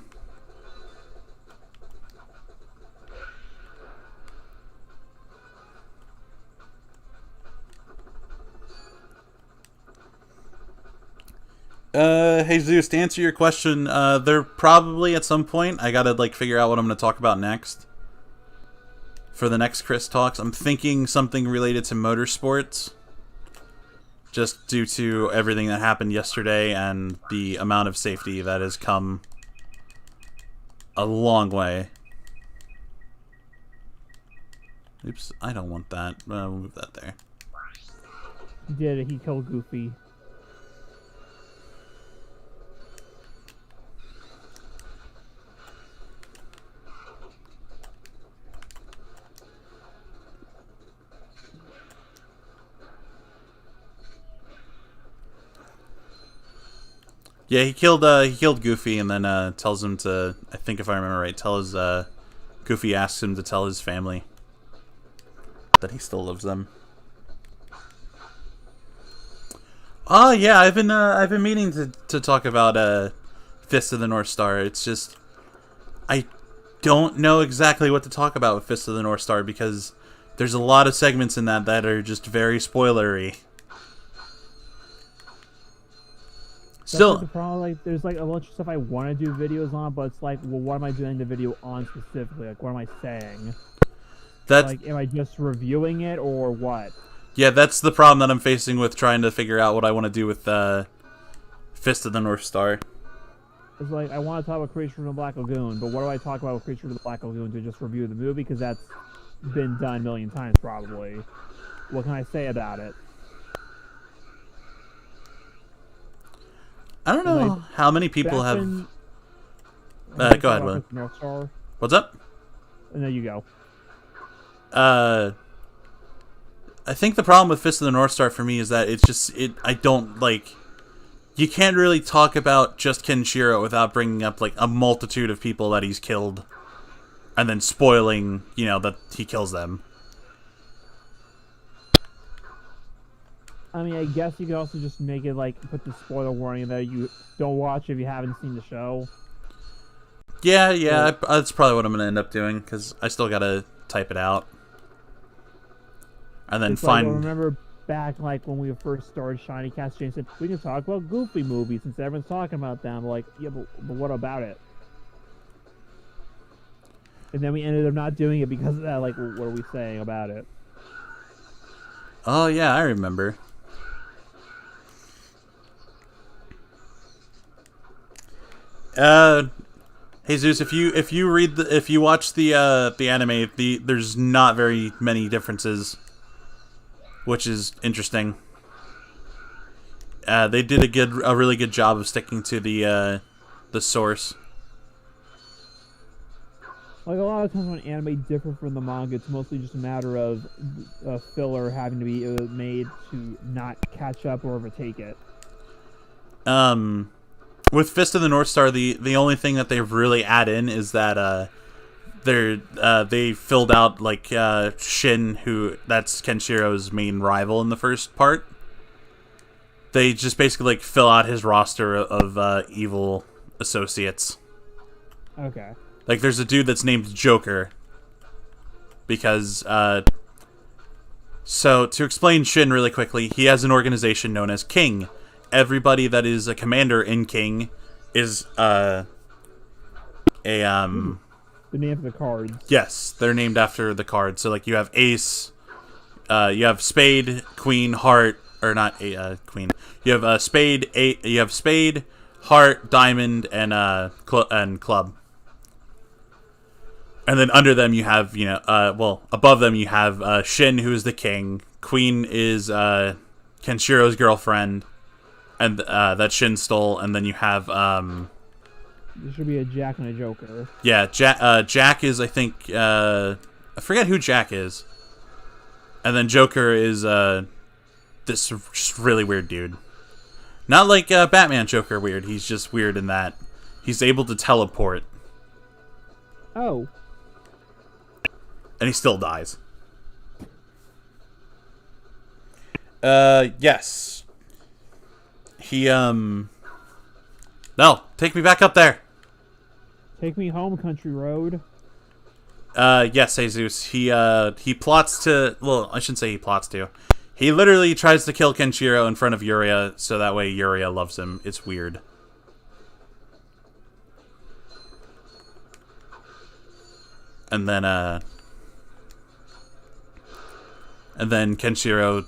Hey Zeus, to answer your question, there probably at some point I gotta like figure out what I'm gonna talk about next. For the next Chris Talks, I'm thinking something related to motorsports. Just due to everything that happened yesterday and the amount of safety that has come a long way. Oops, I don't want that. We'll move that there. He did it. He killed Goofy. Yeah, he killed Goofy and then tells him to, I think if I remember right, Goofy asks him to tell his family that he still loves them. Oh yeah, I've been meaning to talk about Fist of the North Star. It's just I don't know exactly what to talk about with Fist of the North Star because there's a lot of segments in that are just very spoilery. Still, That's like the problem. Like, there's like a bunch of stuff I want to do videos on, but it's like, well, what am I doing the video on specifically? Like, what am I saying? Like, am I just reviewing it or what? Yeah, that's the problem that I'm facing with trying to figure out what I want to do with Fist of the North Star. It's like I want to talk about Creature from the Black Lagoon, but what do I talk about with Creature from the Black Lagoon to just review the movie? Because that's been done a million times probably. What can I say about it? I don't know Like, how many people back have. when- Go ahead, Will. North Star, What's up? and there you go. I think the problem with Fist of the North Star for me is that it's just I don't like. You can't really talk about just Kenshiro without bringing up like a multitude of people that he's killed, and then spoiling, that he kills them. I mean, I guess you could also just make it like put the spoiler warning that you don't watch if you haven't seen the show. Yeah, that's probably what I'm gonna end up doing because I still gotta type it out, and then It's find. Like, I remember back like when we first started Shiny Cats, James said we can talk about Goofy movies since everyone's talking about them. Like, yeah, but what about it? And then we ended up not doing it because of that. Like, what are we saying about it? Oh yeah, I remember. Jesus, if you watch the anime, there's not very many differences, which is interesting. They did a really good job of sticking to the source. Like a lot of times when anime differ from the manga, it's mostly just a matter of a filler having to be made to not catch up or overtake it. With Fist of the North Star, the only thing that they've really add in is that they filled out like Shin, that's Kenshiro's main rival in the first part. They just basically like fill out his roster of evil associates. Okay. Like there's a dude that's named Joker because so to explain Shin really quickly, he has an organization known as King. Everybody that is a commander in King is The name of the cards. yes, they're named after the cards. So like you have Ace, you have Spade, Queen, Heart, or not Queen. You have Spade, you have Spade, Heart, Diamond, and Club. And then under them you have above them you have Shin, who is the king. Queen is Kenshiro's girlfriend. And that Shin stole, and then you have There should be a Jack and a Joker. yeah, Jack is I think I forget who Jack is, and then Joker is this just really weird dude, not like Batman Joker weird. He's just weird in that he's able to teleport, Oh. and he still dies. Yes. He no, take me back up there. Take me home, country road. Yes, Jesus. He plots to. Well, I shouldn't say he plots to. He literally tries to kill Kenshiro in front of Yuria, so that way Yuria loves him. It's weird. And then Kenshiro,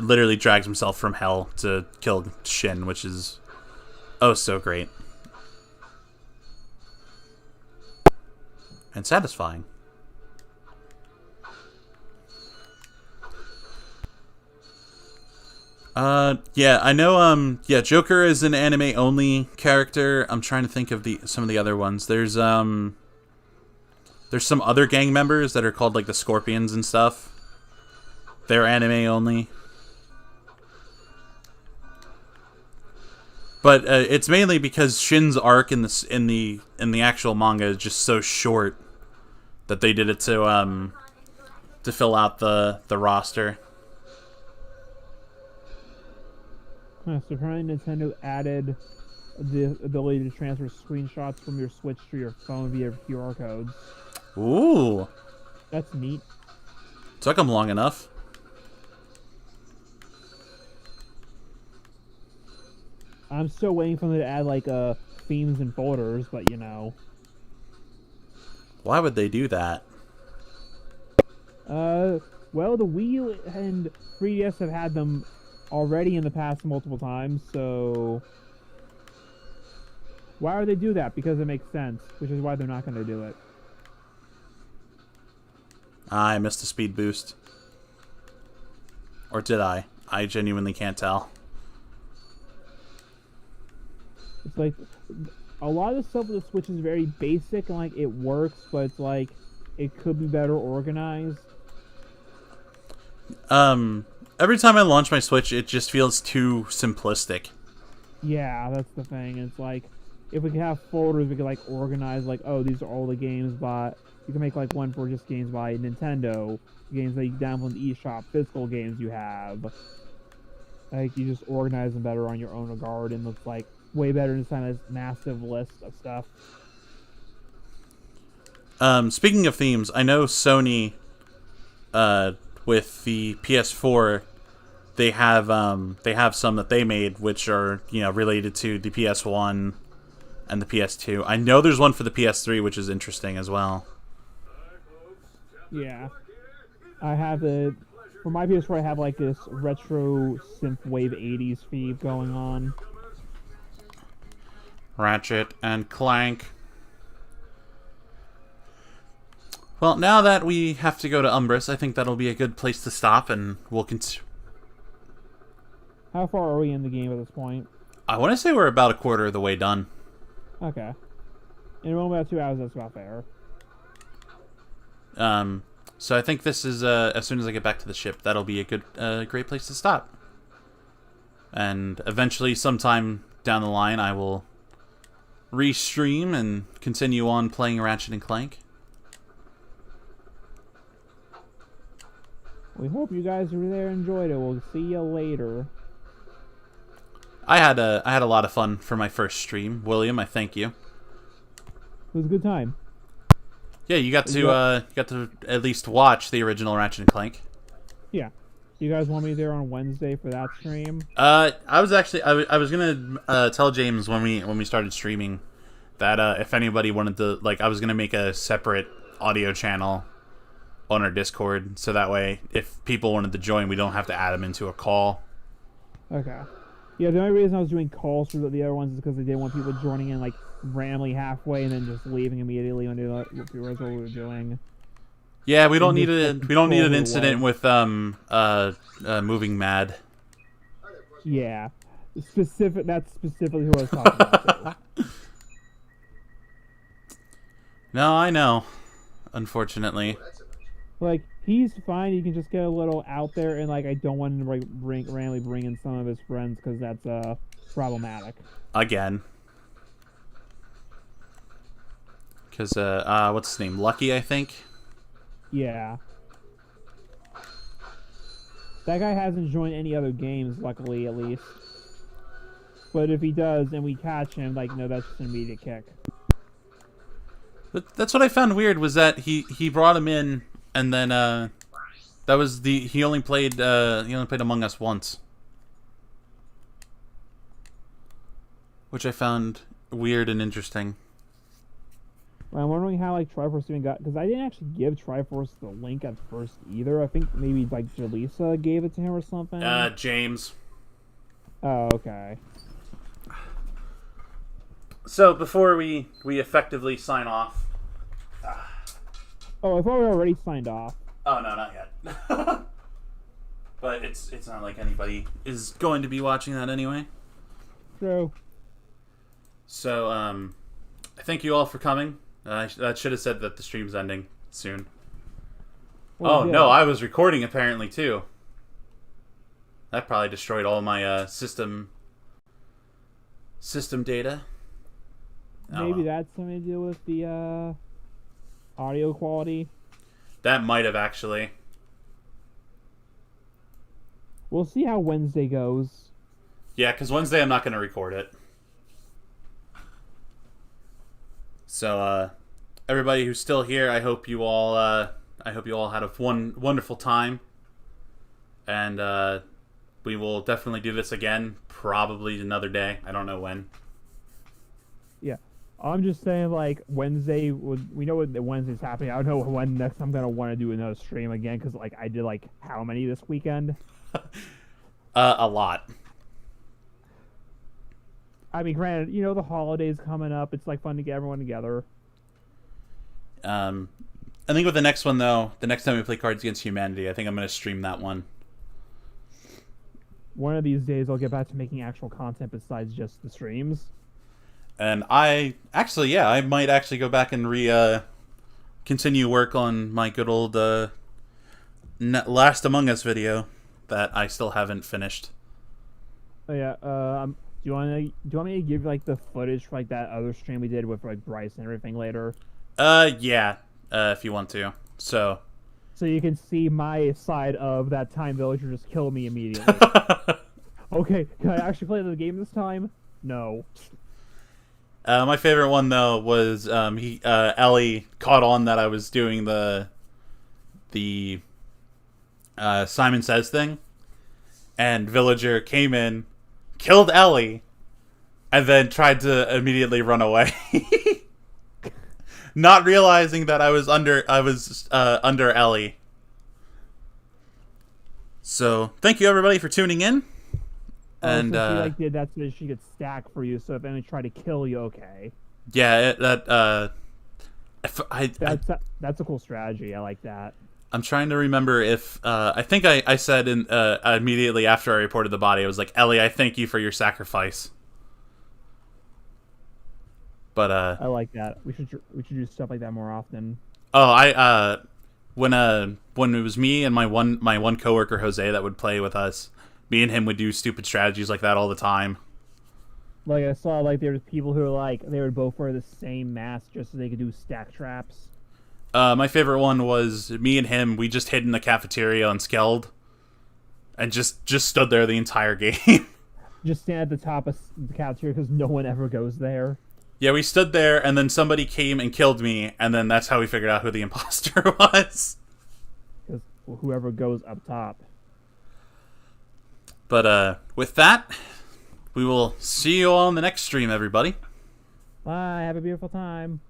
literally drags himself from hell to kill Shin, which is oh so great and satisfying. Yeah, I know. Yeah, Joker is an anime only character. I'm trying to think of some of the other ones. There's some other gang members that are called like the Scorpions and stuff. They're anime only. But it's mainly because Shin's arc in the actual manga is just so short that they did it to fill out the roster. So apparently Nintendo added the ability to transfer screenshots from your Switch to your phone via QR codes. Ooh, That's neat. took them long enough. I'm still waiting for them to add like themes and folders, but Why would they do that? Well, the Wii U and 3DS have had them already in the past multiple times, so Why would they do that? Because it makes sense, which is why they're not going to do it. I missed a speed boost. Or did I? I genuinely can't tell. It's like a lot of the stuff with the Switch is very basic and like it works, but it's like it could be better organized. Every time I launch my Switch, it just feels too simplistic. Yeah, that's the thing. It's like if we could have folders, we could like organize like, oh, these are all the games by. You can make like one for just games by Nintendo, games that you download the eShop, physical games you have. Like you just organize them better on your own regard, and looks like way better than some of this massive list of stuff. Speaking of themes, I know Sony, with the PS4, they have some that they made which are, you know, related to the PS1 and the PS2. I know there's one for the PS3 which is interesting as well. Yeah, I have it for my PS4. I have like this retro synthwave '80s feed going on. Ratchet and Clank. Well, now that we have to go to Umbrus, I think that'll be a good place to stop, and we'll continue. How far are we in the game at this point? I want to say we're about a quarter of the way done. Okay. In about 2 hours, that's about fair. So I think this is, as soon as I get back to the ship, that'll be a good, great place to stop. And eventually, sometime down the line, I will restream and continue on playing Ratchet and Clank. We hope you guys were there and enjoyed it. We'll see you later. I had a lot of fun for my first stream, William. I thank you. It was a good time. Yeah, you got to at least watch the original Ratchet and Clank. Yeah. You guys want me there on Wednesday for that stream? I was actually I was gonna tell James when we started streaming that if anybody wanted to, like, I was gonna make a separate audio channel on our Discord, so that way if people wanted to join, we don't have to add them into a call. Okay. Yeah, the only reason I was doing calls for the other ones is because I didn't want people joining in like randomly halfway and then just leaving immediately when they realized what we were doing. Yeah, we don't need an incident with moving mad. Yeah, that's specifically who I was talking about. Too. No, I know. Unfortunately, like he's fine. He can just get a little out there, and like I don't want him to like randomly bring in some of his friends because that's problematic. Again. Because what's his name? Lucky, I think. Yeah. That guy hasn't joined any other games, luckily, at least. But if he does, and we catch him, like, no, that's just an immediate kick. That's what I found weird, was that he brought him in, and then that was he only played Among Us once, which I found weird and interesting. I'm wondering how like Triforce even got, because I didn't actually give Triforce the link at first either. I think maybe like Jaleesa gave it to him or something. James. Oh, okay. So before we effectively sign off. Oh, I thought we already signed off. Oh no, not yet. But it's not like anybody is going to be watching that anyway. True. So I thank you all for coming. I should have said that the stream's ending soon. Well, oh, yeah. no, I was recording apparently, too. That probably destroyed all my system data. Maybe that's something to do with the audio quality. That might have actually. We'll see how Wednesday goes. Yeah, because Wednesday I'm not going to record it. So, everybody who's still here, I hope you all had a wonderful time, and we will definitely do this again, probably another day. I don't know when. Yeah, I'm just saying, like Wednesday. We know what Wednesday's happening. I don't know when next I'm gonna want to do another stream again because like I did like how many this weekend? A lot. I mean, granted, you know, the holidays coming up. It's like fun to get everyone together. I think with the next one though, the next time we play Cards Against Humanity, I think I'm gonna stream that one. One of these days, I'll get back to making actual content besides just the streams. And I might actually go back and continue work on my good old Last Among Us video that I still haven't finished. Oh yeah. Do you want me to give like the footage for like that other stream we did with like Bryce and everything later? Yeah. If you want to. So you can see my side of that time villager just killed me immediately. Okay, can I actually play the game this time? No. My favorite one though was Ellie caught on that I was doing the Simon Says thing, and Villager came in, killed Ellie, and then tried to immediately run away. Not realizing that I was under Ellie. So thank you everybody for tuning in. And since she like did that so she could stack for you, so if anyone tried to kill you, okay. Yeah, that's a cool strategy. I like that. I'm trying to remember if I think I said immediately after I reported the body, I was like, Ellie, I thank you for your sacrifice. But I like that. We should do stuff like that more often. Oh, when it was me and my one coworker Jose that would play with us, me and him would do stupid strategies like that all the time. Like I saw, like there was people who were like they would both wear the same mask just so they could do stack traps. My favorite one was me and him. We just hid in the cafeteria on Skeld, and just stood there the entire game. Just stand at the top of the cafeteria because no one ever goes there. Yeah, we stood there, and then somebody came and killed me, and then that's how we figured out who the imposter was. Because whoever goes up top. But with that, we will see you all in the next stream, everybody. Bye. Have a beautiful time.